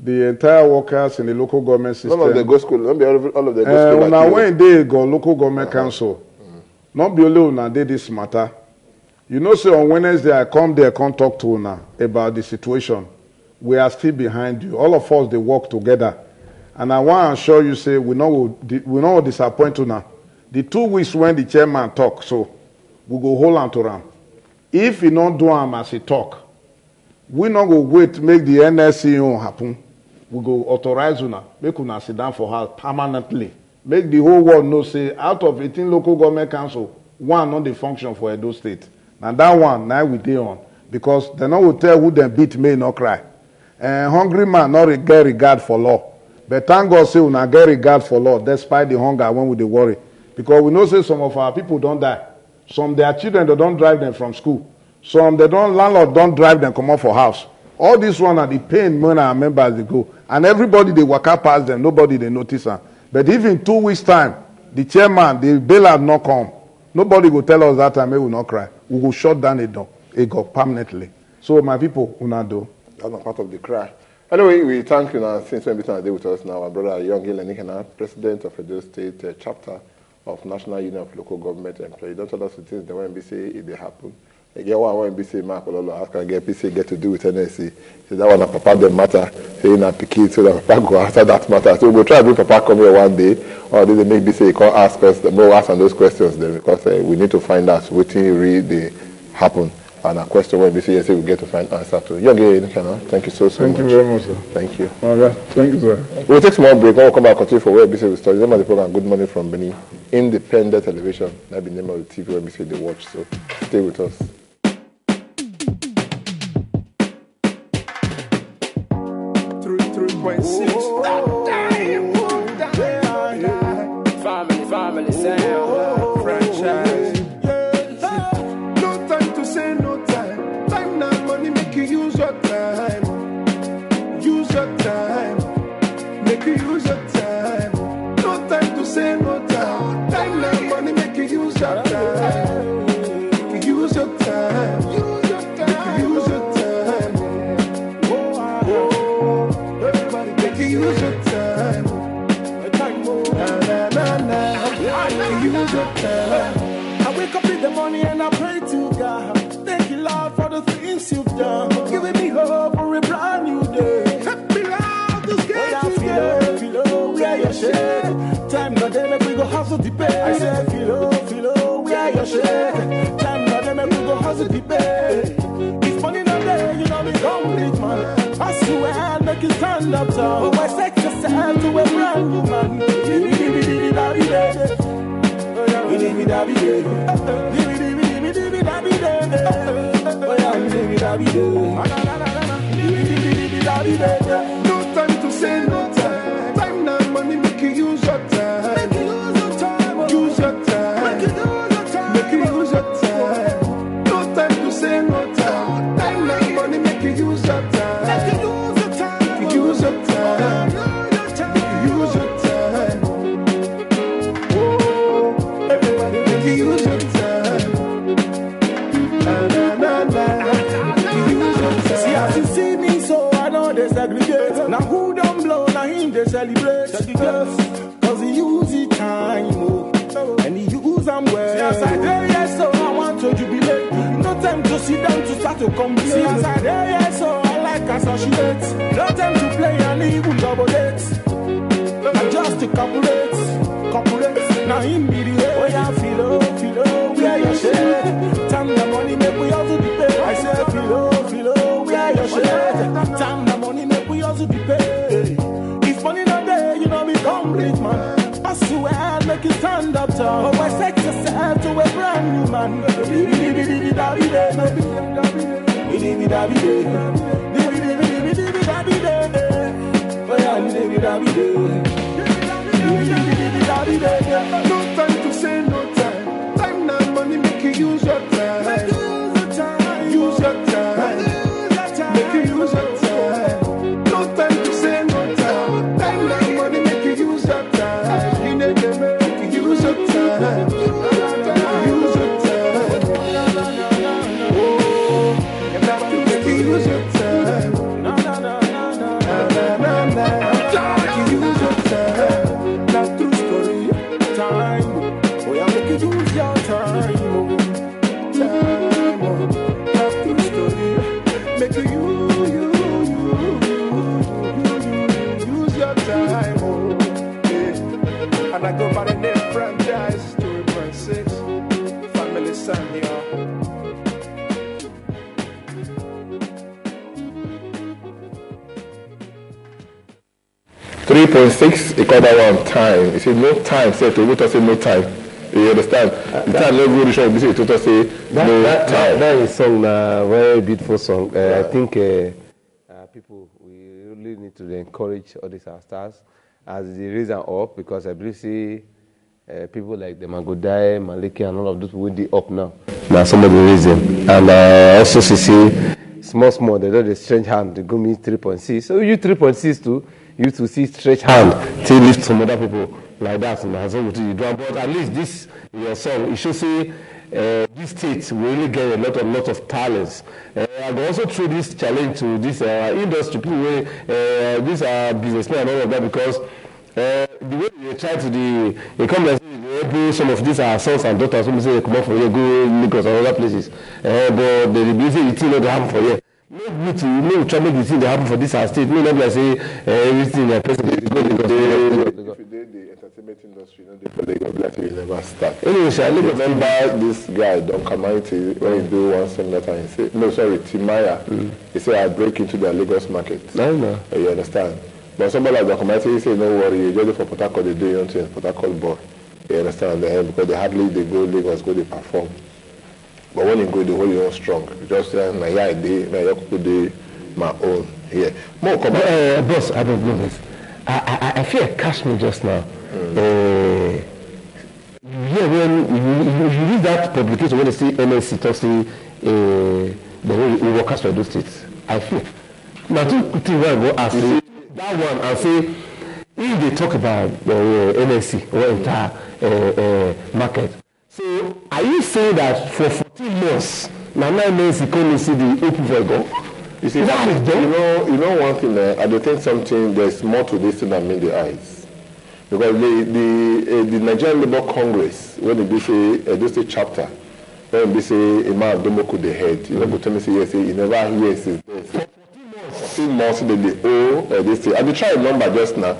Speaker 9: The entire workers in the local government system.
Speaker 6: None of them go school. Not be all of them go school.
Speaker 9: Now when they go local government council, not be only una dey this matter. You know, say on Wednesday I come there, come talk to una about the situation. We are still behind you. All of us they work together, and I want to assure you, say we not disappoint una. The 2 weeks when the chairman talk, so we go hold on to them. If he not do am as he talk, we not go wait make the NSCO happen. We go authorize una, make una sit down for house permanently. Make the whole world know, say, out of 18 local government council, one not the function for Edo State. And that one, now we dey on. Because they not will tell who them beat may not cry. Hungry man not get regard for law. But thank God say una get regard for law, despite the hunger when we dey worry. Because we know say some of our people don't die. Some their children they don't drive them from school. Some landlord don't drive them come out for house. All this one are the pain when our members they go. And everybody they walk up past them, nobody they notice them. But if in 2 weeks' time, the chairman, the bailout not come, nobody will tell us that time we will not cry. We will shut down it go permanently. So my people, una do.
Speaker 6: That's not part of the cry. Anyway, we thank you now since when we started with us now. Our brother Young Lenikana, president of Edo State chapter of National Union of Local Government Employees. Don't tell us the things that when we say it they happen. Again, one when say Mark Ololo ask and get PC get to do with NSC. Say that one Papa them matter. Say na pikin so that Papa go answer that matter. So we'll try to bring Papa come here one day, or they make BC he can't ask us more ask on those questions then because we need to find out what really happen. And a question when we say we get to find answer to. Thank you so much.
Speaker 9: Thank you very much, sir.
Speaker 6: Thank you.
Speaker 9: All right. Thank you, sir.
Speaker 6: We'll take a small break. When we come back, continue for where BC we study. Remember the program Good Morning from Benin, independent television. That's the name of the TV where BC they watch. So stay with us.
Speaker 5: 3.6. Family sound. Franchise. No time to say no time. Time now, money make you use your time. Use your time. Make you use your time. No time to say no time. Time now, money make you use your time. Make you use your time. Use your time. Make you use your time. Use your time. Use your time. I wake up in the morning and I pray to God. Thank you, Lord, for the things you've done. Giving me hope for a brand new day. Help me out to get feel we are your shade. Time not there, we go hustle the pay. I say, feel we are your shade. Time not there, we go hustle the pay. If money not there, you know me complete, man. I swear, make you stand up tall. Why set yourself to a brand new man? No time to say no time. Time now, money make you use your time. Make you use your time. Use your time. Make you use your time. Make you use your time. No time to say no time. Time now, money make you use your time. Make you use your time. Make you use your time. Make you use your time. Oh, everybody make you use your time. See as you see me, so I know they segregate. Now who don't blow, now him they celebrate. Cause he use the time, oh, and he use them well. See as I there, yes, so I want to jubilate. No time to sit down to start to complain. See as I there, yes, so I like associate. No time to play and even double date. to corporate. Now him be the way. Oh yeah, filo, where your share? Time the money make we also be paid. I say filo, where your share? Time the money make we also be paid. If money not there, you know we complete man. I swear, make you stand up tall. Oh, I sex yourself to a brand new man. No time to say no time. Time now, money make you use your time. Use your time. Make you use your time. No time to say no time. Time now, money make you use your time. You need to make you use your time. Use your time. Oh, you got to make you use your time. Use your time. Not true story. Time. Oh, yeah, make you use your time. Time. Not true story. Make you use your time. Oh, yeah. And I go by the name franchise 2.6. Family son, yeah.
Speaker 6: 3.6, they call that one time. You see, no time, say to go say no time. You understand? The time no good show, you say to say no time.
Speaker 11: That is song, very beautiful song. I think people, we really need to encourage all these our stars as they raise them up, because I believe see people like the Magodai, Maliki, and all of those will be up now. Now somebody raise them. And also see small, they do the strange hand, they go me 3.6. So you 3.6 too. You to see stretch hand to lift some other people like that. But at least this your song, it should say this state will really get a lot of talents. I go also through this challenge to this industry, people these are businessmen and all of that, because the way they try to they come and say some of these are sons and daughters who say they come up for here, go Lagos and other places. But the busy thing not happen for here. Make me to try make the thing that happen for this state. No, not like say everything the president is going to go.
Speaker 6: If you did the entertainment industry, you know, they will never start. Anyway, I remember this guy, Don Kamaiti, when he do one seminar and he say, no, sorry, Timaya. He said, I break into the Lagos market. I know. You understand? But somebody like Don Kamaiti, he say, no worry, you just for Port Harcourt, they do until Port Harcourt boy. You understand? Because they hardly they go Lagos, go they perform. But when you go, the whole you're strong. Just say, my idea, my day, my own. Yeah. More comment.
Speaker 11: Boss, I don't know this. I feel it catch me just now. Yeah, when you read that publication, when they say MSC talk say the way workers for those states, I feel. Now, two things I go ask that one and say, if they talk about MSC or entire market. So, are you saying that for 14 months, now 9 months you can't see the open for go?
Speaker 6: You see, you know one thing. I don't think something there's more to this than meet the eyes, because the Nigerian Labour Congress, when they say just a chapter, when they say a man don't go the head, you know, go tell me say yes, you never hear since 14 months they owe this thing. I be try a number just now.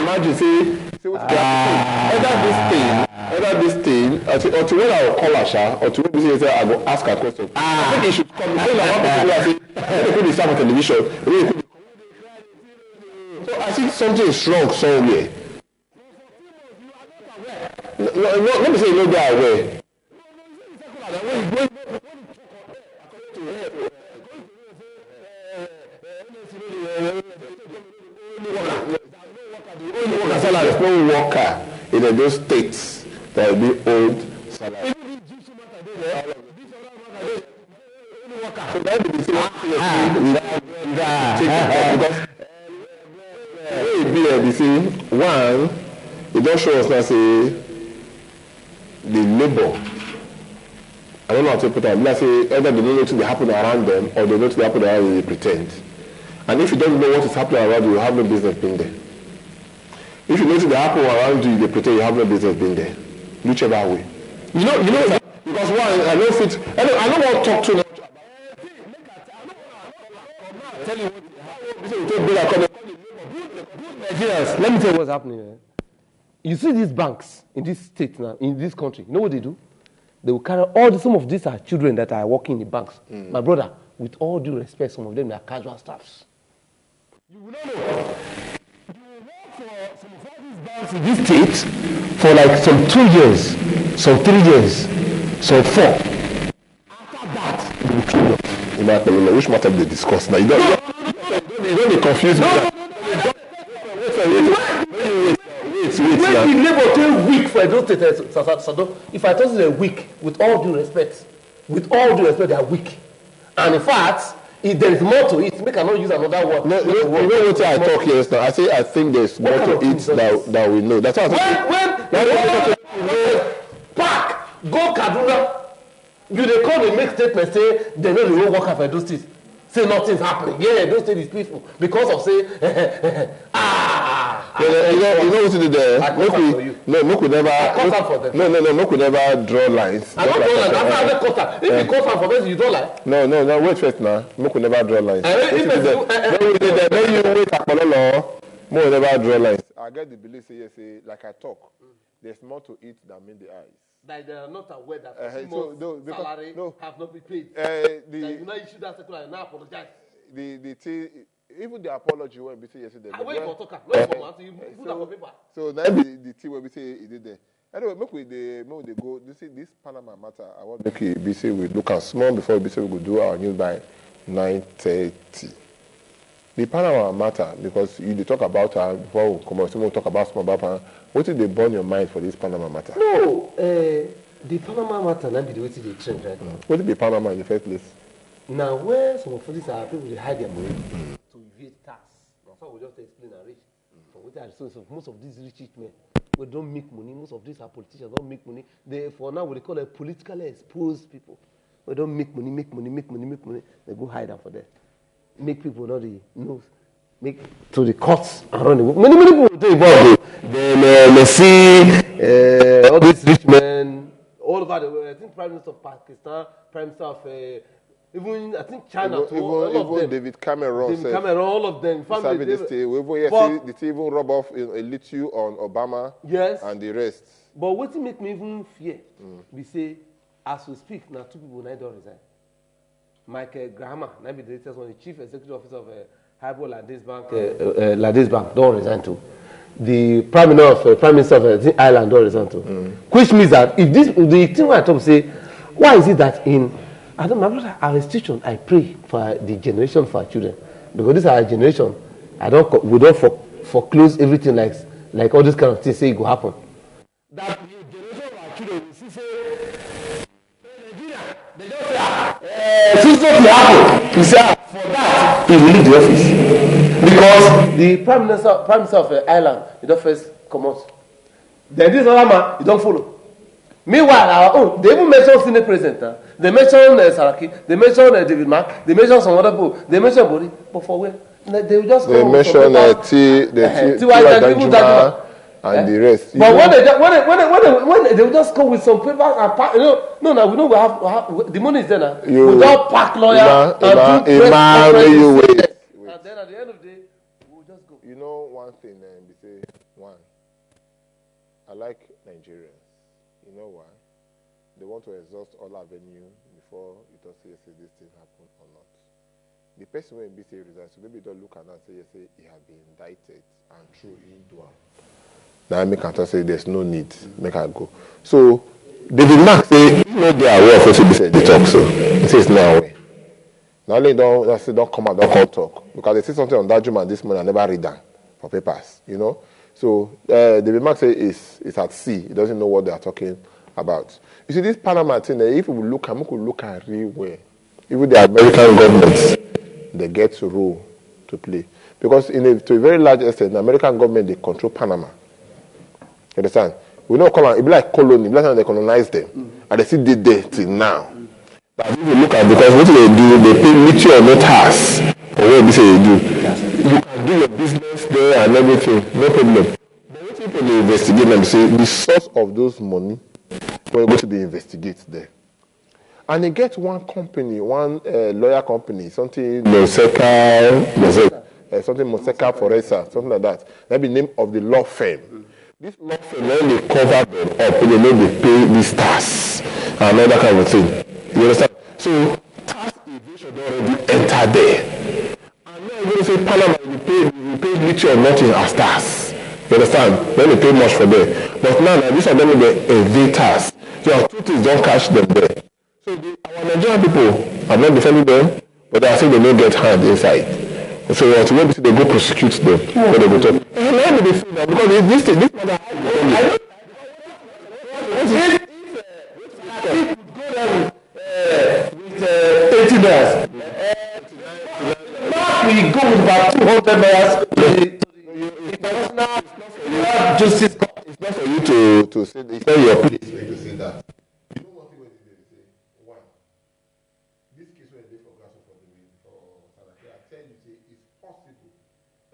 Speaker 6: Imagine say either this thing until when I will call Asha or to when say I go ask her question. I think he should come because I want to say they could start on television. So I think something is wrong somewhere. No, let me say you know they are aware. There's no worker in those states that will be owed salary. So that will be one, it don't show us now say the labor. I don't know how to put it. Let's say either they don't know what happen around them or they know what happen around them, they pretend. And if you don't know what is happening around you, you have no business being there. If you notice the happen around you, they pretend you have no business being there. Whichever way. You know, because one, I don't want to talk too much about it. Tell you what,
Speaker 11: umbrella come. Nigerians, let me tell you what's happening. You see these banks in this state now, in this country. You know what they do? They will carry some of these are children that are working in the banks. My brother, with all due respect, some of them are casual staffs. You will not know. You will work for some of all these banks in this state for like some 2 years, some 3 years, some 4. After that, you will kill them.
Speaker 6: Which matter they discuss now? You don't confuse me.
Speaker 11: When the labor take week for those states, if I tell you they're weak, with all due respect, they are weak. And in fact, if there is more to it, we cannot use another word.
Speaker 6: No, you know what I talk here now? I say I think there's more to it that we know. That's what I
Speaker 11: when pack go Kaduna, you they come and make statement say they know the whole worker for those states. Say nothing's happening. Yeah, those states is peaceful because of say
Speaker 6: you know what to do there. Make we never draw lines.
Speaker 11: I'm not drawing lines. After the quarter, if you cut for this, you don't like.
Speaker 6: No. Wait first now. Make we never draw lines. Then you wait Akpololo. Make we never draw lines. I get the belief say like I talk. There's more to it than meet the eyes.
Speaker 11: That they are not aware that salary have not been paid. You now issue that circular and now apologize.
Speaker 6: Even the apology when we say yesterday.
Speaker 11: I wait for talker. No informal. So you put that on paper.
Speaker 6: So now the thing when we say it did there. Anyway, make we go. This Panama matter. I want to make we say we look at small before we say we go do our news by 9:30. The Panama matter because you talk about before we come out. Someone talk about small about. What did they burn your mind for this Panama matter?
Speaker 11: No, the Panama matter not be the way they trend right now.
Speaker 6: What did be Panama in the first place?
Speaker 11: Now, where some of these are people they hide their money to evade tax. That's why we just explain and rich. From what I so most of these rich men, we don't make money. Most of these are politicians don't make money. They for now what they call a politically exposed people. We don't make money. They go hide them for that. Make people know the news. Make to the courts and run away. Many people will do involved. Then they see all these rich men all over the world. I think Prime Minister of Pakistan, Prime Minister of even I think China too. All of them.
Speaker 6: David Cameron,
Speaker 11: all of them.
Speaker 6: They even rub off a little on Obama.
Speaker 11: Yes.
Speaker 6: And the rest.
Speaker 11: But what make me even fear? We say as we speak now, 2 people now don't resign. Michael Graham, now be the latest one, the chief executive officer of Hypo Ladies Bank don't resign too. The Prime Minister of Ireland don't resign too. Which means that if the thing I talk say, why is it that my brother, our institution, I pray for the generation for our children because this is our generation. We don't foreclose everything like all this kind of things say it will happen. That the generation of our children will see say Nigeria, they just say since nothing happened, he said for that he will leave the office because the prime minister of Ireland he don't first come out. Then this other man he don't follow. Meanwhile, our own they even mention Senate president. They mention Saraki. They mention David Mark. They mention some other people. They mention Bori. But for where? They will just
Speaker 6: they mention Danjuma and the rest.
Speaker 11: But when they will just go with some papers and pack, we know we have the money is there now. Without pack lawyer and then at the end of the day, we will just go.
Speaker 6: You know one thing, they say I like Nigerians. You know why? They want to exhaust all avenue before it does say this thing happen or not. The person when be say resign, so maybe don't look at that and say he have been indicted and through into now make can say there's no need, make her go. So David Mark say you know they are aware of what they talk, so he says no aware. Now they don't come out, don't come talk. Because they see something on that Juma this morning, I never read that for papers, you know. So David Mark say it's at sea, he doesn't know what they are talking about. You see this Panama thing, if we look at real well, even the American governments, they get a role to play. Because to a very large extent, the American government, they control Panama. You understand? We don't call it be like colony, like they colonize them. And they still did there till now. But if you look at because what they do, they pay little or no tax for what they say they do. You can do your business there and everything, no problem. But what people they investigate them say the source of those money will go to be investigated there. And they get one company, one lawyer company, something something Moseka Foresa, something like that. That be the name of the law firm. This law firm, when they cover them up, they know they pay these tax and all that kind of thing. You understand? So tax evasion already enter there. And now you're going to say Panama we pay little or nothing as tax. You understand? When they pay much for them. But now these are them they evade tax. So our two things don't catch them there. So our Nigerian people, I'm not defending them, but I say they don't get hand inside. So what when they go prosecute them, when they go talk. And let me say that because this matter with $80. We go with about $200 to the international justice court. It's not for you to say that. It's not your place to say that. You know what people say? One, this case where they for Saraki, I tell you, it's possible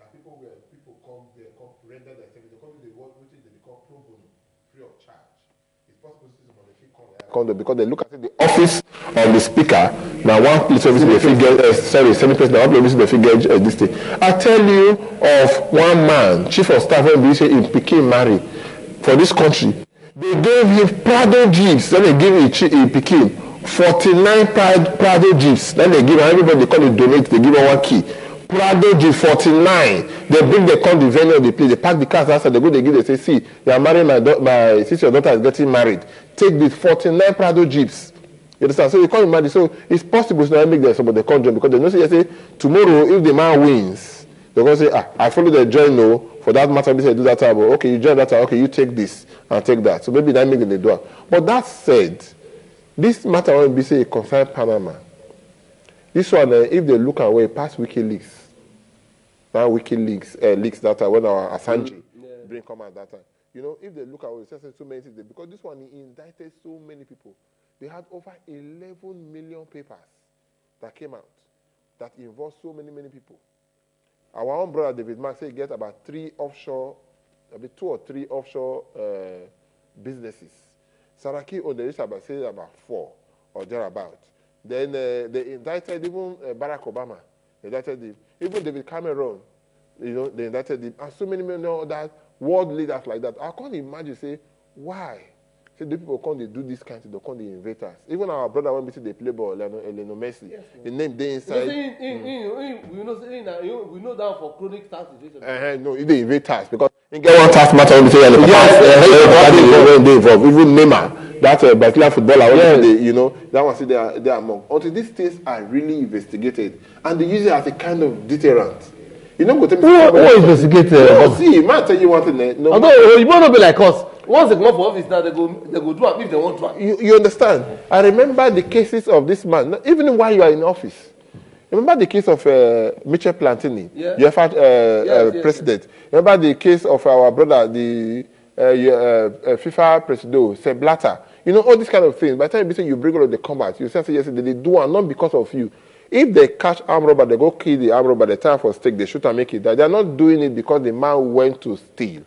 Speaker 6: that people come there, come render their service, they call pro bono, free of charge. It's possible to see somebody come because they look at the office of the speaker. Now one place service they figure semi president, one place they figure this thing. I tell you of one man, chief of staff when we say in Peking marry for this country. They gave him Prado jeeps, then they give him in Peking 49 Prado jeeps. Then they give everybody they call it donate, they give him one key. Prado Jeep 49. They bring the come the venue of the place, they park the cars outside, they go, they give, they say, see, you are marrying my sister, your daughter is getting married. Take these 49 Prado Jeeps. You understand? So you can't imagine. So it's possible to make them somebody they can't join because they know say tomorrow if the man wins, they're gonna say, I follow the join no. For that matter, they say do that time. Okay, you join that time, okay, you take this and take that. So maybe that make them do it. But that said, this matter will be say concern Panama. This one, if they look away past WikiLeaks, now WikiLeaks leaks that time when our Assange bring come out that time. You know, if they look away, they say so many things because this one he indicted so many people. They had over 11 million papers that came out that involved so many people. Our own brother David Mark said he gets about 2 or 3 offshore businesses. Saraki on the list about 4 or thereabout. Then they indicted even Barack Obama. They indicted him. Even David Cameron, you know, they indicted him. And so many other world leaders like that. I can't imagine, say, why? See, the people come, they do this kind of thing, they come, they invade us. Even our brother, when we see the play ball, Lionel Messi, yes, the name they inside.
Speaker 11: We know that for chronic tax evasion.
Speaker 6: No, they invade us because you get one tax matter when we say, they involved. Even Neymar, that Brazilian footballer, you know, that one, see, they are among. Until these things are really investigated, and they use it as a kind of deterrent. You know, go tell me.
Speaker 11: Who investigated?
Speaker 6: No, see, man, tell you one thing. No,
Speaker 11: although you might not be like us. Once they come for office now, they go do it if they want to.
Speaker 6: You understand? I remember the cases of this man, even while you are in office. Remember the case of Michel Platini, UEFA president. Yes. Remember the case of our brother, the FIFA president, Sepp Blatter. You know, all these kind of things. By the time you bring all of the combat, you say, yes, they do it not because of you. If they catch armed robber, they go kill the armed robber, they tie for stake, they shoot and make it die. They are not doing it because the man went to steal.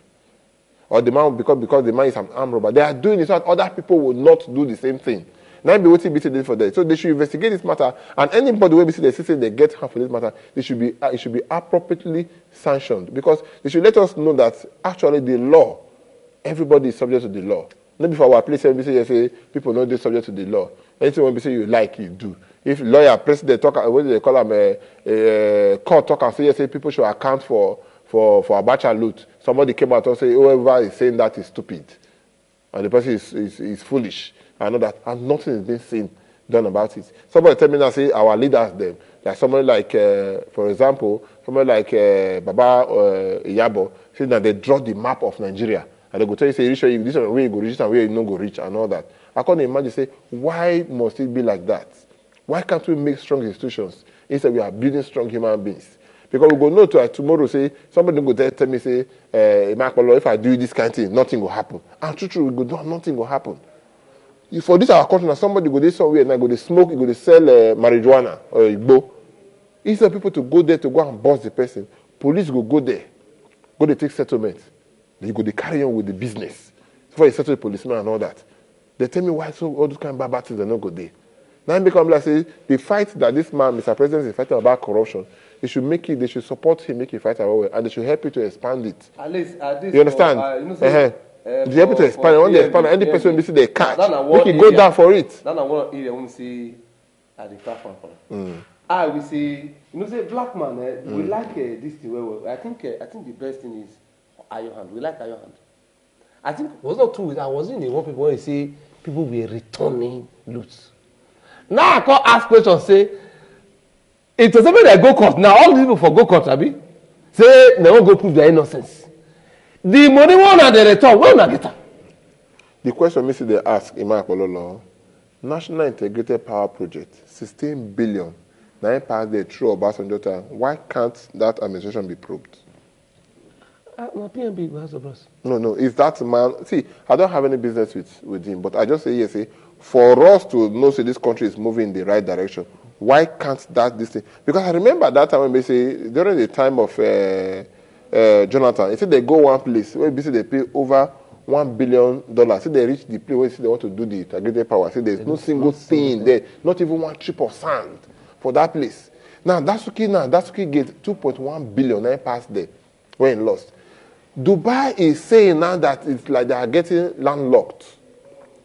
Speaker 6: Or the man because the man is an armed robber. They are doing it so that other people will not do the same thing. Now be waiting BT for that. So they should investigate this matter, and anybody who they say they get harm for this matter, it should be appropriately sanctioned because they should let us know that actually the law, everybody is subject to the law. Not before our place when we say people not subject to the law. Anything when we say you like, you do. If lawyer, president talk, what do they call them? Court talk and say people should account for Abacha loot. Somebody came out and say whoever is saying that is stupid, and the person is foolish. I know that, and nothing is being done about it. Somebody tell me now, say our leaders them, like somebody like, for example, somebody like Baba Iyabo, say that they draw the map of Nigeria, and they go tell you say this is where you go reach and where you no go reach and all that. I can't imagine say why must it be like that? Why can't we make strong institutions instead we are building strong human beings? Because we go know to tomorrow say somebody go tell me say if I do this kind of thing, nothing will happen. And true we go do nothing will happen. For this our country now somebody go there somewhere and go they smoke, go they sell marijuana or igbo. Instead of people to go there to go and bust the person, police go there, go they take settlement. They go they carry on with the business. Before you settle the policeman and all that. They tell me why so all those kind of bad things are not go there. Now it become like say the fight that this man, Mr. President, is fighting about corruption. They should make it. They should support him, make it fight about it, and they should help you to expand it.
Speaker 11: At least
Speaker 6: you understand? They help you to expand it. When they expand, any person will see they catch. Make it go down for it.
Speaker 11: That's one area when we see at the platform. We see, say black man. We like this thing. Well, I think the best thing is iron hand. We like iron hand. I think it was not true. I was in the one people when you say people were returning loot. Now I can't ask questions. Say it was something that go court. Now all these people for go court, Abi, say they won't go prove their innocence. The money one and the return, where na get am?
Speaker 6: The question Mr. they ask Imam Pololo, National Integrated Power Project, 16 billion. Now passed the through Obasanjo time. Why can't that administration be probed?
Speaker 11: No, PNB has a boss.
Speaker 6: No. Is that man? See, I don't have any business with him, but I just say yes. For us to know, say this country is moving in the right direction. Why can't this thing? Because I remember that time when they say during the time of Jonathan, they said they go one place where they pay over $1 billion. Say they reach the place where they want to do the integrated power. Say there's no single thing there, not even one chip of sand for that place. Now Dasuki get 2.1 billion and passed there when lost. Dubai is saying now that it's like they are getting landlocked.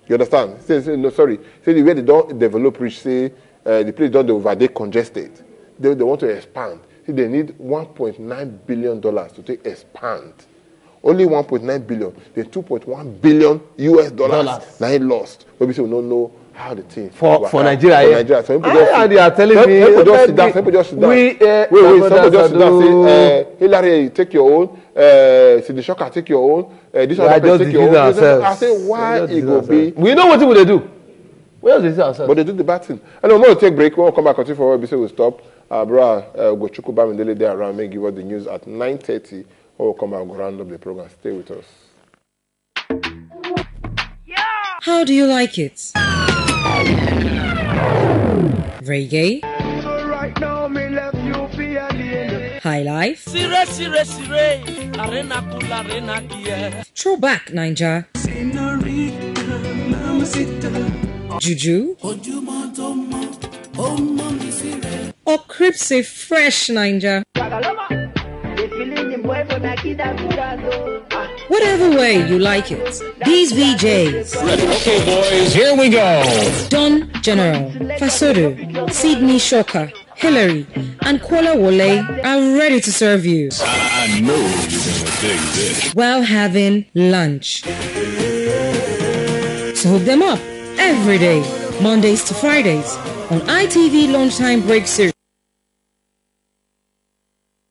Speaker 6: You understand? Say the way they don't develop rich, say the place don't over congested. They want to expand. See, they need $1.9 billion to take expand. Only 1.9 billion. Then 2.1 billion US dollars. Now he lost. But we still don't know how the thing
Speaker 11: for Nigeria.
Speaker 6: So
Speaker 11: they are telling me.
Speaker 6: People just sit down. People just sit down. Wait. Somebody just sit down. Say, Hillary, take your own. Sidney Shocker, take your own. This other person take your own. I say, why it go be?
Speaker 11: We know what they do. Where does they ourselves?
Speaker 6: But they do the bad thing. And we're going to take a break. When we come back, continue for what we stop. Bro, Gochuku Bamidele there around. May give us the news at 9:30. When we come back, we'll round up the program. Stay with us.
Speaker 10: How do you like it? Reggae? High life? Throwback Ninja? Juju? Or Cripsy Fresh Ninja? Whatever way you like it, these VJs.
Speaker 13: Okay, boys, here we go.
Speaker 10: Don General, Fasodo, Sidney Shocker, Hillary, and Kuala Wole are ready to serve you.
Speaker 13: I know you're gonna dig this.
Speaker 10: While having lunch. So hook them up every day, Mondays to Fridays, on ITV Lunchtime Break Series.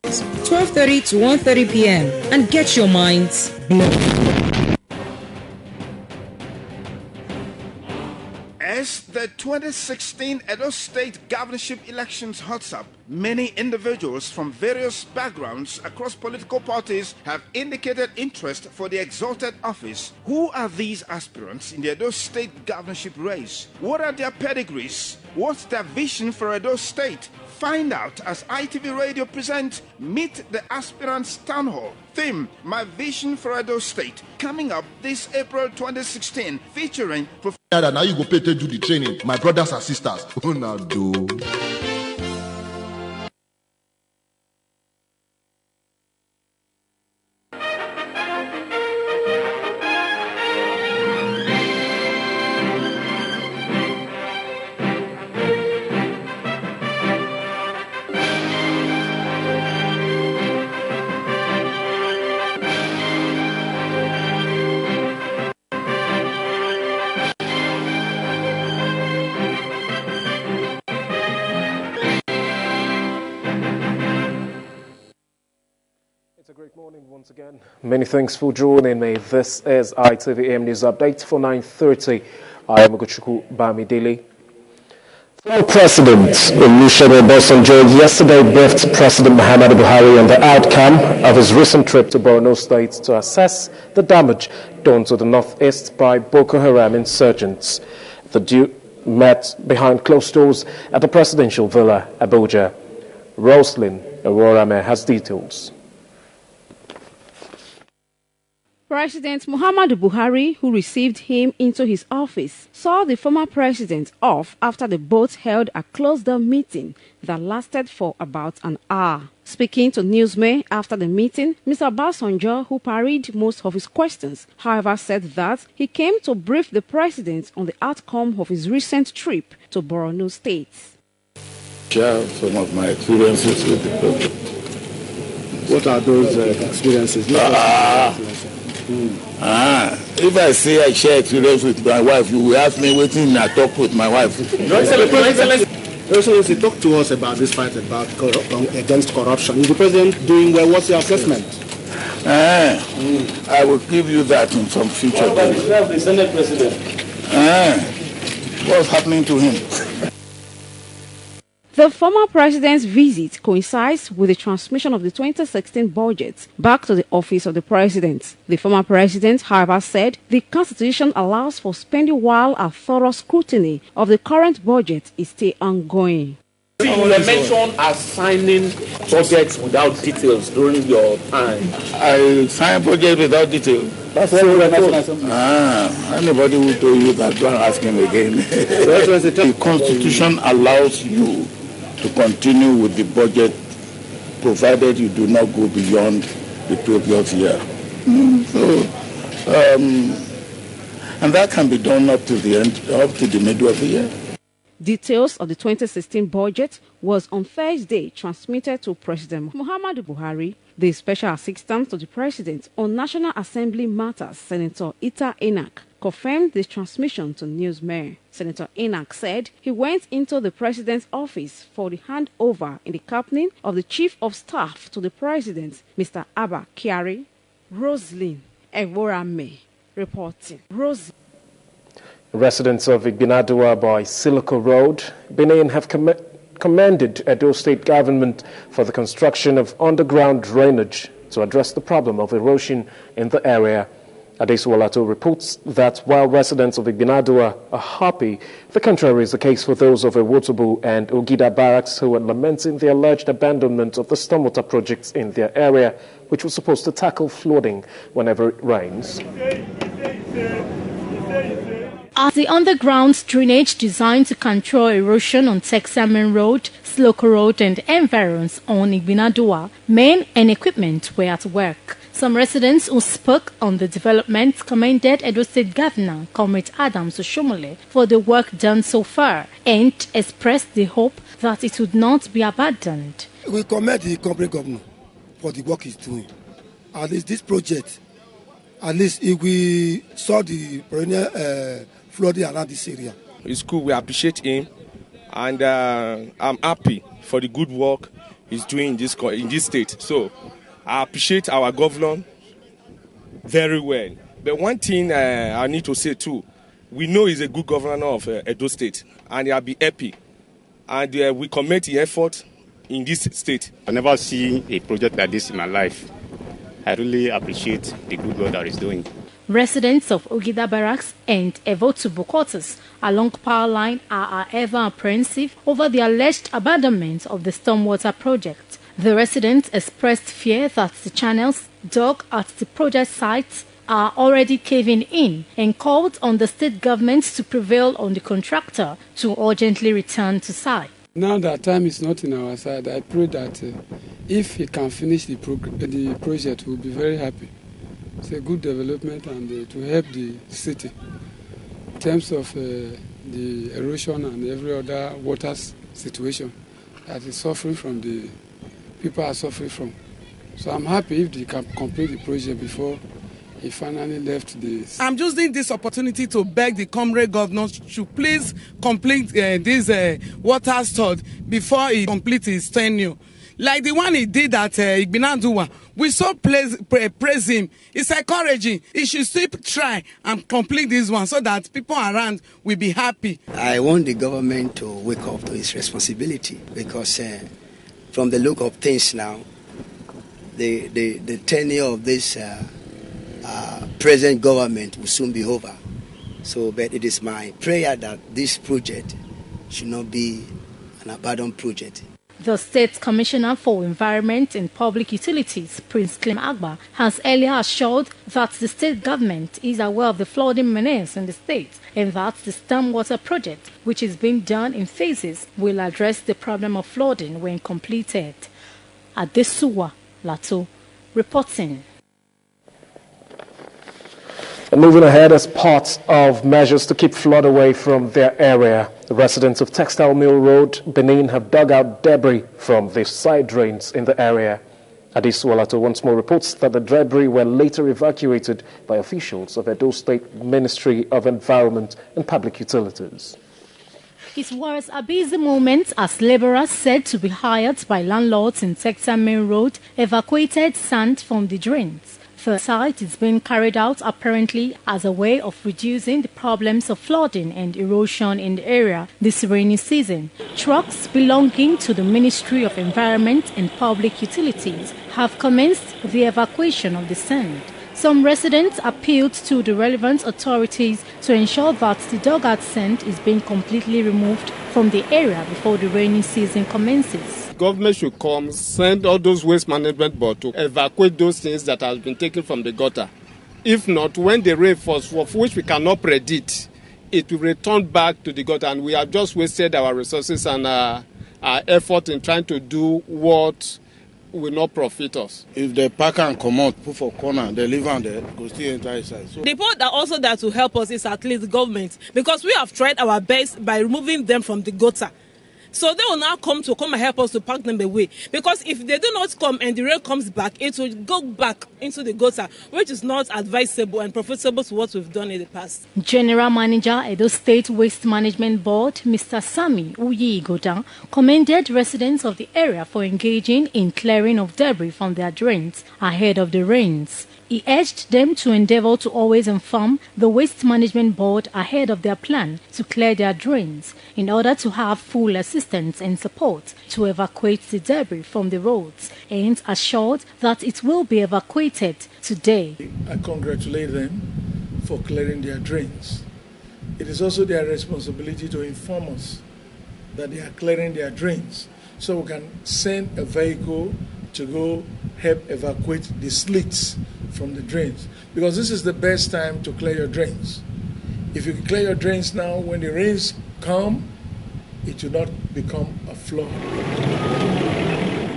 Speaker 10: 12:30 to 1:30 p.m. and get your minds blown.
Speaker 22: As the 2016 Edo State governorship elections heats up, many individuals from various backgrounds across political parties have indicated interest for the exalted office. Who are these aspirants in the Edo State governorship race? What are their pedigrees? What's their vision for Edo State? Find out as ITV Radio presents Meet the Aspirants Town Hall. Theme, My Vision for Edo State. Coming up this April 2016, featuring Professor.
Speaker 12: Now you go pay to do the training, my brothers and sisters. Oh, now do.
Speaker 17: Once again, many thanks for joining me. This is ITV News Update for 9:30. I am Gochuku Bamidele. Former President Olusegun Obasanjo yesterday briefed President Muhammadu Buhari on the outcome of his recent trip to Borno State to assess the damage done to the northeast by Boko Haram insurgents. The duo met behind closed doors at the presidential villa, Abuja. Roslyn Aworame has details.
Speaker 3: President Muhammadu Buhari, who received him into his office, saw the former president off after the both held a closed-door meeting that lasted for about an hour. Speaking to Newsmail after the meeting, Mr. Obasanjo, who parried most of his questions, however, said that he came to brief the president on the outcome of his recent trip to Borno State.
Speaker 14: Share some of my experiences with the president.
Speaker 16: What are those experiences?
Speaker 14: If I say I share experience with my wife, you will ask me waiting I talk with my wife.
Speaker 16: Your Excellency, talk to us about this fight against corruption. Is the president doing well? What's your assessment?
Speaker 14: I will give you that in some future days.
Speaker 16: The Senate President.
Speaker 14: What's happening to him?
Speaker 3: The former president's visit coincides with the transmission of the 2016 budget back to the office of the president. The former president, however, said the constitution allows for spending while a thorough scrutiny of the current budget is still ongoing.
Speaker 11: You were mentioned as signing projects without details during your time.
Speaker 14: I sign projects without details.
Speaker 16: That's what we were told.
Speaker 14: Anybody who told you that, don't ask him again. The Constitution allows you to continue with the budget, provided you do not go beyond the previous year. And that can be done up to the end, up to the middle of the year.
Speaker 3: Details of the 2016 budget was on Thursday transmitted to President Muhammadu Buhari. The Special Assistant to the President on National Assembly Matters, Senator Ita Enak, confirmed the transmission to Newsmail. Senator Enak said he went into the President's office for the handover in the captaining of the Chief of Staff to the President, Mr. Abba Kyari. Roslyn Eworame reporting.
Speaker 17: Residents of Igbinadua by Siloko Road, Benin have commended Edo State government for the construction of underground drainage to address the problem of erosion in the area. Adeswalato reports that while residents of Igbinadua are happy, the contrary is the case for those of Ewotubu and Ogida barracks who are lamenting the alleged abandonment of the stormwater projects in their area, which was supposed to tackle flooding whenever it rains.
Speaker 8: As the underground drainage designed to control erosion on Texamen Road, Sloko Road and environs on Igbinadua, men and equipment were at work. Some residents who spoke on the development commended Edo State Governor Comrade Adams Oshomole for the work done so far and expressed the hope that it would not be abandoned.
Speaker 23: We commend the Comrade Governor for the work he's doing. At least this project, at least if we saw the perennial flooding around this area.
Speaker 24: It's cool, we appreciate him, and I'm happy for the good work he's doing in this state. So I appreciate our governor very well. But one thing I need to say too, we know he's a good governor of Edo State, and he'll be happy. And we commit the effort in this state.
Speaker 26: I've never seen a project like this in my life. I really appreciate the good work that he's doing.
Speaker 8: Residents of Ogida Barracks and Ewotubu quarters along power line are ever apprehensive over the alleged abandonment of the stormwater project. The residents expressed fear that the channels dug at the project sites are already caving in and called on the state government to prevail on the contractor to urgently return to site.
Speaker 27: Now that time is not in our side, I pray that if he can finish the project, we'll be very happy. It's a good development and to help the city in terms of the erosion and every other water situation that is suffering from the people are suffering from. So I'm happy if they can complete the project before he finally left this.
Speaker 28: I'm using this opportunity to beg the Comrade Governor to please complete this water stud before he completes his tenure. Like the one he did at Igbinadua, we so praise him. It's encouraging. He should still try and complete this one so that people around will be happy.
Speaker 29: I want the government to wake up to its responsibility because from the look of things now, the tenure of this present government will soon be over. So, but it is my prayer that this project should not be an abandoned project.
Speaker 8: The State Commissioner for Environment and Public Utilities, Prince Clem Agba, has earlier assured that the state government is aware of the flooding menace in the state and that the stormwater project, which is being done in phases, will address the problem of flooding when completed. Adesuwa Lato reporting.
Speaker 17: And moving ahead, as part of measures to keep flood away from their area, the residents of Textile Mill Road, Benin, have dug out debris from the side drains in the area. Adesuwa Lato once more reports that the debris were later evacuated by officials of Edo State Ministry of Environment and Public Utilities.
Speaker 8: It was a busy moment as laborers said to be hired by landlords in Textile Mill Road evacuated sand from the drains. The site is being carried out apparently as a way of reducing the problems of flooding and erosion in the area this rainy season. Trucks belonging to the Ministry of Environment and Public Utilities have commenced the evacuation of the sand. Some residents appealed to the relevant authorities to ensure that the dug-out sand is being completely removed from the area before the rainy season commences.
Speaker 1: Government should come, send all those waste management board to evacuate those things that have been taken from the gutter. If not, when the rain falls, of which we cannot predict, it will return back to the gutter, and we have just wasted our resources and our effort in trying to do what will not profit us.
Speaker 9: If they pack and come out, put for corner, they leave on there, go still enter inside. So
Speaker 2: the people that also there to help us is at least the government, because we have tried our best by removing them from the gutter. So they will now come and help us to pack them away. Because if they do not come and the rain comes back, it will go back into the gutter, which is not advisable and profitable to what we've done in the past.
Speaker 8: General Manager, Edo State Waste Management Board, Mr. Sami Uyi-Igodan, commended residents of the area for engaging in clearing of debris from their drains ahead of the rains. He urged them to endeavor to always inform the Waste Management Board ahead of their plan to clear their drains in order to have full assistance and support to evacuate the debris from the roads, and assured that it will be evacuated today.
Speaker 4: I congratulate them for clearing their drains. It is also their responsibility to inform us that they are clearing their drains so we can send a vehicle to go help evacuate the slits from the drains, because this is the best time to clear your drains. If you clear your drains now, when the rains come, it will not become a flood.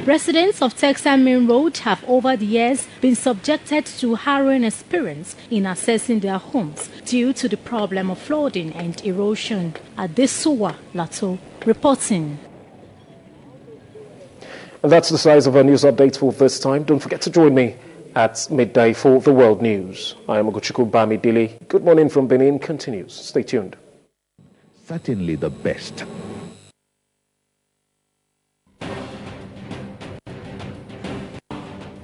Speaker 8: Residents of Textile Mill Road have over the years been subjected to harrowing experience in accessing their homes due to the problem of flooding and erosion. Adesuwa Lato reporting.
Speaker 17: And that's the size of our news update for this time. Don't forget to join me at midday for the World News. I am Ogochukwu Bamidele. Good morning from Benin continues. Stay tuned.
Speaker 7: Certainly the best.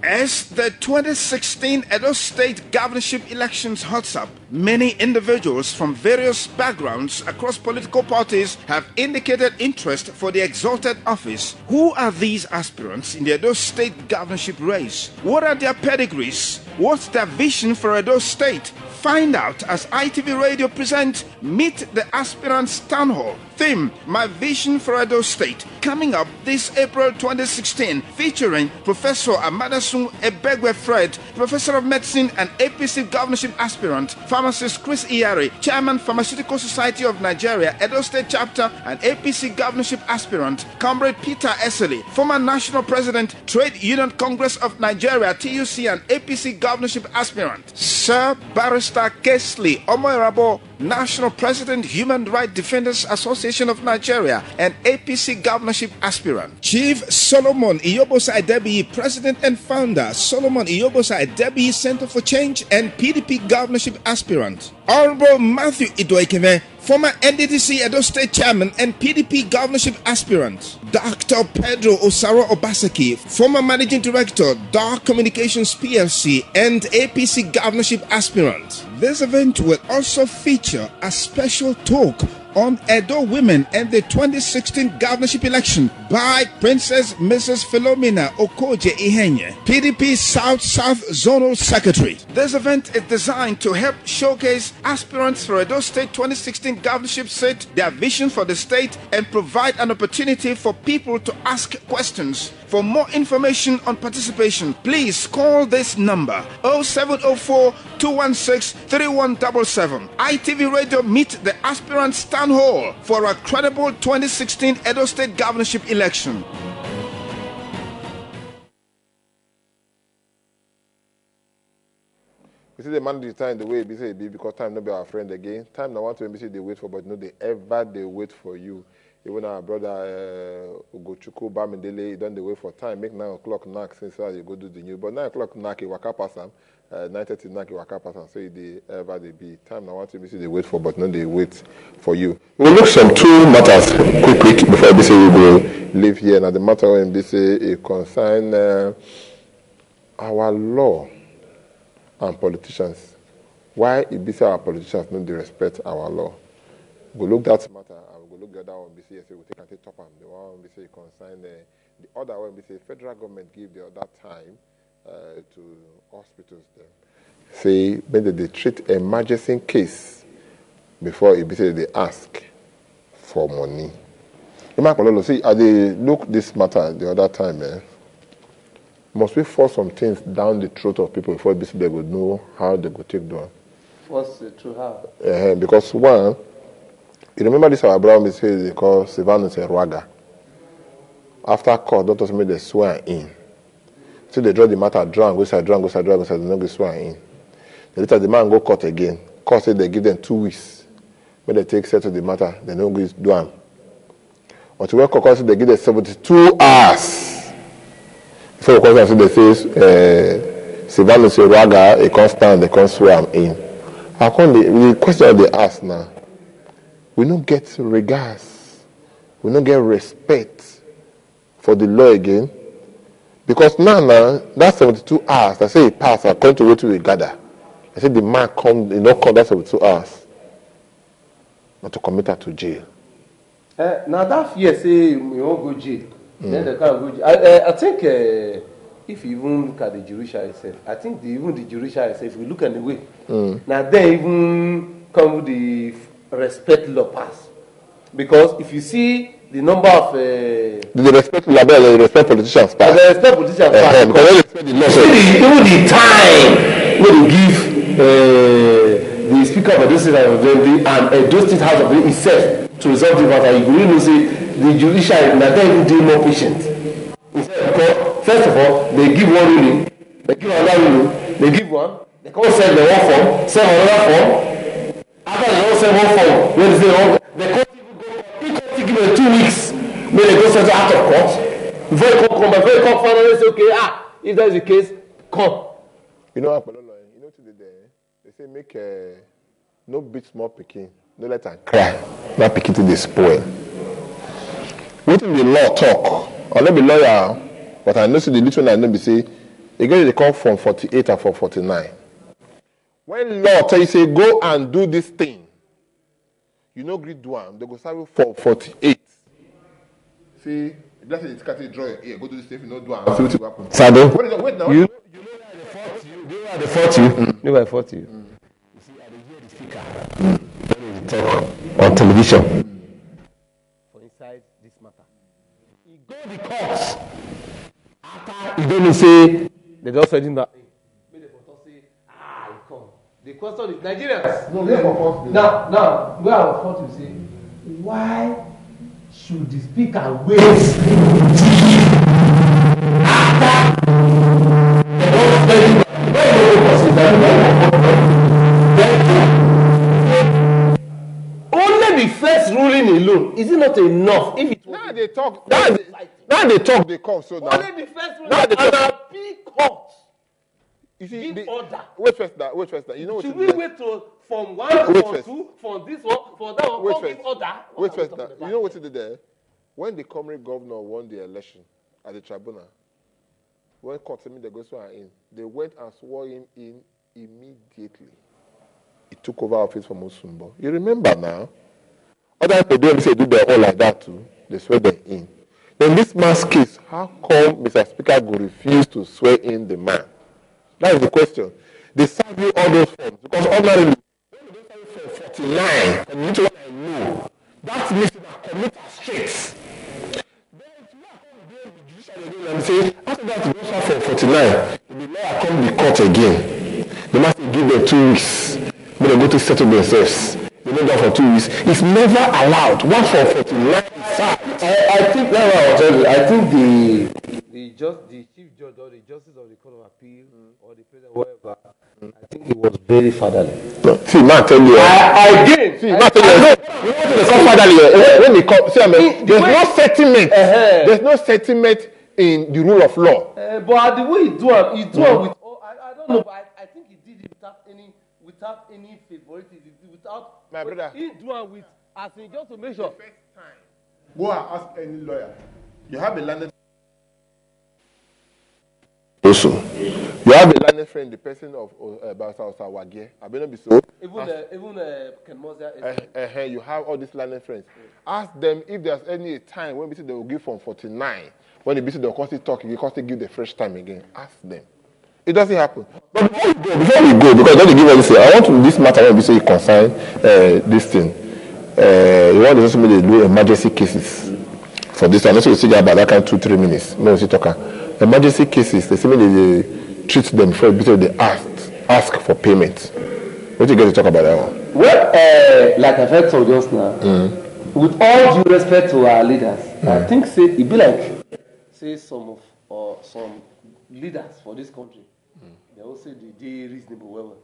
Speaker 22: As the 2016 Edo State governorship elections heats up, many individuals from various backgrounds across political parties have indicated interest for the exalted office. Who are these aspirants in the Edo State governorship race? What are their pedigrees? What's their vision for Edo State? Find out as ITV Radio presents Meet the Aspirants Town Hall. Theme, My Vision for Edo State. Coming up this April 2016, featuring Professor Amadasun Ebegwe Fred, Professor of Medicine and APC governorship aspirant, Pharmacist Chris Iyari, Chairman Pharmaceutical Society of Nigeria, Edo State Chapter and APC governorship aspirant, Comrade Peter Eseli, former National President, Trade Union Congress of Nigeria, TUC and APC governorship aspirant, Sir Barrister Kesley Omoirabo, National President, Human Rights Defenders Association of Nigeria and APC governorship aspirant, Chief Solomon Iyobosa Adebiyi, President and Founder, Solomon Iyobosa Adebiyi Center for Change and PDP governorship aspirant, Honorable Matthew Idoikeme, former NDDC Edo State Chairman and PDP governorship aspirant, Dr. Pedro Osaro Obaseki, former Managing Director, Dark Communications PLC and APC governorship aspirant. This event will also feature a special talk on Edo women and the 2016 governorship election by Princess Mrs. Philomena Okoje Ihenye, PDP South Zonal Secretary. This event is designed to help showcase aspirants for Edo State 2016 governorship seat, their vision for the state, and provide an opportunity for people to ask questions. For more information on participation, please call this number 0704 216 3177. ITV Radio meet the aspirants town hall for a credible 2016 Edo State governorship election.
Speaker 5: We see the man the time the way we say because time not be our friend again. Time now want to say they wait for, but no, they wait for you. Even our brother Ugochukwu Bamidele, don't they wait for time. Make 9 o'clock knock since you go do the new. But 9 o'clock knock you waka pass them. 9:30 knock you waka pass them. So they ever they be time now want to say they wait for, but no, they wait for you. We'll look some two matters quick before we say we will leave here. Now the matter when they say it concern our law and politicians. Why it be say our politicians don't they respect our law? We'll look that matter. Look the other one, we say we take and take top and the one we say concern the other one we say federal government give the other time to hospitals them. Say maybe they treat emergency case before it be say they ask for money. You might see they look this matter the other time, must we force some things down the throat of people before they would know how they could take them?
Speaker 11: What's the true how?
Speaker 5: Because one, you remember this our brother say they call Silvanus Erwaga. After court, doctors made the swear in. So they draw the matter, draw go side, they don't go swear in. Later the man go court again. Court said they give them 2 weeks. When they take settle the matter, they don't go do them. Until when court said they give them 72 hours. Before the court said they say Silvanus Erwaga, they can't stand, they can't swear in. How come the question they ask now? We don't get regards. We don't get respect for the law again. Because now, that 72 hours, I say it passed according to what we gather. I say the man come that 72 hours not to commit her to jail.
Speaker 11: Now that fear say you won't go jail, then they can't go jail. I think if you even look at the judiciary itself, I think even the judiciary itself, if you look at the way, now they even come with the respect law pass, because if you see the number of
Speaker 5: they respect law, they respect politicians pass.
Speaker 11: They respect politicians pass because they respect the law. Even the time when they give the speaker of the state of assembly and those state house of the itself to resolve the matter, you really say the judiciary now they even do more patient. Because first of all they give one ruling, they give another ruling, they give one, they come send the one form, send another form. After they don't send one form, when they say they can't give them 2 weeks when they go settle out of court. Before they come back, before they come finally say, okay, if that is the case, come.
Speaker 5: You know what, today they say make no beat small picking, no let her cry, not picking till they spoil. What in the law talk? I'll not be lawyer, but I know see the little I know be say, again they come from 48 and from 49. When law tell you say go and do this thing, you know agree do one, they go serve you for 48. See, if that's it, can't draw your ear, go do this thing, if you know do one. See what will happen.
Speaker 11: Sado,
Speaker 5: wait now.
Speaker 11: You know they fought you. You know I fought you. You see, I hear the speaker talk on television for inside this matter. He go the courts after he don't say they don't send him that. The question is Nigerians.
Speaker 5: No,
Speaker 11: now, where our fault you say, why should the speaker wait after the only the first ruling alone is it not enough? If it was
Speaker 5: now they talk, they come so now.
Speaker 11: Only the first ruling and a big court.
Speaker 5: You see,
Speaker 11: give order.
Speaker 5: Wait first. You know what?
Speaker 11: Should we wait from one, from two, from this one, from that one? Give order.
Speaker 5: Wait first. You know what he did there? When the Comrade governor won the election at the tribunal, when court said they go swear in, they went and swore him in immediately. He took over office from Osumbo. You remember now? Other people do their own like that too. They swear them in. In this man's case, how come Mr. Speaker will refuse to swear in the man? That is the question. They serve you all those forms because ordinarily, when you don't serve you for 49, and which one I know, that means that commit straight. And say, after that, you don't serve for 49, the lawyer come to the court again. They must give them 2 weeks. When they go to settle themselves. They don't go for 2 weeks. It's never allowed. One for 49 is sad.
Speaker 11: I think that's what I'll tell you. I think the chief judge or the justice of the court of appeal or the president, whatever, I think he was very fatherly.
Speaker 5: No, see, man, tell you.
Speaker 11: Again,
Speaker 5: see, man, tell you. You want to call fatherly? When they call, see, I mean, there's no settlement. There's no settlement in the rule of law.
Speaker 11: But the way he do it with. I don't know, but I think he did it without any favoritism, without.
Speaker 5: My brother.
Speaker 11: He do it with as in just to make sure.
Speaker 5: The first time. Go and ask any lawyer. You have a landed. Also, you have a learned friend, the person of Sawage. I better be so.
Speaker 11: Even Ken Mozia.
Speaker 5: You have all these learned friends. Ask them if there's any time when they will give from 49. When they they'll constantly talk, you constantly give the fresh time again. Ask them. It doesn't happen. But before we go, because when they give all this, I want to this matter when we say concern this thing. You want to also do emergency cases for this. I'm not going to say about that kind of 2-3 minutes. No, see talker. Emergency cases, they they treat them before they ask for payment. What do you get to talk about that one?
Speaker 11: Well, like I've heard so just now, with all due respect to our leaders, I think it be like some leaders for this country. They all say they reasonable well.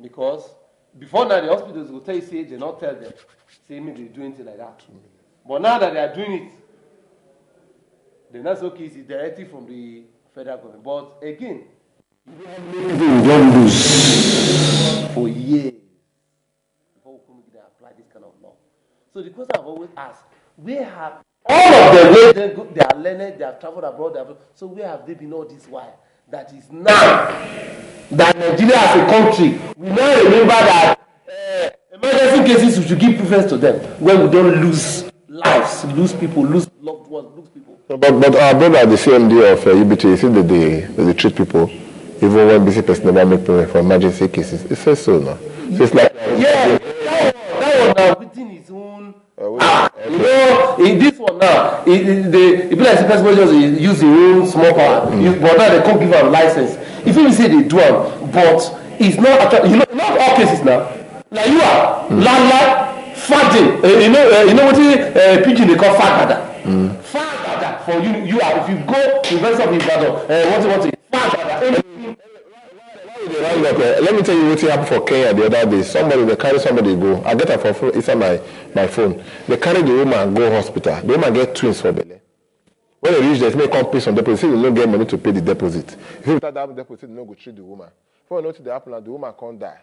Speaker 11: Because before now the hospitals will tell you say they not tell them, say maybe they do anything like that. But now that they are doing it, then that's okay, it's directly from the federal government. But again,
Speaker 5: you don't lose
Speaker 11: for years before we come apply this kind of law. So the question I've always asked, where have all of them, they are learned, they have traveled abroad, so where have they been all this while? That is now that Nigeria as a country, we now remember that emergency cases we should give preference to them when we don't lose lives, lose people, lose loved ones, lose people.
Speaker 5: But our brother at the CMD of UBT, you see that they treat people even when busy person never make payment for emergency cases. It says so now. So it's like
Speaker 11: that one now within his own. You know, in this one now, it be like the person just use the own small power, but now they can't give a license. If you say they do it, but it's not. You know, not all cases now. Like you are landlord, farting. You know what pidgin they call fagada. Fagada for you are if you go to University of Ibadan, what fagada.
Speaker 5: Let me tell you what happened for Kenya the other day. They carry somebody go. I get her for inside my phone. They carry the woman and go hospital. The woman get twins for belly. When they reach there, they may come pay some deposit. See, they don't get money to pay the deposit. If you without that deposit, they don't go treat the woman. Before you know what happen, the woman can't die.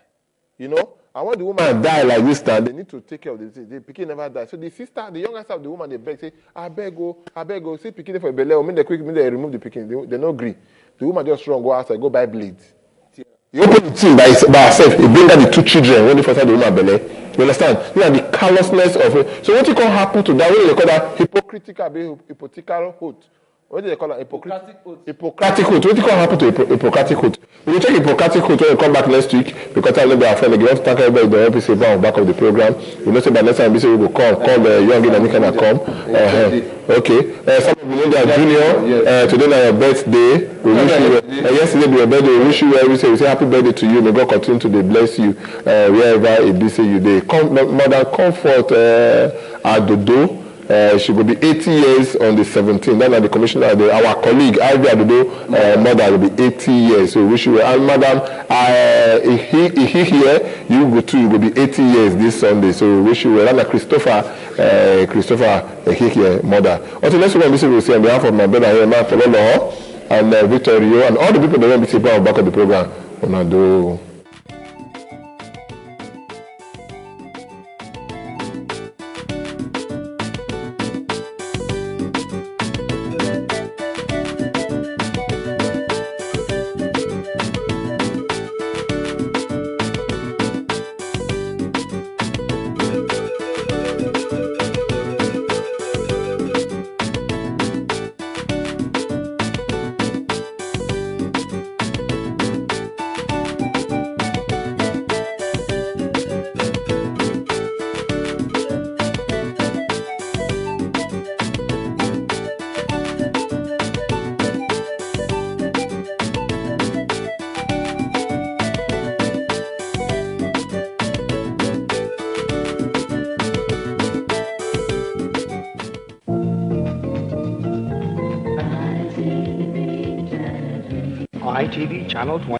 Speaker 5: You know, and when the woman die like this time, they need to take care of the disease. The pikin never die. So the younger sister of the woman, they beg, say, I beg go. See pikin for belly. Or mean they remove the pikin. They no agree. The woman just run, go outside, go buy bleeds. You open the thing by herself, you bring out the 2 children when they first had the woman belly. You understand? These are the callousness of it. So what you can happen to that? What do they call that? Hypocritical oath. What do they call it? Hippocratic oath. What do you call happen to Hippocratic oath? We will check Hippocratic oath when we come back next week because I know they are friends. We want to thank everybody the episode back of the program. We know say by next time we say we will call the young and you can come. Okay. Some of you know they are junior. Today is your birthday. We wish you yesterday be your birthday. We wish you well. We say happy birthday to you. May God continue to bless you wherever it be say you day. Mother Comfort Adodo. She will be 80 years on the 17th. Then the commissioner, our colleague, Ivy Adodo, mother will be 80 years. So we wish you well. And madam, he here, you go too, you will be 80 years this Sunday. So we wish you well. And Christopher, he here, mother. Also, next one, this will say on behalf of my brother here, man, Pololo, and Victor Rio, and all the people that will be back of the program. Onado.
Speaker 6: ITV Channel 20.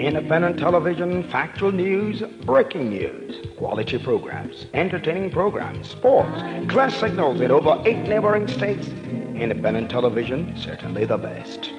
Speaker 6: Independent television, factual news, breaking news, quality programs, entertaining programs, sports, class signals in over 8 neighboring states. Independent television, certainly the best.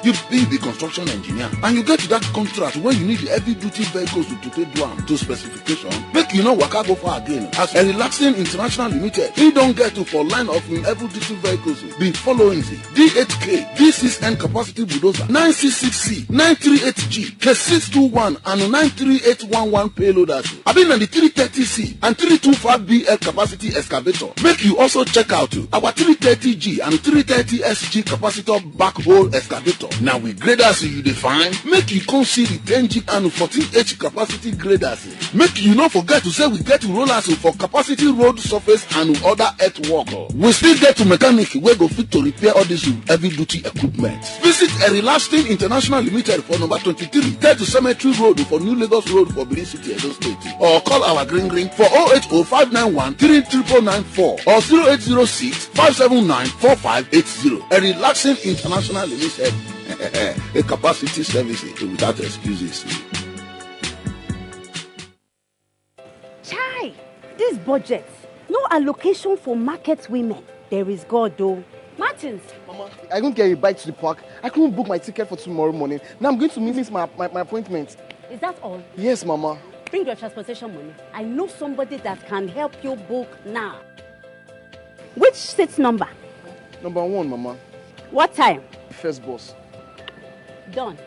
Speaker 14: You be the construction engineer and you get to that contract when you need the heavy duty vehicles to take do am to specification. Make you know waka go far again. As a relaxing international limited, he don't get to for line of heavy duty vehicles. The following D8K, D6N capacity bulldozer, 966C, 938G, K621 and 93811 payloaders. I been on the 330C and 325BL capacity excavator. Make you also check out our 330G and 330SG capacitor backhoe excavator. Now with graders you define, make you come see the 10G and 14H capacity graders. Make you not forget to say we get rollers for capacity road surface and other earthwork. We still get to mechanic where go fit to repair all this heavy duty equipment. Visit Everlasting International Limited for number 23 30 Cemetery Road for New Lagos Road for Benin City, Edo State. Or call our green for 080-591-39994 or 0806-579-4580. Everlasting International Limited. A capacity service without excuses.
Speaker 10: Chai, this budget, no allocation for market women. There is God though. Martins.
Speaker 16: Mama, I couldn't get a bike to the park. I couldn't book my ticket for tomorrow morning. Now I'm going to miss my appointment.
Speaker 10: Is that all?
Speaker 16: Yes, Mama.
Speaker 10: Bring your transportation money. I know somebody that can help you book now. Which seat number?
Speaker 16: Number 1, Mama.
Speaker 10: What time?
Speaker 16: First bus.
Speaker 10: Done.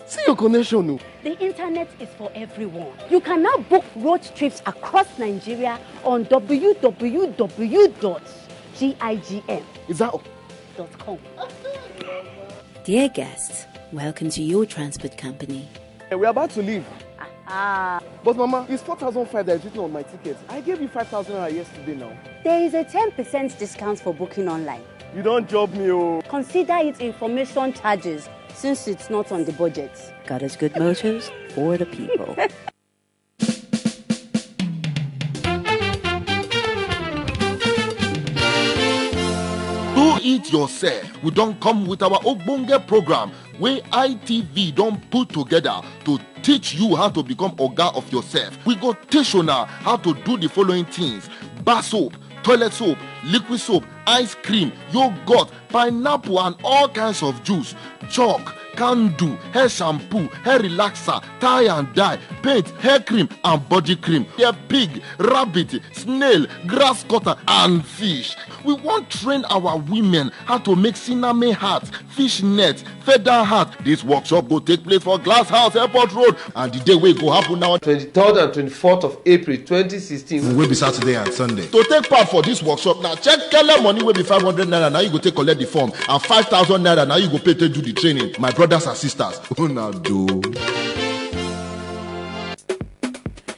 Speaker 16: See your connection, no?
Speaker 10: The internet is for everyone. You can now book road trips across Nigeria on www.gigm.com.
Speaker 13: Dear guests, welcome to your transport company.
Speaker 16: We're about to leave. But Mama, it's 4,500 that is written on my ticket. I gave you 5,000 yesterday now.
Speaker 10: There is a 10% discount for booking online.
Speaker 16: You don't job me, oh.
Speaker 10: Consider it information charges since it's not on the budget.
Speaker 13: God has good motives for the people.
Speaker 12: Do it yourself. We don't come with our Ogbonge program where ITV don't put together to teach you how to become Oga of yourself. We go teach you now how to do the following things: bar soap, toilet soap, liquid soap, ice cream, yogurt, pineapple and all kinds of juice, chalk, candle, hair shampoo, hair relaxer, tie and dye, paint, hair cream and body cream, hair pig, rabbit, snail, grass cutter and fish. We want to train our women how to make cinnamon hats, fish nets, feather hat. This workshop will take place for Glass House Airport Road and the day will go happen now
Speaker 11: 23rd and 24th of April 2016.
Speaker 15: It will be Saturday and Sunday.
Speaker 12: To take part for this workshop, now check Kele money will be 500 naira. Now you go take collect the form, and 5,000 naira. Now you go pay to do the training. My brothers and sisters, who now do?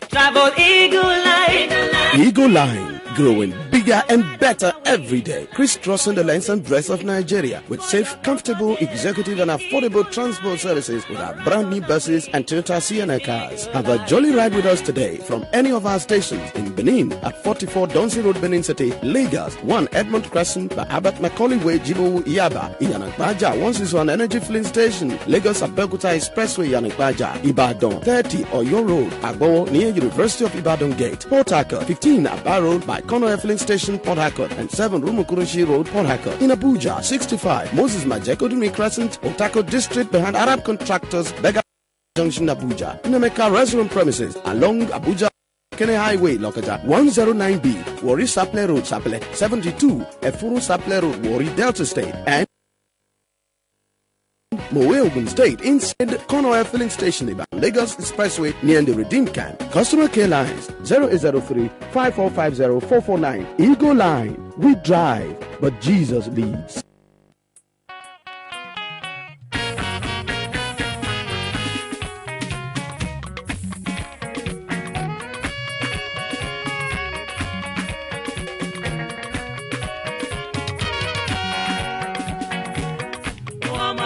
Speaker 18: Travel Eagle Line.
Speaker 19: Eagle Line, growing bigger and better every day. Crisscrossing the length and breadth of Nigeria with safe, comfortable, executive and affordable transport services with our brand new buses and Toyota Sienna cars. Have a jolly ride with us today from any of our stations in Benin at 44 Donsi Road, Benin City, Lagos, 1 Edmond Crescent, by Abat Macaulay Way, Jibo, Yaba, Iyanakbaja, 161 Energy Filling Station, Lagos Abeokuta Expressway, Iyanakbaja, Ibadan, 30 Oyo Road, Agbo, near University of Ibadan Gate, Port Harcourt, 15 Aba Road by Kono Filling Station, Port Harcourt, and 7 Rumukurushi Road, Port Harcourt. In Abuja, 65 Moses Majekodumi Crescent, Otako District behind Arab Contractors, Bega Junction, Abuja. In Emeka Restaurant premises along Abuja Kene Highway, Lokaja, 109B, Wari Saple Road, Saple, 72 Efuru Saple Road, Wari Delta State, and Mowe Ogun State inside Kono Filling Station, Lagos Expressway near the Redeem Camp. Customer care lines 0803 5450 449. Eagle Line, we drive, but Jesus leads.
Speaker 18: One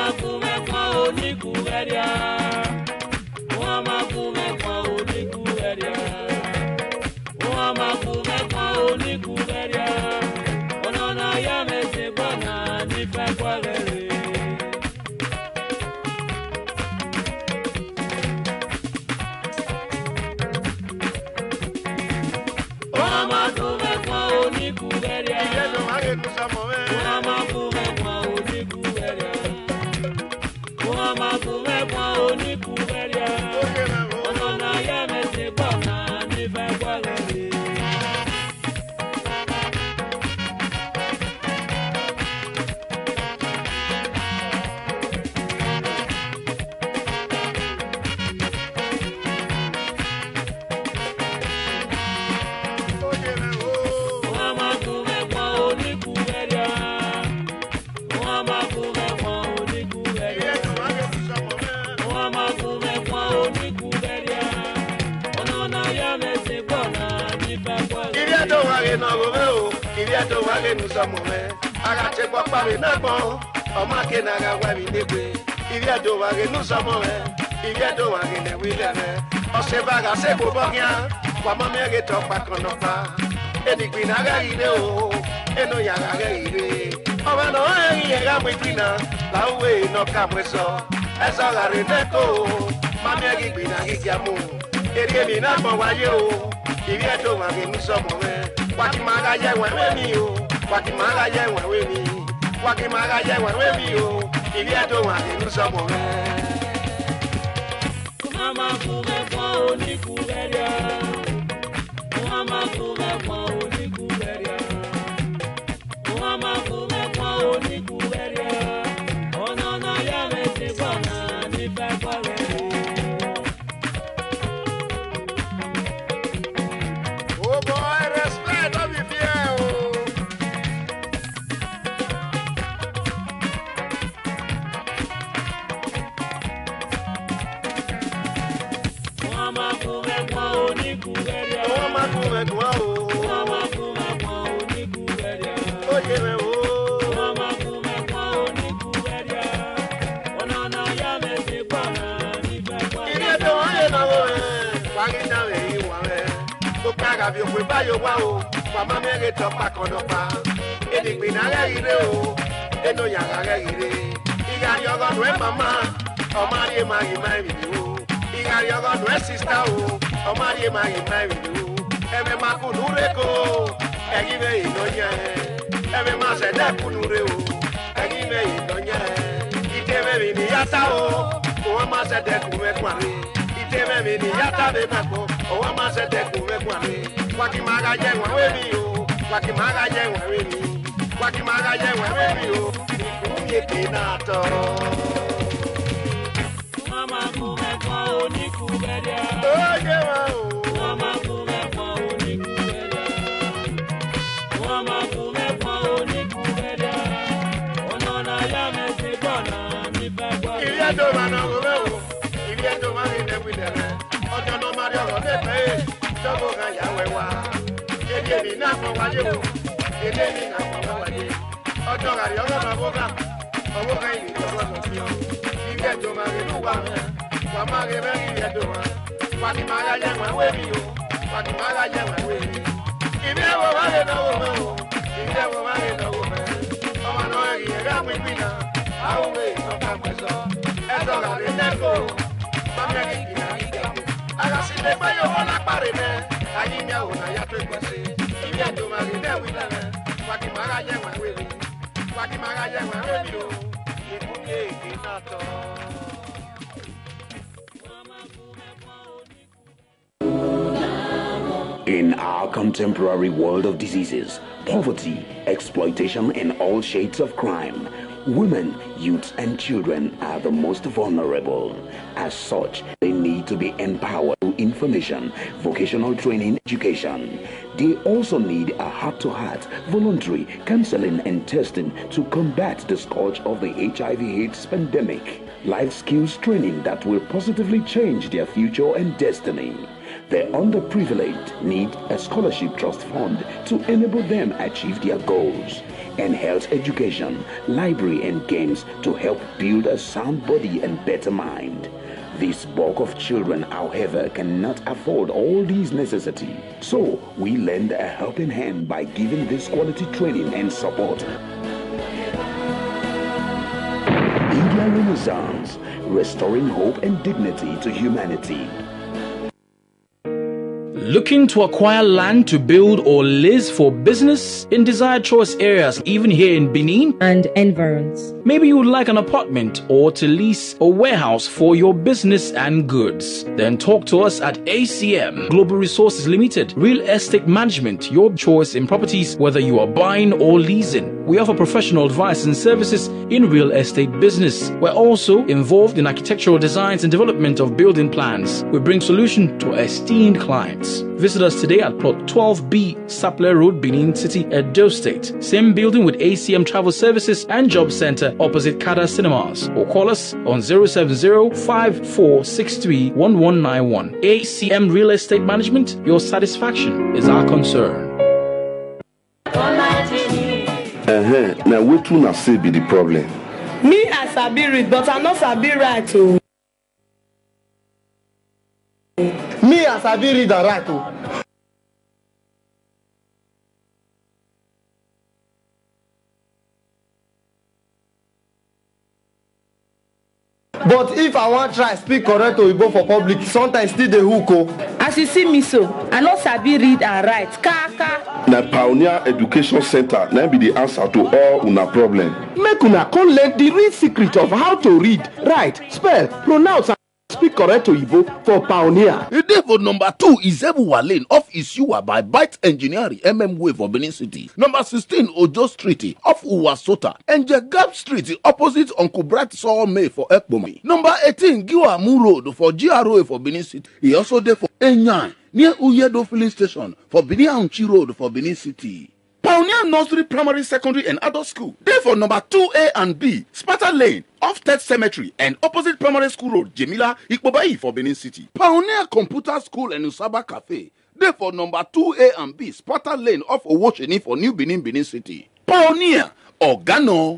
Speaker 3: wage no go iria do wage nu so mo me aga che kwa pa me na bon o ma ke na ga wa mi negbe iria do wage nu so mo me iria do wage ne wi le me o se baga se bo bogia kwa ma me ge to pa kono pa edigbi na ga ire o eno ya ga ire o ba no e ga mi tina la we no ka mweso eso ga re neko ma me ge gbi na ge jamu eri mi na mo wa ye o iria do wage nu so mo me waki maga ye wewe mi o waki maga ye wewe mi waki maga ye wewe mi o iria do wage nu so mo me mama kume kwa oni kuberia mama kume kwa oni kuberia mama kume kwa oni kuberia ona na ya me te bana ni pa kwa oh boy respect of you fear mama kume kwa oni kuberia mama kume kwa o mama kume kwa oni kuberia oye me o mama kume kwa oni kuberia ona na ya me te bana ni pa kwa ile do aye na o wa gi na we yi wa me o kaga bi o pe ba yo wa o mama me ge to pa kono pa edigbi na ga ire o eno ya ga ire iga yo go no mama o ma ri ma yi ma ri o iga yo go no sister o o ma ri ma yi ma ri o ebe ma ku nure ko egi me ino nya ebe ma se de ku nure o egi me ino nya ite me mi ni yata o o ma se de ku me kware ite me mi ni yata be ma ko o ma se de ku me kware waki maga je wa we mi o waki maga je wa we mi waki maga je wa we mi o ye ke na to mama ku me kwa oni ku beria o je wa o mama ku me kwa oni ku beria mama ku me kwa oni ku beria ona na ya me se bona mi pa kwa iria do ma no go o iria do ma ni ne wi de re ojo no ma ri o de pe jogo ga ya we wa ede mi na mo wa je o ede mi na mo wa je ojo ga ri o na bo ga owo ga ni do go no fi o iria do ma ri lu wa me wa ma ge me iria do ma wa ti ma ga je wa we mi o wa ti ma ga je wa we mi iria wo wa le no wo o iria wo wa le no wo me o ma no e ga mi pi na a o we no ka mo so e do ga ri na ko ma me ge na iga aga si le pa yo la pare me ayi mi o na ya to kwese iria do ma ri na wi la me wa ti ma ga je wa we mi wa ti ma ga je wa we mi o ibu ye ki na to
Speaker 15: In our contemporary world of diseases, poverty, exploitation, and all shades of crime, women, youths, and children are the most vulnerable. As such, they need to be empowered through information, vocational training, education. They also need a heart-to-heart, voluntary counseling and testing to combat the scourge of the HIV/AIDS pandemic. Life skills training that will positively change their future and destiny. The underprivileged need a scholarship trust fund to enable them achieve their goals, and health education, library and games to help build a sound body and better mind. This bulk of children, however, cannot afford all these necessities. So we lend a helping hand by giving this quality training and support. India Renaissance, restoring hope and dignity to humanity.
Speaker 20: Looking to acquire land to build or lease for business in desired choice areas, even here in Benin
Speaker 21: and environs.
Speaker 20: Maybe you would like an apartment or to lease a warehouse for your business and goods. Then talk to us at ACM Global Resources Limited, Real Estate Management, your choice in properties, whether you are buying or leasing. We offer professional advice and services in real estate business. We're also involved in architectural designs and development of building plans. We bring solution to esteemed clients. Visit us today at plot 12B, Sapler Road, Benin City, Edo State. Same building with ACM Travel Services and Job Center opposite Kada Cinemas. Or call us on 070-5463-1191. ACM Real Estate Management, your satisfaction is our concern.
Speaker 1: Now, what you say be the problem?
Speaker 21: Me, I sabi read, but I not sabi write too.
Speaker 23: Me, I sabi read and write too. But if I want try speak correct Oyibo for public, sometimes still the hook.
Speaker 21: As you see me so, I not sabi read and write. Kaka.
Speaker 1: Now, Pioneer Education Center now be the answer to all una problem.
Speaker 19: Make una come learn the real secret of how to read, write, spell, pronounce, and speak correct Oyibo for Pioneer.
Speaker 24: Therefore, number 2 is Ebuwa Lane off Isiwa by Byte Engineering, Way for Benin City. Number 16, Ojo Street off Uwasota. And Jagab Street opposite Uncle Bright Saw May for Ekbomi. Number 18, Giwamu Road for GROA for Benin City. He also there for Enyan near Uyedo Filling Station for Benin Anchi Road for Benin City. Pioneer Nursery, Primary, Secondary, and Adult School. Therefore, number 2A and B, Sparta Lane, off Ted Cemetery, and opposite Primary School Road, Jemila, Ikpobai for Benin City. Pioneer Computer School and Usaba Cafe. Therefore, number 2A and B, Sparta Lane, off Owosheni for New Benin, Benin City. Pioneer, Organo.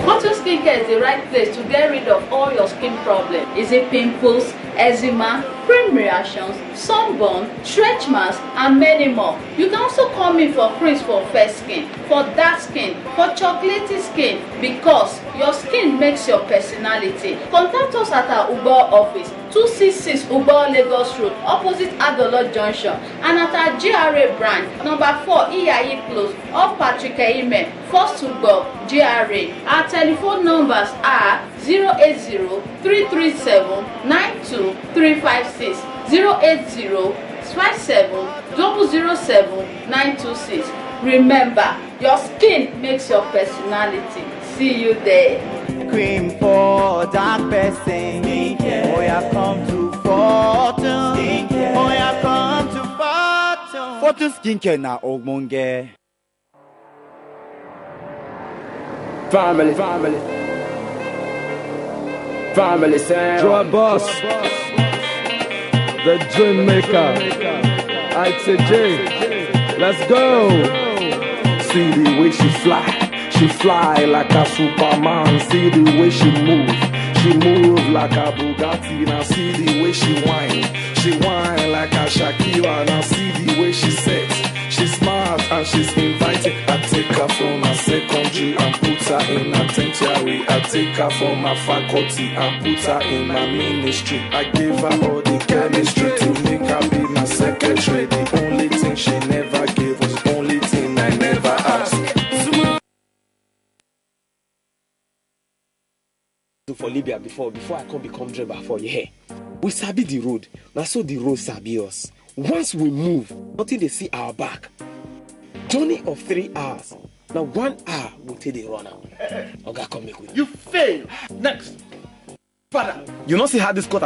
Speaker 25: Photo Skincare is the right place to get rid of all your skin problems. Is it pimples, eczema, cream reactions, sunburn, stretch marks, and many more? You can also come in for creams for fair skin, for dark skin, for chocolatey skin, because your skin makes your personality. Contact us at our Uber office, 266 Uber Lagos Road, opposite Adolo Junction, and at our GRA branch, number 4 Iyayi Close, off Patrick Aime, First Uber, GRA. Our telephone numbers are 080-337-92356, 080-57-007-926. Remember, your skin makes your personality. See you there.
Speaker 18: Cream for dark person. Oh, yeah, come to Fortune. Oh, yeah, come to Fortune. Fortune skincare na ogbonge.
Speaker 26: Family sound.
Speaker 27: Drop boss. The dream maker. ITV. Let's go.
Speaker 26: See the way she fly like a Superman. See the way she move like a Bugatti. Now see the way she whine like a Shakira. Now see the way she sets. She's smart and she's inviting. I take her from my secondary and put her in a tertiary. I take her from my faculty and put her in my ministry. I gave her all the chemistry to make her be my secretary. The only thing she never gave was the only thing I never asked.
Speaker 28: For Libya before I come become driver for you here. We sabi the road. Now so the road sabi us. Once we move, nothing they see our back. Journey of 3 hours. Now 1 hour we take the runner. Okay, come make with
Speaker 11: you fail. Next. Father.
Speaker 28: You not see how this cut